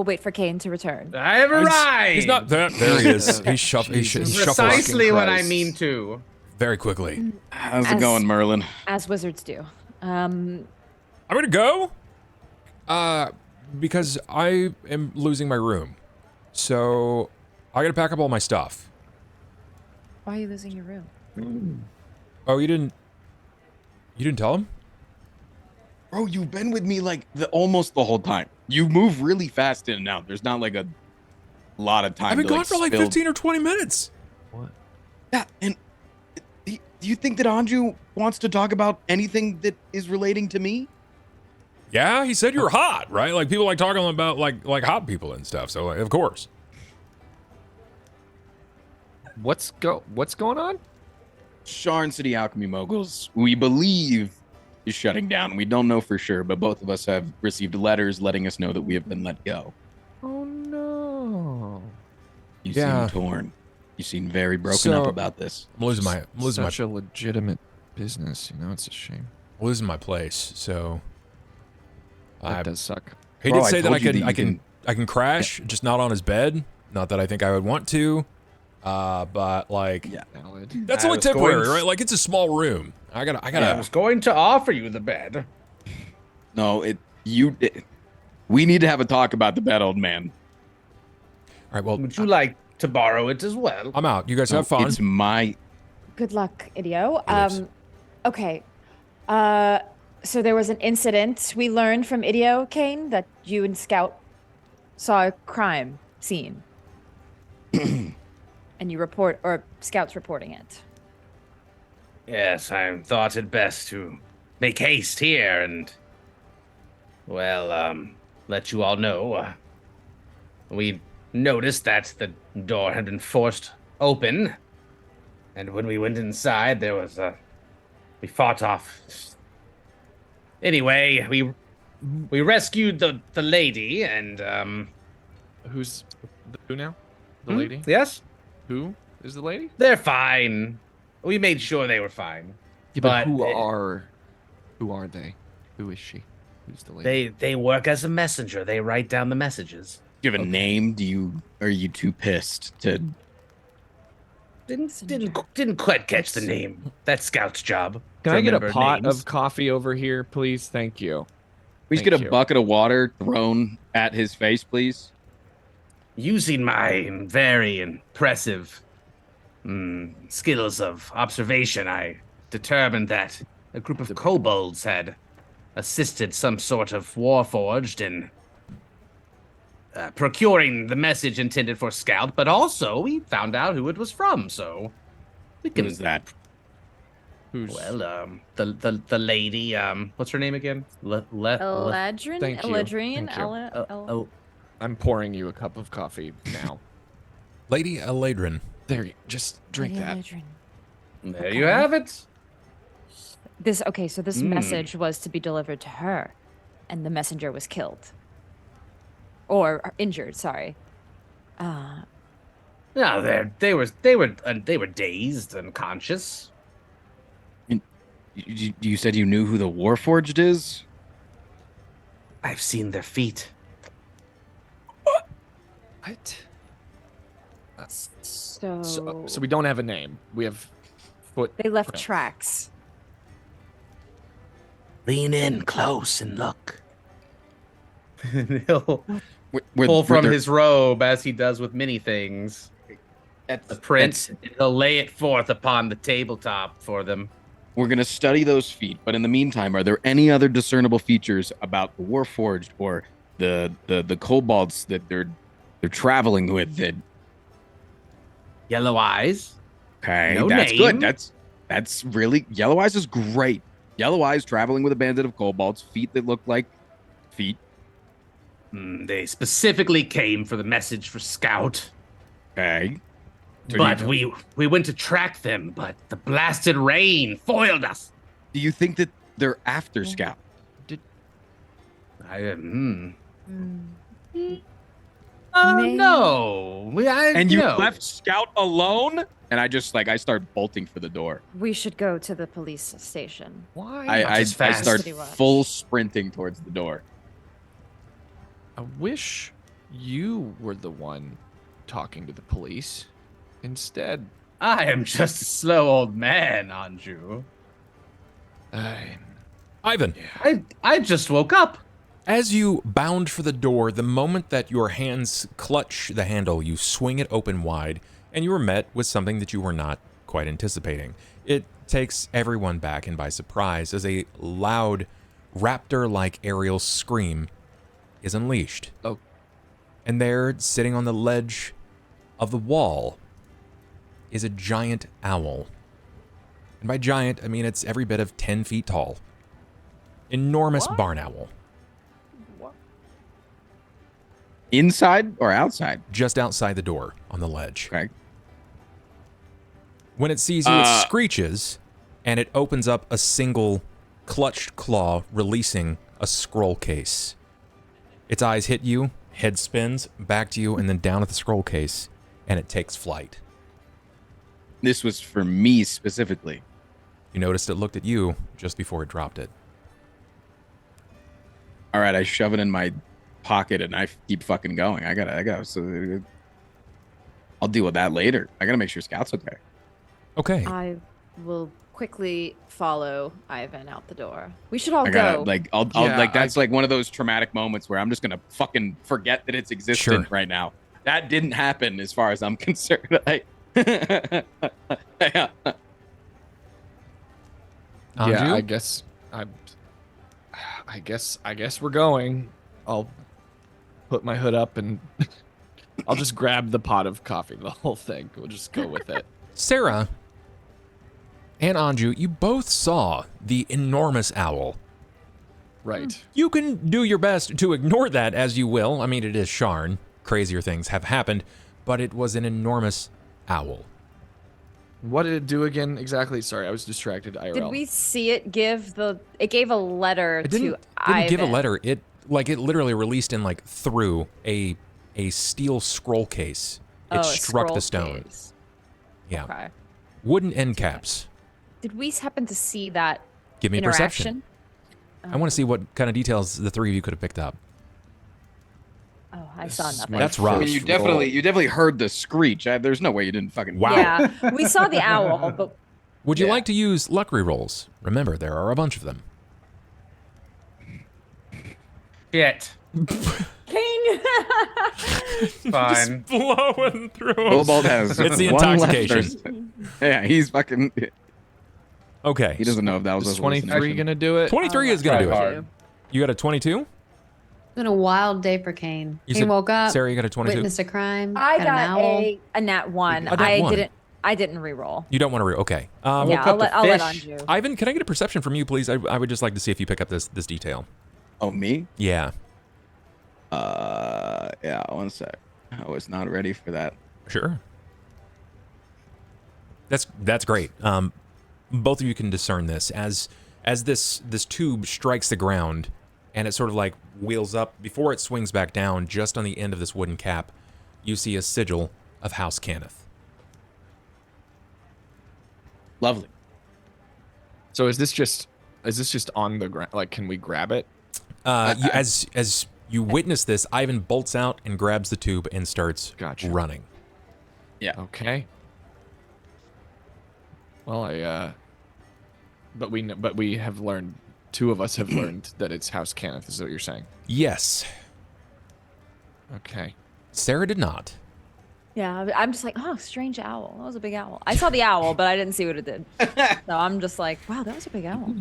wait for Cain to return. I have arrived. He's not there. There he is. He's shuffling. Precisely when I mean to. Very quickly. How's it going, Merlin? As wizards do. I'm gonna go. Because I am losing my room, so I gotta pack up all my stuff. Why are you losing your room? Oh, you didn't tell him? Bro, you've been with me almost the whole time. You move really fast in and out. There's not a lot of time. I've been gone for 15 or 20 minutes. What? Yeah, and do you think that Anju wants to talk about anything that is relating to me? Yeah, he said you were hot, right? People like talking about like hot people and stuff. So of course. What's going on? Sharn City Alchemy Moguls, we believe, is shutting down. We don't know for sure, but both of us have received letters letting us know that we have been let go. Oh no! You seem torn. You seem very broken up about this. I'm losing my such a legitimate business. It's a shame. I'm losing my place. So that does suck. He did say that I can crash, just not on his bed. Not that I think I would want to. But that's only temporary, right? It's a small room. I was going to offer you the bed. No, we need to have a talk about the bed, old man. All right, well, would you like to borrow it as well? I'm out. You guys have fun. It's my. Good luck, Idio. Okay. So there was an incident. We learned from Idio, Kane, that you and Scout saw a crime scene. And Scout's reporting it. Yes, I thought it best to make haste here and, let you all know. We noticed that the door had been forced open, and when we went inside, there was we fought off. Anyway, we rescued the lady, and who's who now? The lady? Yes. Who is the lady? They're fine. We made sure they were fine. Yeah, but who are they? Who is she? Who's the lady? They work as a messenger. They write down the messages. Do you have a name? Are you too pissed to? Didn't quite catch the name. That's Scout's job. Can I get a pot of coffee over here, please? Thank you. Please get a bucket of water thrown at his face, please. Using my very impressive skills of observation, I determined that a group of kobolds had assisted some sort of Warforged in procuring the message intended for Scout, but also we found out who it was from, so we can... Who's that? The lady, what's her name again? Eladrin? Thank you. Eladrin? I'm pouring you a cup of coffee now. Lady Eladrin. There, just drink that. Eladrin. There you have it. This message was to be delivered to her, and the messenger was killed. Or injured, sorry. No, they were dazed and unconscious. You said you knew who the Warforged is? I've seen their feet. What? So So we don't have a name. We have foot. they left prints. tracks. Lean in close and look. He'll We're- pull from we're- his robe, as he does with many things, the print, and he'll lay it forth upon the tabletop for them. We're gonna study those feet, but in the meantime, are there any other discernible features about the Warforged or the kobolds that they're traveling with? That Yellow eyes. okay, No that's name. good. That's really Yellow Eyes is great. Yellow Eyes traveling with a bandit of kobolds, feet that look like feet. They specifically came for the message for Scout. Okay, so But we went to track them, but the blasted rain foiled us. do you think that they're after Scout? No. And you no. left Scout alone? And I just I start bolting for the door. We should go to the police station. Why? I as fast. start Pretty much. full sprinting towards the door. I wish you were the one talking to the police. Instead, I am just a slow old man, Anju. Ivan, I just woke up. as you bound for the door, the moment that your hands clutch the handle, you swing it open wide, and you are met with something that you were not quite anticipating. It takes everyone back and by surprise as a loud, raptor-like aerial scream is unleashed. Oh. And there, sitting on the ledge of the wall, is a giant owl. And by giant, I mean it's every bit of 10 feet tall. Enormous barn owl. Inside or outside? Just outside the door on the ledge. Okay. When it sees you, it screeches, and it opens up a single clutched claw, releasing a scroll case. Its eyes hit you, head spins, back to you, and then down at the scroll case, and it takes flight. This was for me specifically. You noticed it looked at you just before it dropped it. All right, I shove it in my pocket and I keep fucking going. I gotta. So I'll deal with that later. I gotta make sure Scout's okay. Okay. I will quickly follow Ivan out the door. We should all I gotta go. I'll Yeah, that's like one of those traumatic moments where I'm just gonna fucking forget that it's existent right now. That didn't happen as far as I'm concerned. Yeah. yeah. Anju? I guess we're going. I'll put my hood up and I'll just grab the pot of coffee. The whole thing. We'll just go with it. Sera and Anju, you both saw the enormous owl. Right. You can do your best to ignore that as you will. I mean, it is Sharn. Crazier things have happened, but it was an enormous owl. What did it do again exactly? Sorry, I was distracted. IRL. Did we see it give it gave a letter It to didn't Ivan? give a letter. It literally released and through a steel scroll case. It a struck the scroll stone. case. Yeah. Okay. Wooden end caps. Did we happen to see that Give me a perception. interaction? I want to see what kind of details the three of you could have picked up. Oh, I saw This is nothing. my That's I rough. mean, you definitely heard the screech. There's no way you didn't fucking. Wow. Yeah, we saw the owl, but Would you Yeah. like to use luck rerolls? Remember, there are a bunch of them. Shit. Kane. Fine. Blowing through. Cobalt has. It's the one left intoxication. Yeah, he's fucking. Okay. He doesn't know if that was Is a 23 hallucination. gonna do it? 23 is going to do Try it. hard. You got a 22? It's been a wild day for Kane. You He said- woke up, Sarah, you got a 22? witnessed a crime, I an got owl. a nat 1. A nat 1. I didn't re-roll. You don't want to Okay. Yeah, woke up I'll to let fish. Anju. Ivan, can I get a perception from you, please? I would just like to see if you pick up this detail. Oh, me? Yeah. Yeah. 1 sec. I was not ready for that. Sure. That's great. Both of you can discern this as this tube strikes the ground, and it sort of wheels up before it swings back down. Just on the end of this wooden cap, you see a sigil of House Cannith. Lovely. So is this just on the ground? Can we grab it? As you witness this, Ivan bolts out and grabs the tube and starts running. Yeah. Okay. Well, but we have learned. 2 of us have learned that it's House Kenneth. Is that what you're saying? Yes. Okay. Sera did not. Yeah, I'm just like, oh, strange owl. That was a big owl. I saw the owl, but I didn't see what it did. So I'm just like, wow, that was a big owl.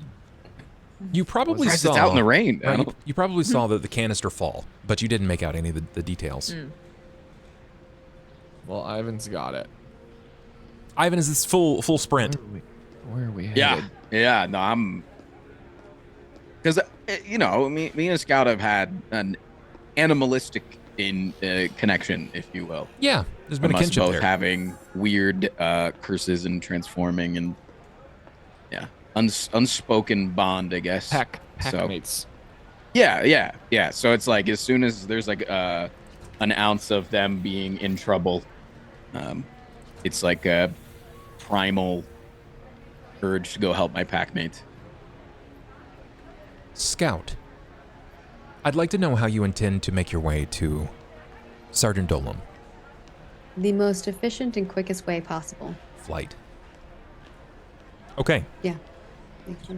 You probably It's saw out in the rain. Right, you probably saw the canister fall, but you didn't make out any of the details. Well, Ivan's got it. Ivan is this full sprint. Where are we headed? Yeah. No, I'm. Because me and Scout have had an animalistic connection, if you will. Yeah, there's been a kinship both there. Having weird curses and transforming and unspoken bond, I guess. Pack mates. Yeah. So it's like as soon as there's like an ounce of them being in trouble, it's like a primal urge to go help my pack mate. Scout, I'd like to know how you intend to make your way to Sergeant Dolam. The most efficient and quickest way possible. Flight. Okay. Yeah.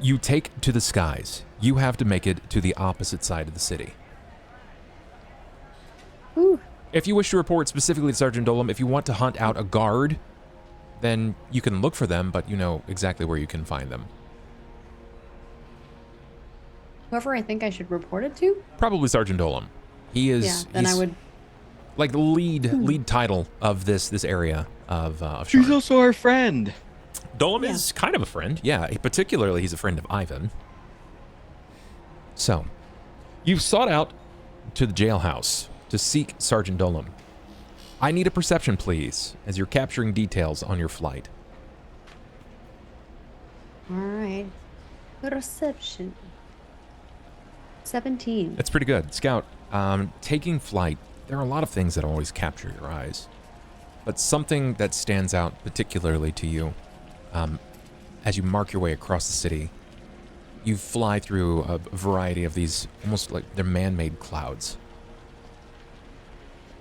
You take to the skies. You have to make it to the opposite side of the city. Ooh. If you wish to report specifically to Sergeant Dolam, if you want to hunt out a guard, then you can look for them, but you know exactly where you can find them. Whoever I think I should report it to? Probably Sergeant Dolam. He is. Yeah, then I would. Like the lead title of this area of She's Sharn. also our friend. Dolam is kind of a friend. Yeah, particularly he's a friend of Ivan. So, you've sought out to the jailhouse to seek Sergeant Dolam. I need a perception, please, as you're capturing details on your flight. All right. Perception. 17. That's pretty good. Scout, taking flight, there are a lot of things that always capture your eyes. But something that stands out particularly to you, as you mark your way across the city, you fly through a variety of these, almost like they're man-made clouds.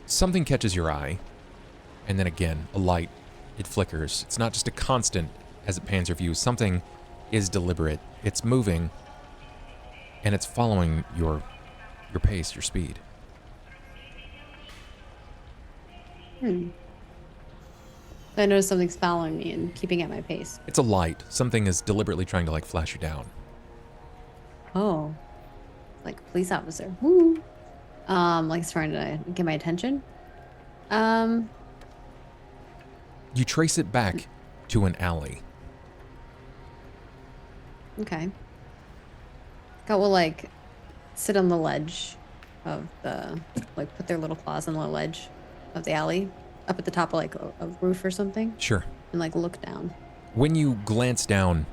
Something catches your eye, and then again, a light, it flickers. It's not just a constant as it pans your view. Something is deliberate. It's moving, and it's following your pace, your speed. I notice something's following me and keeping at my pace. It's a light. Something is deliberately trying to like flash you down. Oh. Like a police officer. Woo. Like it's trying to get my attention. You trace it back to an alley. Okay. Scott will like sit on the ledge of the, like put their little claws on the ledge of the alley, up at the top of like a roof or something. Sure. And like look down. When you glance down,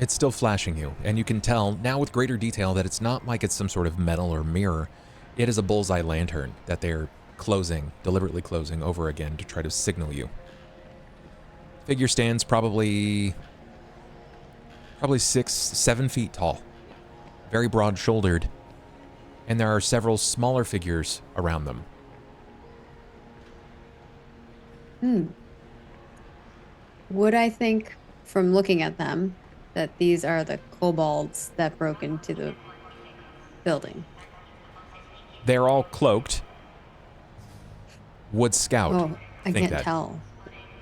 it's still flashing you, and you can tell now with greater detail that it's not like it's some sort of metal or mirror. It is a bullseye lantern that they're deliberately closing over again to try to signal you. Figure stands probably 6-7 feet tall, very broad-shouldered, and there are several smaller figures around them. Would I think from looking at them that these are the kobolds that broke into the building? They're all cloaked. Would Scout Oh, I think can't that? tell.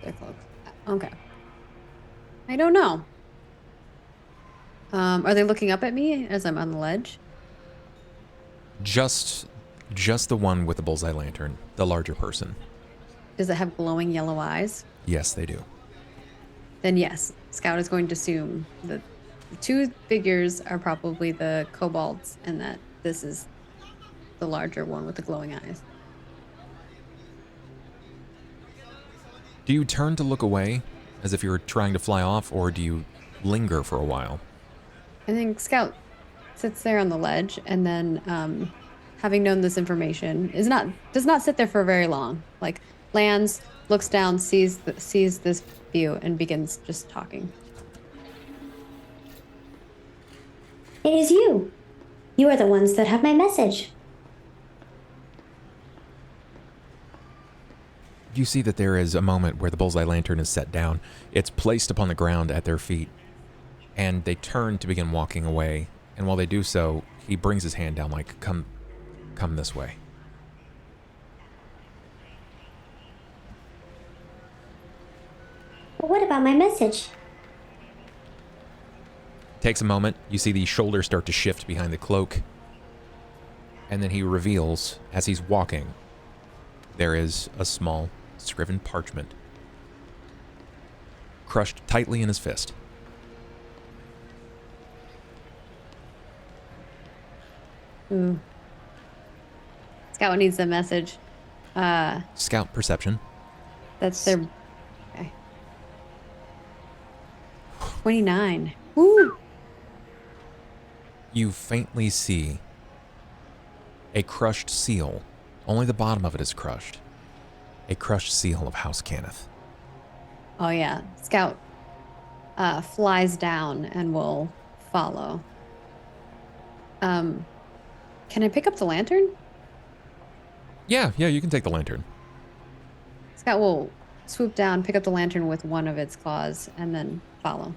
They're cloaked. Okay. I don't know. Are they looking up at me as I'm on the ledge? Just the one with the bullseye lantern, the larger person. Does it have glowing yellow eyes? Yes, they do. Then yes, Scout is going to assume that the two figures are probably the kobolds and that this is the larger one with the glowing eyes. Do you turn to look away as if you were trying to fly off, or do you linger for a while? I think Scout sits there on the ledge and then, having known this information, does not sit there for very long. Like lands, looks down, sees this view, and begins just talking. It is you. You are the ones that have my message. You see that there is a moment where the bullseye lantern is set down. It's placed upon the ground at their feet, and they turn to begin walking away. And while they do so, he brings his hand down like, come this way. But what about my message? Takes a moment. You see the shoulders start to shift behind the cloak. And then he reveals, as he's walking, there is a small scriven parchment crushed tightly in his fist. Ooh. Scout needs the message. Scout perception. That's their... Okay. 29. Woo! You faintly see a crushed seal. Only the bottom of it is crushed. A crushed seal of House Cannith. Oh yeah. Scout flies down and will follow. Can I pick up the lantern? Yeah, you can take the lantern. Scout will swoop down, pick up the lantern with one of its claws, and then follow.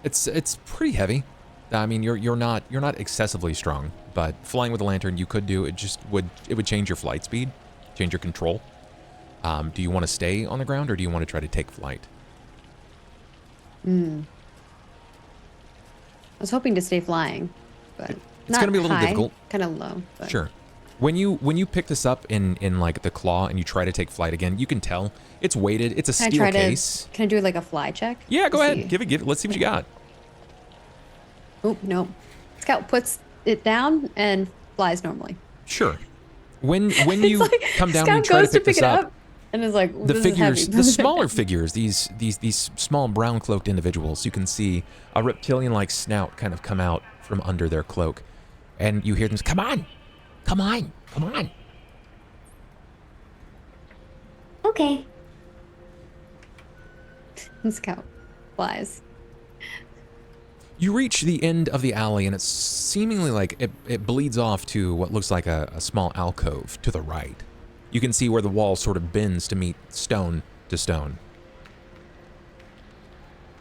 It's pretty heavy. I mean, you're not excessively strong, but flying with a lantern you could do. It would change your flight speed, change your control. Do you want to stay on the ground or do you want to try to take flight? I was hoping to stay flying, but it's going to be a little difficult. Kind of low. But. Sure. When you pick this up in like the claw and you try to take flight again, you can tell it's weighted. It's a steel case. Can I do like a fly check? Yeah, go ahead. Give it. Let's see what you got. Oh, no. Scout puts it down and flies normally. Sure. When you like, come down Scout and try to pick it this up, and is like, the figures, the smaller figures, these small brown cloaked individuals, you can see a reptilian-like snout kind of come out from under their cloak, and you hear them say, "Come on, come on, come on." Okay. And Scout flies. You reach the end of the alley, and it's seemingly like it bleeds off to what looks like a small alcove to the right. You can see where the wall sort of bends to meet stone to stone.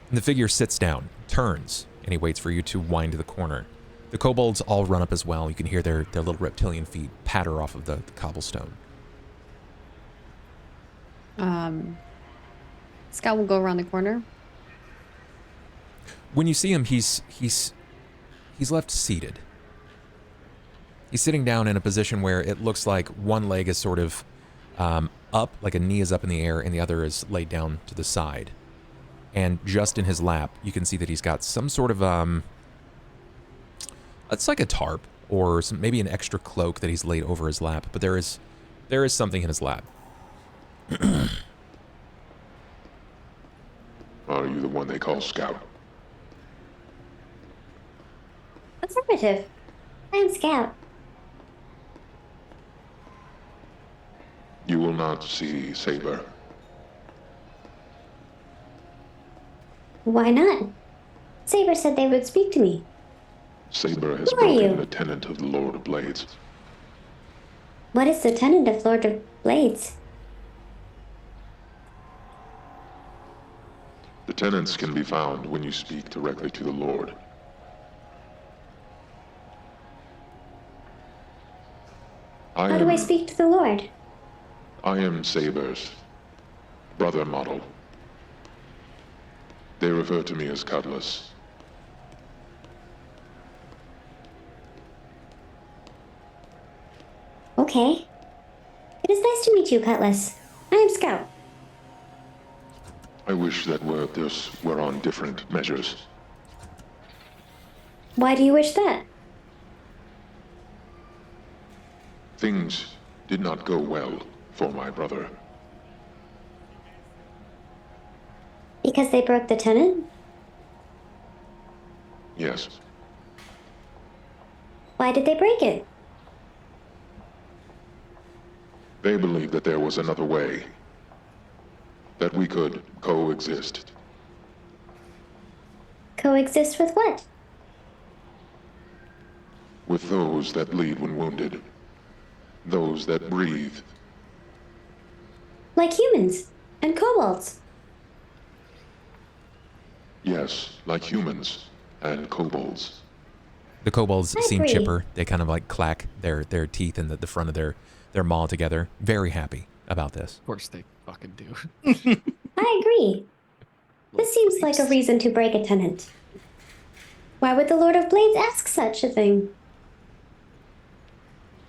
And the figure sits down, turns, and he waits for you to wind to the corner. The kobolds all run up as well. You can hear their little reptilian feet patter off of the cobblestone. Scout will go around the corner. When you see him, he's left seated. He's sitting down in a position where it looks like one leg is sort of up, like a knee is up in the air, and the other is laid down to the side. And just in his lap, you can see that he's got some sort of it's like a tarp or maybe an extra cloak that he's laid over his lap. But there is something in his lap. Are you the one they call Scout? Affirmative. I am Scout. You will not see Saber. Why not? Saber said they would speak to me. Saber has Who are broken you? the tenet of the Lord of Blades. What is the tenet of Lord of Blades? The tenets can be found when you speak directly to the Lord. How do I speak to the Lord? I am Saber's brother model. They refer to me as Cutlass. Okay. It is nice to meet you, Cutlass. I am Scout. I wish that this were on different measures. Why do you wish that? Things did not go well for my brother. Because they broke the tenet? Yes. Why did they break it? They believed that there was another way. That we could coexist. Coexist with what? with those that bleed when wounded, those that breathe. Like humans and kobolds. Yes, like humans and kobolds. The kobolds I seem agree. chipper. They kind of like clack their teeth in the front of their maw together. Very happy about this. Of course they fucking do. I agree. This seems like a reason to break a tenant. Why would the Lord of Blades ask such a thing?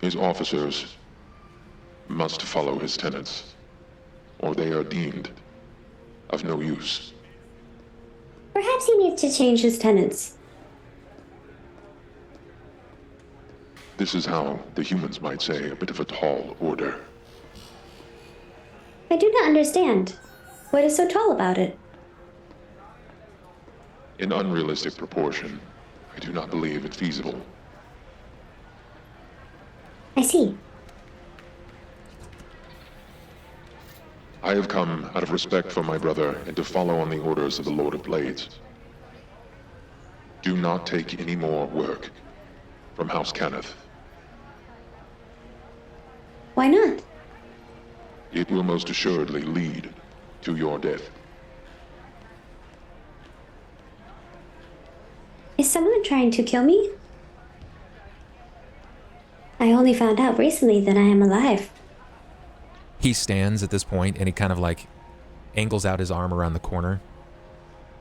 His officers must follow his tenets, or they are deemed of no use. Perhaps he needs to change his tenets. This is how the humans might say a bit of a tall order. I do not understand. What is so tall about it? In unrealistic proportion, I do not believe it feasible. I see. I have come out of respect for my brother and to follow on the orders of the Lord of Blades. Do not take any more work from House Cannith. Why not? It will most assuredly lead to your death. Is someone trying to kill me? I only found out recently that I am alive. He stands at this point and he kind of like angles out his arm around the corner.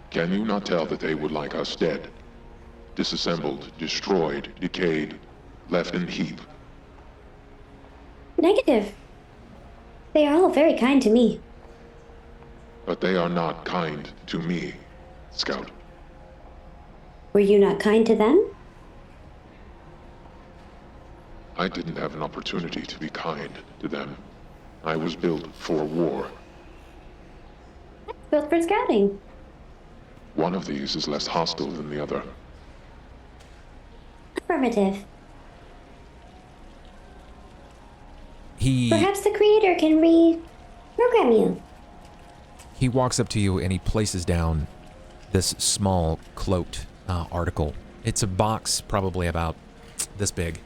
Can you not tell that they would like us dead? Disassembled, destroyed, decayed, left in heap. Negative. They are all very kind to me. But they are not kind to me, Scout. Were you not kind to them? I didn't have an opportunity to be kind to them. I was built for war. Built for scouting. One of these is less hostile than the other. Affirmative. He Perhaps the creator can reprogram you. He walks up to you and he places down this small cloaked article. It's a box probably about this big,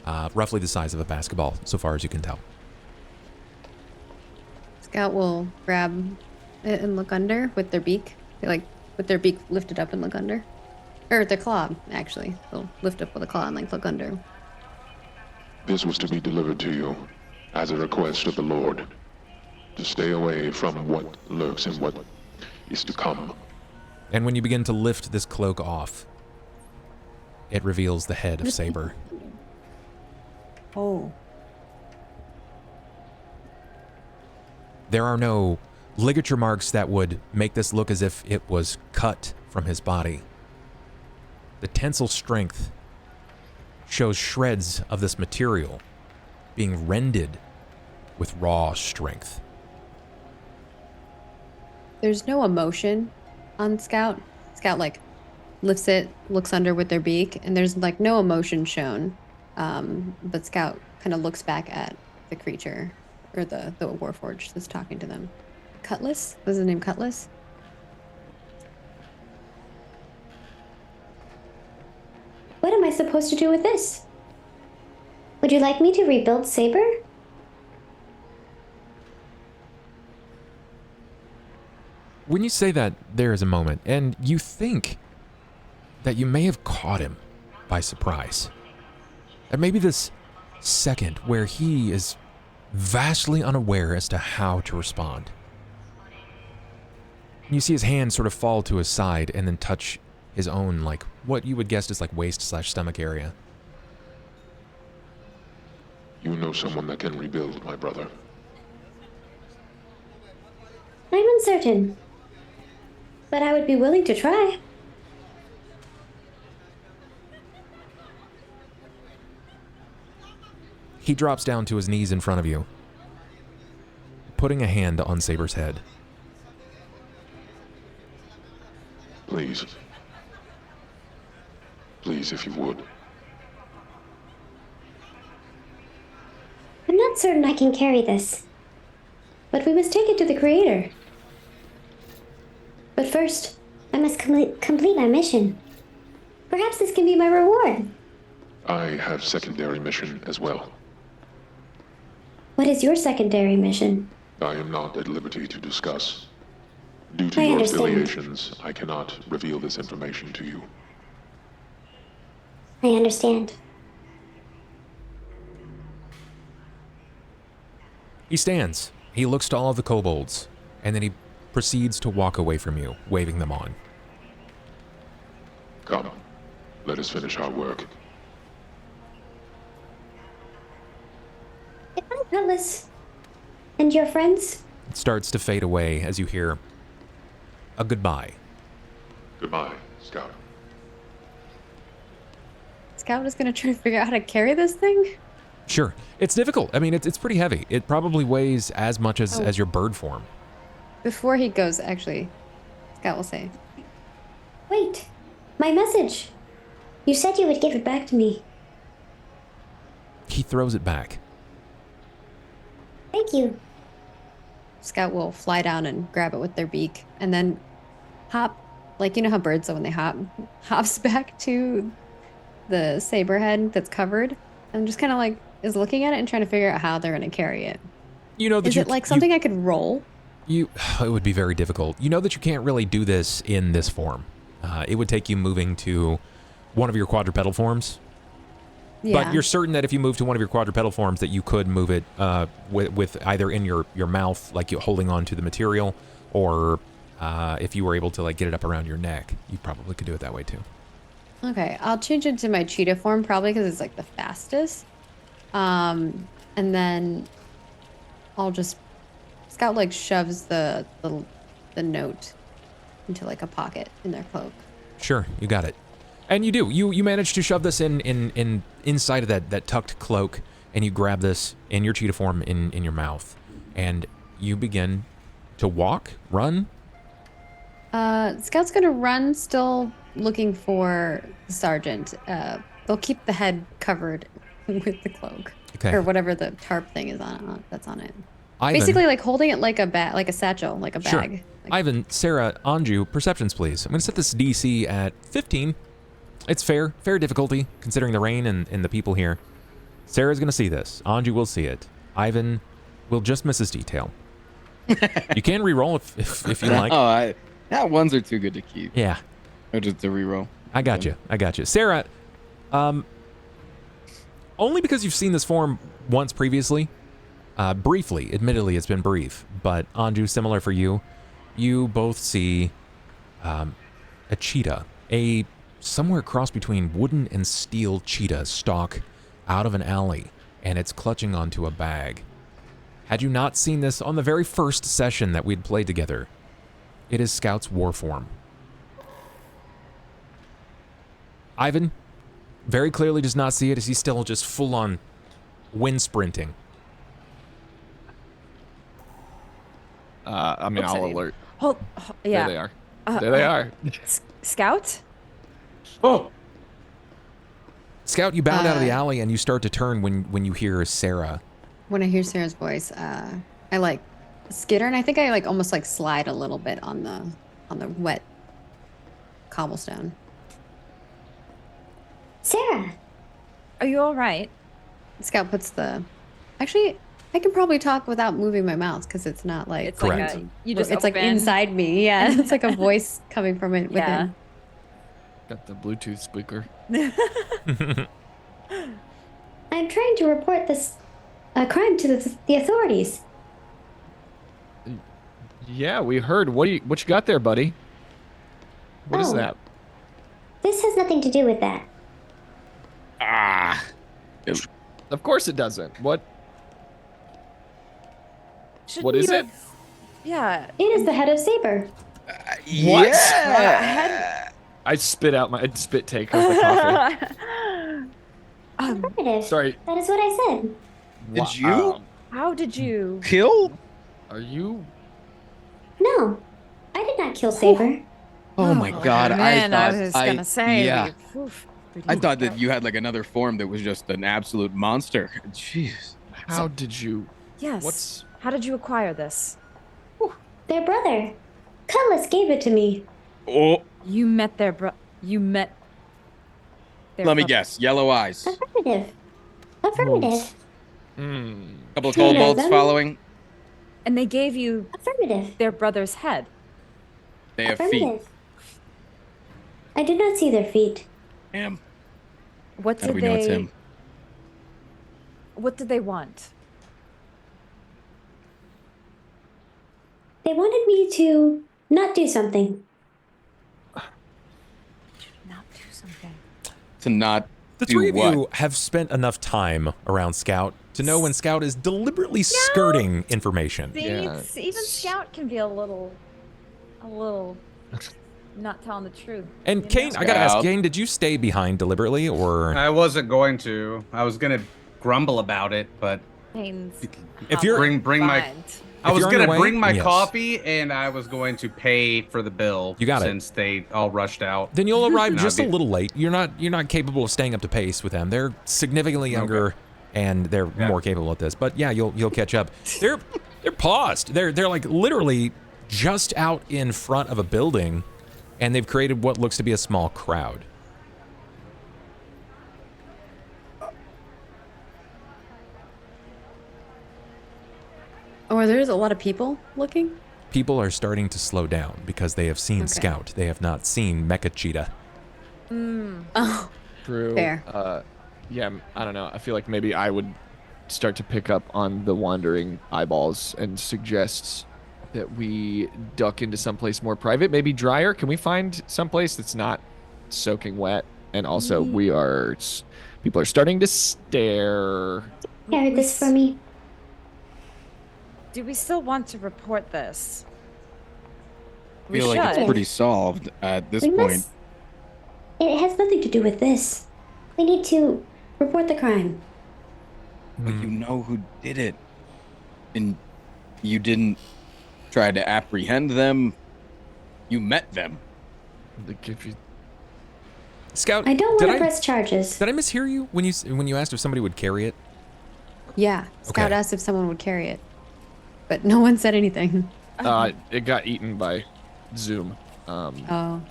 roughly the size of a basketball, so far as you can tell. Scout will grab it and look under with their beak. They like with their beak lifted up and look under. Or their claw, actually. They'll lift up with a claw and like look under. This was to be delivered to you as a request of the Lord, to stay away from what lurks and what is to come. And when you begin to lift this cloak off, it reveals the head of Saber. Oh. There are no ligature marks that would make this look as if it was cut from his body. The tensile strength shows shreds of this material being rended with raw strength. There's no emotion on Scout. Scout like lifts it, looks under with their beak, and there's like no emotion shown. But Scout kind of looks back at the creature, or the Warforged that's talking to them. Cutlass? Was his name Cutlass? What am I supposed to do with this? Would you like me to rebuild Saber? When you say that, there is a moment, and you think that you may have caught him by surprise. And maybe this second where he is vastly unaware as to how to respond. You see his hand sort of fall to his side and then touch his own, like, what you would guess is like waist/stomach area. You know someone that can rebuild, my brother. I'm uncertain. But I would be willing to try. He drops down to his knees in front of you, putting a hand on Saber's head. Please. Please, if you would. I'm not certain I can carry this. But we must take it to the creator. But first, I must complete my mission. Perhaps this can be my reward. I have secondary mission as well. What is your secondary mission? I am not at liberty to discuss. Due to I your understand. affiliations, I cannot reveal this information to you. I understand. He stands. He looks to all of the kobolds, and then he proceeds to walk away from you, waving them on. Come, let us finish our work. Goodbye, Cutlass. And your friends? It starts to fade away as you hear a goodbye. Goodbye, Scout. Scout is going to try to figure out how to carry this thing? Sure. It's difficult. I mean, it's pretty heavy. It probably weighs as much as your bird form. Before he goes, actually, Scout will say, Wait, my message. You said you would give it back to me. He throws it back. Thank you. Scout will fly down and grab it with their beak and then hop, like you know how birds do when they hop, hops back to the saber head that's covered and just kind of like is looking at it and trying to figure out how they're going to carry it. You know that is it like something I could roll? It would be very difficult. You know that you can't really do this in this form. It would take you moving to one of your quadrupedal forms. Yeah. But you're certain that if you move to one of your quadrupedal forms that you could move it with either in your mouth, like you holding on to the material, or if you were able to like get it up around your neck, you probably could do it that way too. Okay, I'll change it to my cheetah form probably because it's like the fastest. And then I'll just Scout like shoves the note into like a pocket in their cloak. Sure, you got it. And you do. You manage to shove this in inside of that tucked cloak, and you grab this in your cheetah form in your mouth, and you begin to walk, run. Scout's gonna run, still looking for the sergeant. They'll keep the head covered with the cloak, okay, or whatever the tarp thing is that's on it. Ivan, basically, like holding it like a bag, like a satchel, like a sure. bag. Like, Ivan, Sera, Anju, perceptions, please. I'm gonna set this DC at 15. It's fair difficulty, considering the rain and the people here. Sarah's gonna see this. Anju will see it. Ivan will just miss his detail. You can re-roll if you like. Ones are too good to keep. Yeah. Or just to re-roll. I got you. Sera, only because you've seen this form once previously, briefly, admittedly it's been brief, but Anju, similar for you, you both see a cheetah, a somewhere cross between wooden and steel cheetah stalk out of an alley, and it's clutching onto a bag. Had you not seen this on the very first session that we'd played together, it is Scout's war form. Ivan very clearly does not see it as he's still just full-on wind sprinting. I mean, I'll alert. Yeah. There they are. There they are. Scout? Oh! Scout, you bound out of the alley and you start to turn when you hear Sera. when I hear Sarah's voice, I like skitter, and I think I like almost like slide a little bit on the wet cobblestone. Sera, are you all right? Scout puts the. Actually, I can probably talk without moving my mouth because it's not like. It's Correct. like you just. It's like inside me. Yeah, it's like a voice coming from it within. Got the Bluetooth speaker. I'm trying to report this crime to the authorities. Yeah, we heard. What you got there, buddy? What is that? This has nothing to do with that. Ah. Of course it doesn't. What is it? Yeah. It is the head of Saber. What? Head? I spit out my spit take of the coffee. Affirmative. Sorry. That is what I said. Did you How did you? kill? Are you? No, I did not kill Saber. Oh my god, Man, I I thought was gonna say. yeah. Oof, I thought that you had like another form that was just an absolute monster. Jeez. How did you? Yes. How did you acquire this? Their brother. Cutlass gave it to me. Oh. You met their You met Let me guess. Yellow eyes. Affirmative. Affirmative. Couple of Two of kobolds them. following. And they gave you Affirmative. their brother's head. They have feet. Affirmative. I did not see their feet. Damn. What How did do we know it's they? him? What did they want? They wanted me to not do something. Not do something. To not The do three of what? you have spent enough time around Scout to know when Scout is deliberately skirting information. See, Yeah. even Scout can be a little not telling the truth. And you Kane, know? I gotta ask, Scout. Kane, did you stay behind deliberately, or I wasn't going to. I was gonna grumble about it, but Kane's if you're bring my. fine. I was you're on your gonna way, bring my yes. coffee, and I was going to pay for the bill. You got it. Since they all rushed out. then you'll arrive And just a I'd be- little late. You're not capable of staying up to pace with them. They're significantly younger and they're more capable at this. But yeah, you'll catch up. They're paused. They're like literally just out in front of a building, and they've created what looks to be a small crowd. Or there's a lot of people looking? People are starting to slow down because they have seen Scout. They have not seen Mecha Cheetah. Oh, True. fair. Yeah, I don't know. I feel like maybe I would start to pick up on the wandering eyeballs and suggest that we duck into someplace more private, maybe drier. Can we find someplace that's not soaking wet? And also, people are starting to stare. Carry this for me. Do we still want to report this? I feel like it's should. pretty solved at this We point. must. It has nothing to do with this. We need to report the crime. But you know who did it. And you didn't try to apprehend them. You met them. Like, if you- Scout, I don't did want to press charges. Did I mishear you when you asked if somebody would carry it? Yeah. Scout Okay. asked if someone would carry it, but no one said anything. it got eaten by Zoom. Oh.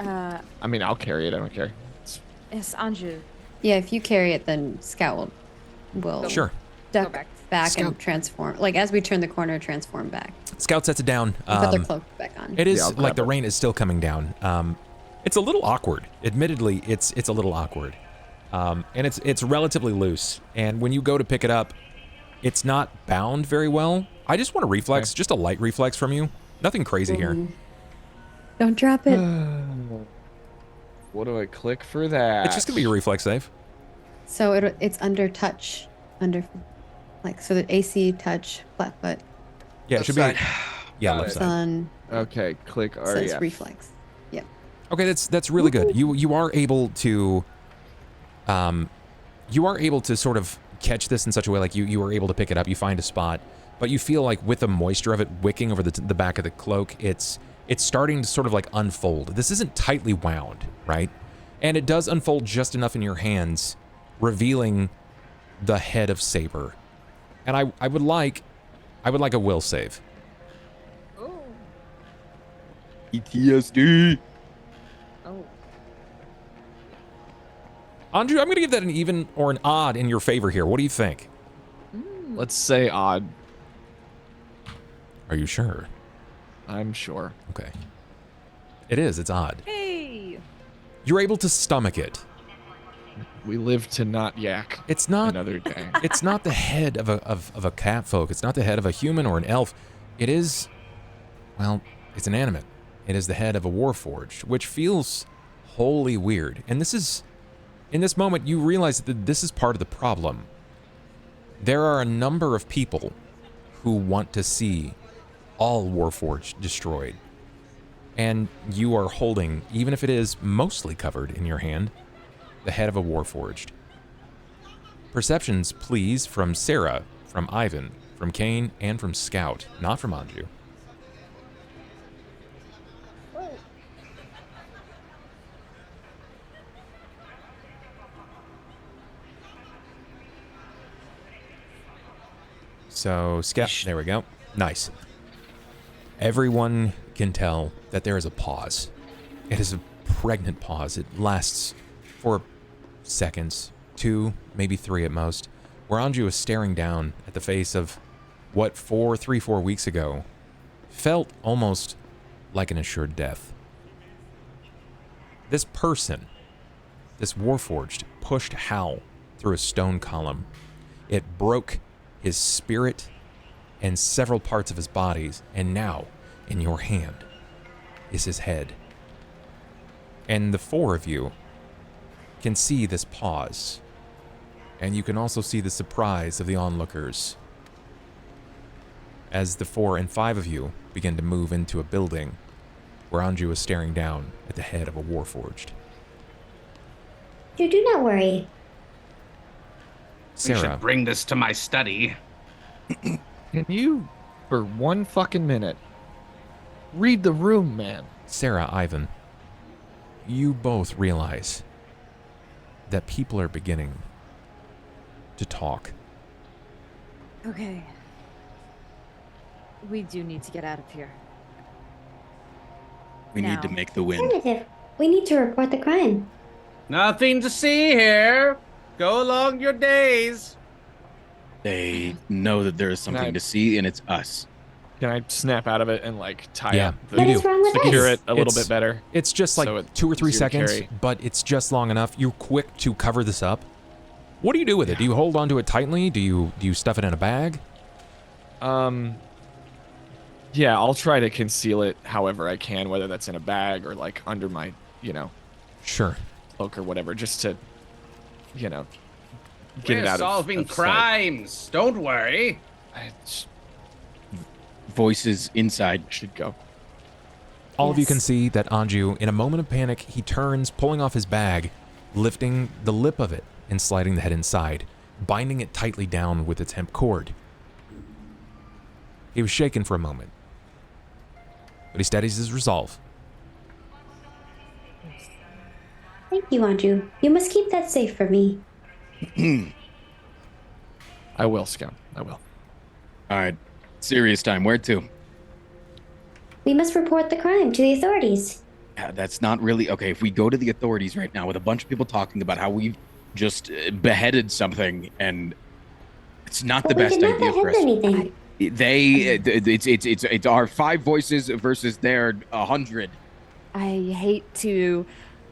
I mean, I'll carry it. I don't care. Yes, Anju. Yeah, if you carry it, then Scout will Sure. duck back. back Scout. and transform. Like as we turn the corner, transform back. Scout sets it down. And put their cloak back on. It is I'll like grab the it. rain is still coming down. It's a little awkward. Admittedly, it's a little awkward. And it's relatively loose. And when you go to pick it up, it's not bound very well. I just want a reflex, just a light reflex from you. Nothing crazy here. Don't drop it. What do I click for that? It's just gonna be a reflex save. So it's under touch, so the AC touch flatfoot Yeah, it should Left be. Yeah, left side. sun Okay, click says REF. reflex. Yep. Okay, that's really good. You are able to sort of catch this in such a way, like you are able to pick it up. You find a spot, but you feel like with the moisture of it wicking over the back of the cloak, it's starting to sort of like unfold. This isn't tightly wound, right? And it does unfold just enough in your hands, revealing the head of Saber. And I would like a will save. PTSD. Oh. Anju, I'm gonna give that an even or an odd in your favor here. What do you think? Let's say odd. Are you sure? I'm sure. Okay. It is. It's odd. Hey. You're able to stomach it. We live to not yak It's not. another day. It's not the head of a catfolk. It's not the head of a human or an elf. It is, well, it's an animate. It is the head of a Warforged, which feels wholly weird. And this is, in this moment, you realize that this is part of the problem. There are a number of people who want to see all Warforged destroyed. And you are holding, even if it is mostly covered in your hand, the head of a Warforged. Perceptions, please, from Sera, from Ivan, from Cain, and from Scout, not from Anju. So, Scout, there we go. Nice. Everyone can tell that there is a pause. It is a pregnant pause. It lasts for seconds, 2, maybe 3 at most, where Anju is staring down at the face of what 3-4 weeks ago felt almost like an assured death. This person, this Warforged, pushed Hal through a stone column. It broke his spirit and several parts of his body, and now, in your hand, is his head. And the 4 of you can see this pause, and you can also see the surprise of the onlookers as the 4 and 5 of you begin to move into a building where Anju is staring down at the head of a Warforged. You do not worry. Sera, We should bring this to my study. Can you, for 1 fucking minute, read the room, man? Sera, Ivan, you both realize that people are beginning to talk. Okay. We do need to get out of here. We need to Now. make the wind. Affirmative. We need to report the crime. Nothing to see here. Go along your days. They know that there is something Right. to see, and it's us. Can I snap out of it and like tie Yeah, up you What do. is wrong with secure us? it a little It's- bit better? It's just like So it 2 or 3 easier to seconds, carry. but it's just long enough. You're quick to cover this up. What do you do with it? Do you hold onto it tightly? Do you stuff it in a bag? Yeah, I'll try to conceal it however I can, whether that's in a bag or like under my, Sure. cloak or whatever, just to, get We're it out solving of sight. crimes. Don't worry. I just Voices inside. should go. All of you can Yes. see that Anju, in a moment of panic, he turns, pulling off his bag, lifting the lip of it and sliding the head inside, binding it tightly down with its hemp cord. He was shaken for a moment, but he steadies his resolve. Thank you, Anju. You must keep that safe for me. I will, Scout. I will. All right. Serious time. Where to? We must report the crime to the authorities. Yeah, that's not really okay. If we go to the authorities right now with a bunch of people talking about how we've just beheaded something, and it's not the But we best did not idea for behead us. anything. It's our 5 voices versus their 100. I hate to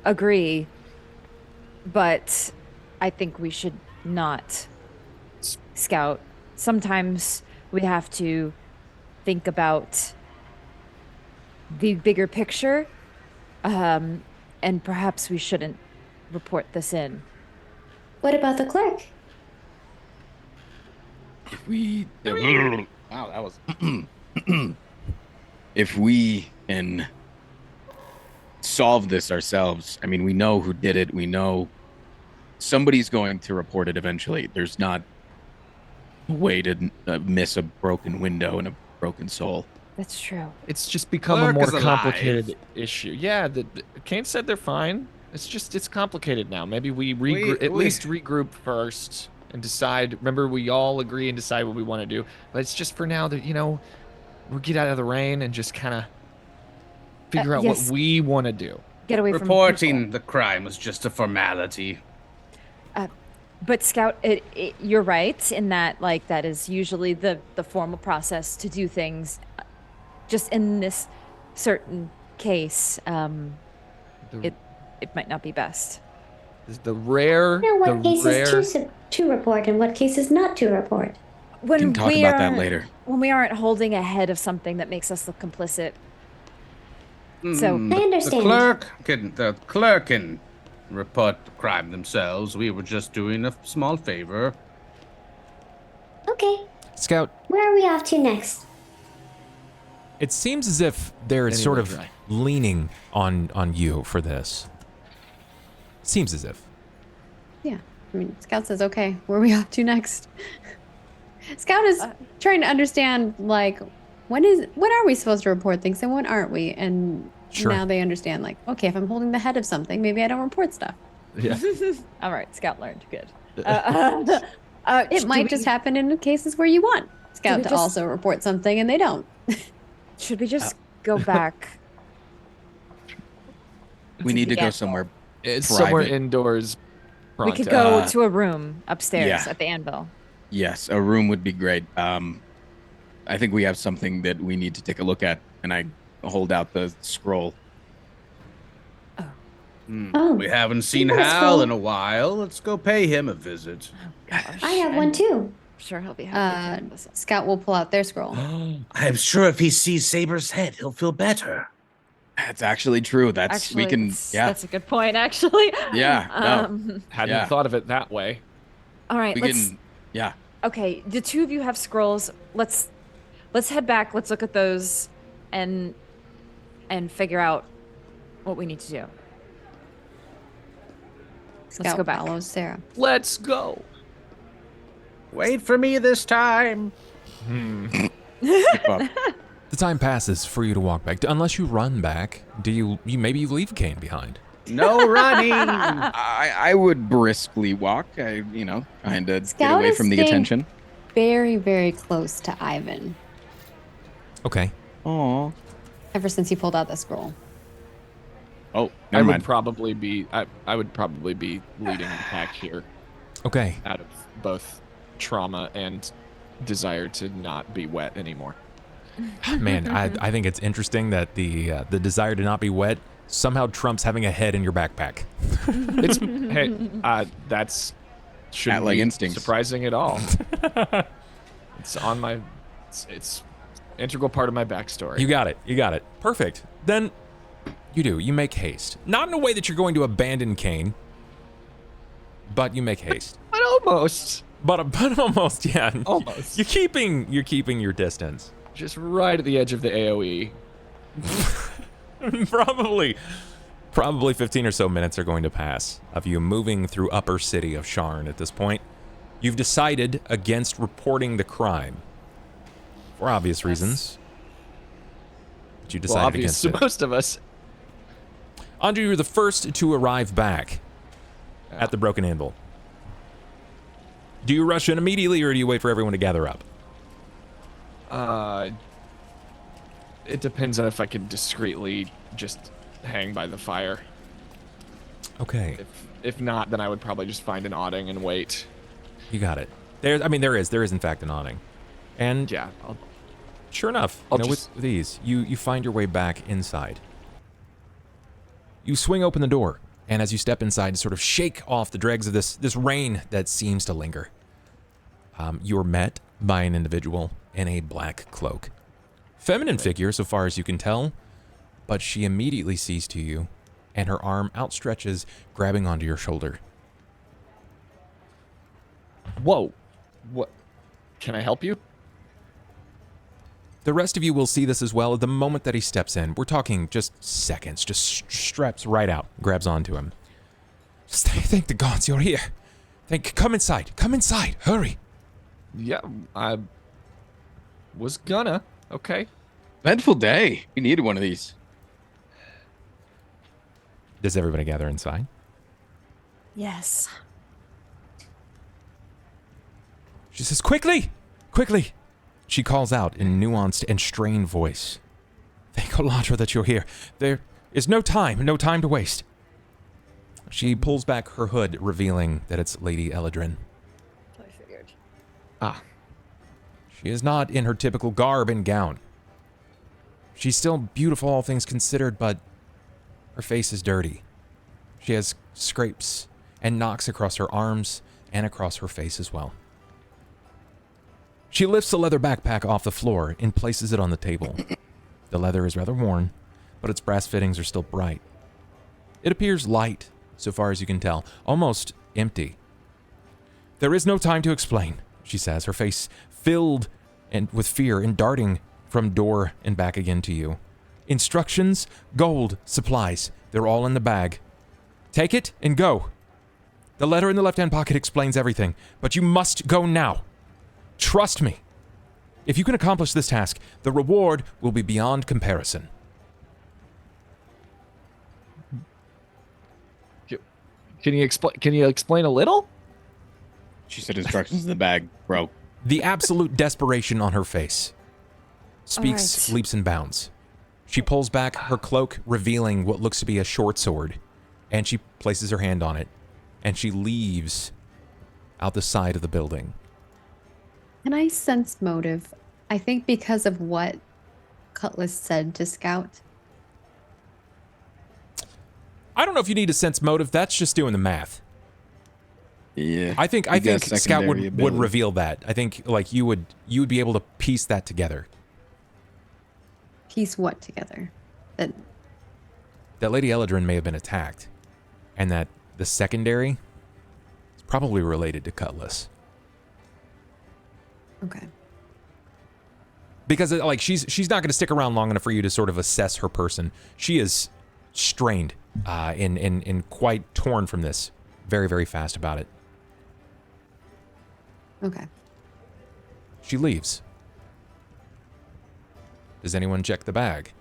agree, but I think we should not. Scout, sometimes we have to think about the bigger picture, and perhaps we shouldn't report this in. What about the clerk? If we wow, that was if we can solve this ourselves, I mean, we know who did it. We know somebody's going to report it eventually. There's not a way to miss a broken window and a broken soul. That's true. It's just become Clerk a more is alive. complicated issue. Yeah, Cain said they're fine. It's complicated now. Maybe we at least regroup first and decide. Remember, we all agree and decide what we want to do. But it's just for now that we'll get out of the rain and just kind of figure out yes. what we want to do. Get away from Reporting the crime was just a formality. But Scout, you're right in that, like, that is usually the formal process to do things. Just in this certain case, it might not be best. The rare, You know what the rare. cases to report and what cases not to report. We When can talk we about that aren't- later. When we aren't holding a head of something that makes us look complicit. So I understand. The clerk can report the crime themselves. We were just doing a small favor. Okay, Scout, where are we off to next? it seems as if they're sort of Anyway, leaning on you for this. Seems as if. Yeah. I mean, Scout says, okay, where are we off to next? Scout is trying to understand, like, when are we supposed to report things and when aren't we? And Sure. now they understand, like, okay, if I'm holding the head of something, maybe I don't report stuff. Yeah. all right, Scout learned. Good. It might just happen in cases where you want Scout we to just- also report something and they don't. Should we just go back We need to go somewhere. It's private. somewhere indoors. We could go to a room upstairs at the anvil. Yes, a room would be great. I think we have something that we need to take a look at, and I hold out the scroll. We haven't seen Hal in a while. Let's go pay him a visit. I have one too. I'm sure he'll be happy. Scout will pull out their scroll. I'm sure if he sees Saber's head, he'll feel better. That's actually true. That's we can. Yeah, that's a good point. Actually. Yeah. Hadn't thought of it that way. All right. Yeah. Okay, the two of you have scrolls. Let's head back. Let's look at those, and figure out what we need to do. Scout Let's go back. follows Sera. Let's go. Wait for me this time. The time passes for you to walk back, unless you run back. Do you maybe you leave Cain behind? No running. I would briskly walk. Kind of get Scout away is from the staying attention. Very, very close to Ivan. Okay. Oh. Ever since he pulled out the scroll. Oh, I never would mind. probably be leading the pack here. Okay. Out of both trauma and desire to not be wet anymore. Man, I think it's interesting that the desire to not be wet somehow trumps having a head in your backpack. That's shouldn't Cat-like be instincts. surprising at all. It's integral part of my backstory. You got it. Perfect. Then you make haste. Not in a way that you're going to abandon Cain, but you make haste. But almost. But almost, yeah. Almost. You're keeping your distance. Just right at the edge of the AoE. Probably 15 or so minutes are going to pass of you moving through upper city of Sharn at this point. You've decided against reporting the crime. For obvious reasons. But you decided obvious against to it. most of us. Anju, you're the first to arrive back at the Broken Anvil. Do you rush in immediately, or do you wait for everyone to gather up? It depends on if I can discreetly just hang by the fire. Okay. If not, then I would probably just find an awning and wait. You got it. There is in fact an awning. And yeah, sure enough, with these, you find your way back inside. You swing open the door, and as you step inside to sort of shake off the dregs of this rain that seems to linger, you're met by an individual in a black cloak. Feminine figure, so far as you can tell, but she immediately sees to you, and her arm outstretches, grabbing onto your shoulder. Whoa. What? Can I help you? The rest of you will see this as well at the moment that he steps in. We're talking just seconds, just straps right out, grabs onto him. Just thank the gods you're here. Come inside, hurry. Yeah, I was gonna. Okay. Eventful day. We needed one of these. Does everybody gather inside? Yes. She says, quickly! She calls out in a nuanced and strained voice. Thank Eladrin that you're here. There is no time to waste. She pulls back her hood, revealing that it's Lady Eladrin. I figured. Ah. She is not in her typical garb and gown. She's still beautiful, all things considered, but her face is dirty. She has scrapes and knocks across her arms and across her face as well. She lifts the leather backpack off the floor and places it on the table. The leather is rather worn, but its brass fittings are still bright. It appears light, so far as you can tell, almost empty. There is no time to explain, she says, her face filled with fear and darting from door and back again to you. Instructions, gold, supplies, they're all in the bag. Take it and go. The letter in the left-hand pocket explains everything, but you must go now. Trust me. If you can accomplish this task, the reward will be beyond comparison. Can you explain a little? She said instructions in the bag, bro. The absolute desperation on her face speaks leaps and bounds. She pulls back her cloak, revealing what looks to be a short sword, and she places her hand on it, and she leaves out the side of the building. Can I sense motive? I think because of what Cutlass said to Scout. I don't know if you need a sense motive. That's just doing the math. Yeah. I think Scout would reveal that. I think like you would be able to piece that together. Piece what together? That Lady Eladrin may have been attacked, and that the secondary is probably related to Cutlass. Okay. Because like she's not going to stick around long enough for you to sort of assess her person. She is strained and quite torn from this. Very, very fast about it. Okay. She leaves. Does anyone check the bag?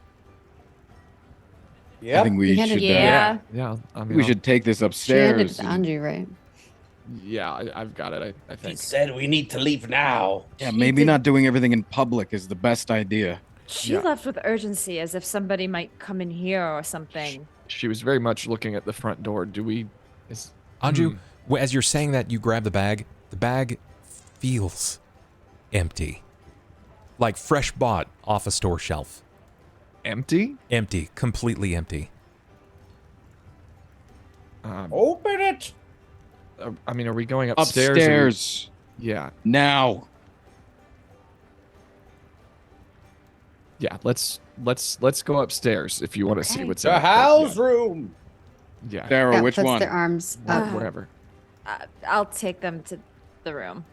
Yeah. I think we should. Yeah. Yeah. I mean, We should take this She handed it upstairs. to Anju, right? Yeah, I've got it. I He think. said we need to leave now. Yeah, maybe not doing everything in public is the best idea. She Yeah. left with urgency, as if somebody might come in here or something. She was very much looking at the front door. Do we? Anju, as you're saying that, you grab the bag. The bag feels empty. Like fresh bought off a store shelf. Empty? Empty. Completely empty. Open it. I mean, are we going upstairs? Upstairs. Yeah. Now. Yeah. Let's go upstairs if you want to see what's in The it, but house room. Yeah. Sarah, Yeah, which puts one? their arms Yeah. up. Whatever. I'll take them to the room.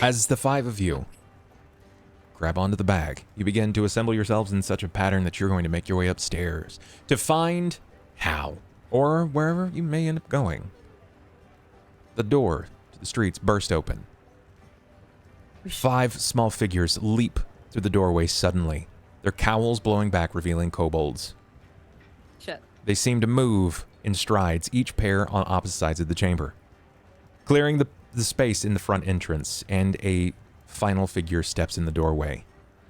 As the five of you grab onto the bag, you begin to assemble yourselves in such a pattern that you're going to make your way upstairs to find how, or wherever you may end up going. The door to the streets burst open. 5 small figures leap through the doorway suddenly, their cowls blowing back, revealing kobolds. Shit. They seem to move in strides, each pair on opposite sides of the chamber, clearing the space in the front entrance, and a final figure steps in the doorway.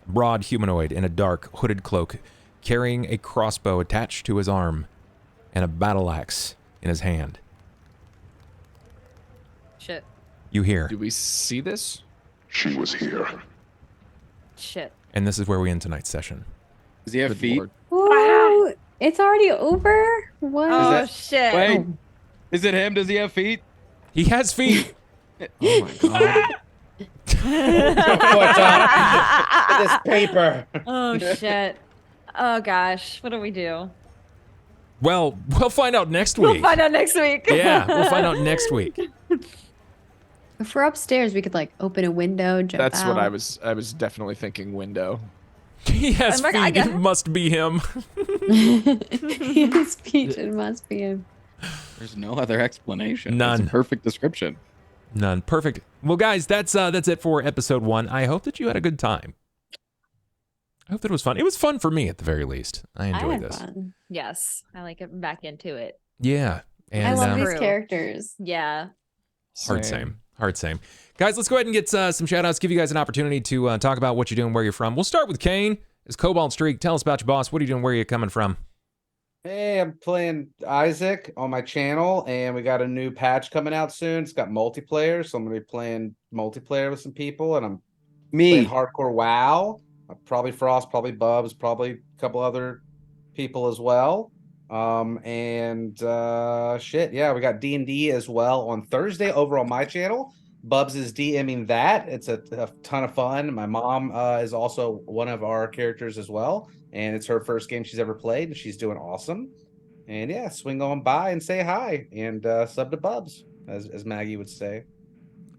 A broad humanoid in a dark, hooded cloak, carrying a crossbow attached to his arm and a battle axe in his hand. Shit. You hear, Do we see this? She was here. Shit. and this is where we end tonight's session. Does he have Good feet? Lord. Whoa! It's already over? What? Oh, that- shit. Wait. Is it him? Does he have feet? He has feet! Oh my god. What's on this paper? Oh, shit. Oh, gosh. What do we do? Well, we'll find out next We'll week. find out next week. Yeah, we'll find out next week. If we're upstairs, we could like open a window, jump That's out. what I was definitely thinking. Window. He has Oh my God, feet. yeah. It must be him. His speech, it must be him. There's no other explanation. None. It's a perfect description. None. Perfect. Well, guys, that's it for episode 1. I hope that you had a good time. I hope that it was fun. It was fun for me, at the very least. I enjoyed this. Fun. Yes. I like getting back into it. Yeah. And I love these True. characters. Yeah. hard same. Hard same. Guys, let's go ahead and get some shout outs. Give you guys an opportunity to talk about what you're doing, where you're from. We'll start with Kane. It's CobaltStreak. Tell us about your boss. What are you doing? Where are you coming from? Hey, I'm playing Isaac on my channel, and we got a new patch coming out soon. It's got multiplayer, so I'm gonna be playing multiplayer with some people, and I'm playing hardcore WoW. Probably Frost, probably Bubs, probably a couple other people as well. Shit, yeah, we got D&D as well on Thursday over on my channel. Bubs is DMing that. It's a ton of fun. My mom is also one of our characters as well, and it's her first game she's ever played, and she's doing awesome. And yeah, swing on by and say hi, and sub to Bubs, as Maggie would say.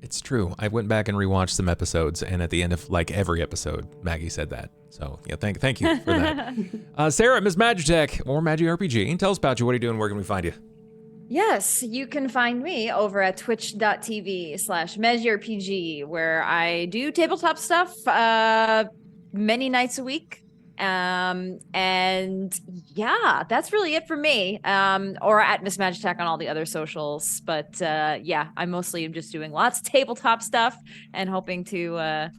It's true. I went back and rewatched some episodes, and at the end of like every episode, Maggie said that. So yeah, thank you for that. Sera, Ms. MagiTech or MagiRPG, tell us about you. What are you doing? Where can we find you? Yes, you can find me over at twitch.tv/MagiRPG, where I do tabletop stuff many nights a week. And yeah, that's really it for me. Or at Miss MagiTech on all the other socials. But yeah, I mostly am just doing lots of tabletop stuff and hoping to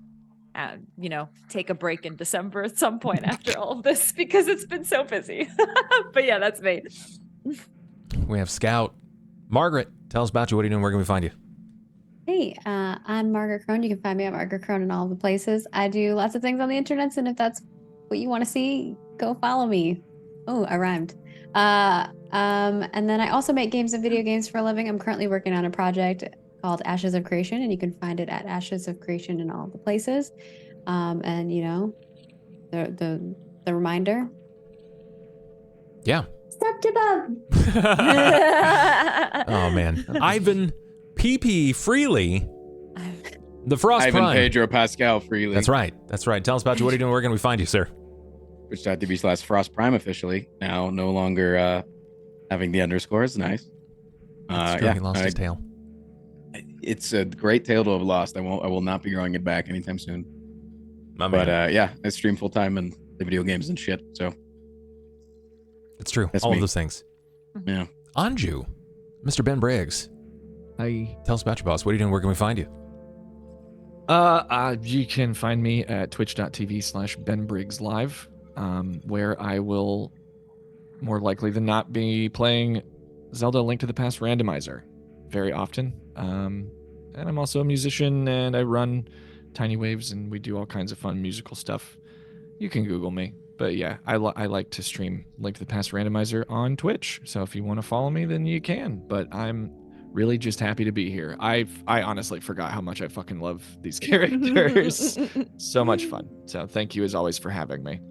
take a break in December at some point after all of this because it's been so busy. But yeah, that's me. We have Scout. Margaret, tell us about you. What are you doing? Where can we find you? Hey, I'm MargaretKrohn. You can find me at MargaretKrohn in all the places. I do lots of things on the internet, and if that's what you want to see, go follow me. Oh, I rhymed. And then I also make games and video games for a living. I'm currently working on a project called Ashes of Creation, and you can find it at Ashes of Creation in all the places. And the reminder. Yeah. Stop to Bob. Oh man, Ivan PP Freely, the FrostPrime. Ivan Pedro Pascal Freely. That's right. Tell us about you. What are you doing? Where can we find you, sir? Twitch.tv/FrostPrime officially. Now no longer having the underscores. Nice. He lost his tail. It's a great tail to have lost. I will not be growing it back anytime soon. I stream full time and play video games and shit. So it's true. That's all me. of those things. Yeah. Anju, Mr. BenBriggs. Hi. Tell us about your boss. What are you doing? Where can we find you? You can find me at twitch.tv/benbriggslive, where I will more likely than not be playing Zelda: Link to the Past randomizer very often. And I'm also a musician, and I run Tiny Waves, and we do all kinds of fun musical stuff. You can Google me. But yeah, I like to stream Link to the Past randomizer on Twitch. So if you want to follow me, then you can. But I'm really just happy to be here. I honestly forgot how much I fucking love these characters. So much fun. So thank you as always for having me.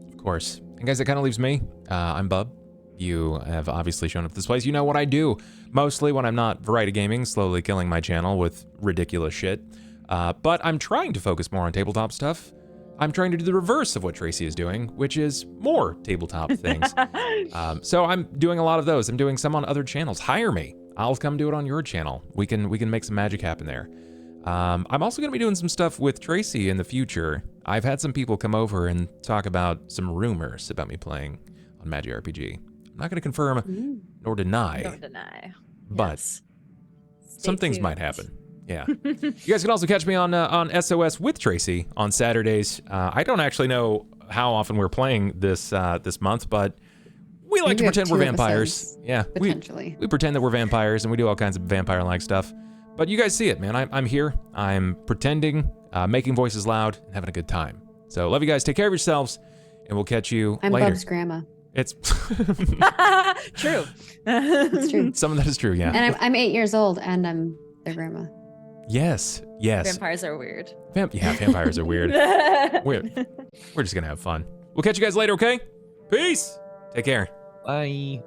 Of course. And guys, that kind of leaves me. I'm Bub. You have obviously shown up this place. You know what I do. Mostly when I'm not Variety Gaming, slowly killing my channel with ridiculous shit. But I'm trying to focus more on tabletop stuff. I'm trying to do the reverse of what Tracy is doing, which is more tabletop things. So I'm doing a lot of those. I'm doing some on other channels. Hire me. I'll come do it on your channel. We can make some magic happen there. I'm also going to be doing some stuff with Tracy in the future. I've had some people come over and talk about some rumors about me playing on MagiRPG. I'm not going to confirm nor deny. Don't deny. But yes. some things might happen. Yeah. You guys can also catch me on SOS with Tracy on Saturdays. I don't actually know how often we're playing this month, but we like to pretend we're vampires. Yeah. Potentially. We pretend that we're vampires, and we do all kinds of vampire-like stuff. But you guys see it, man. I'm here. I'm pretending, making voices loud, and having a good time. So love you guys. Take care of yourselves, and we'll catch you I'm later. Bub's grandma. It's true. It's true. Some of that is true, yeah. And I'm 8 years old, and I'm their grandma. Yes. Vampires are weird. Vampires are weird. We're just gonna have fun. We'll catch you guys later, okay? Peace. Take care. Bye.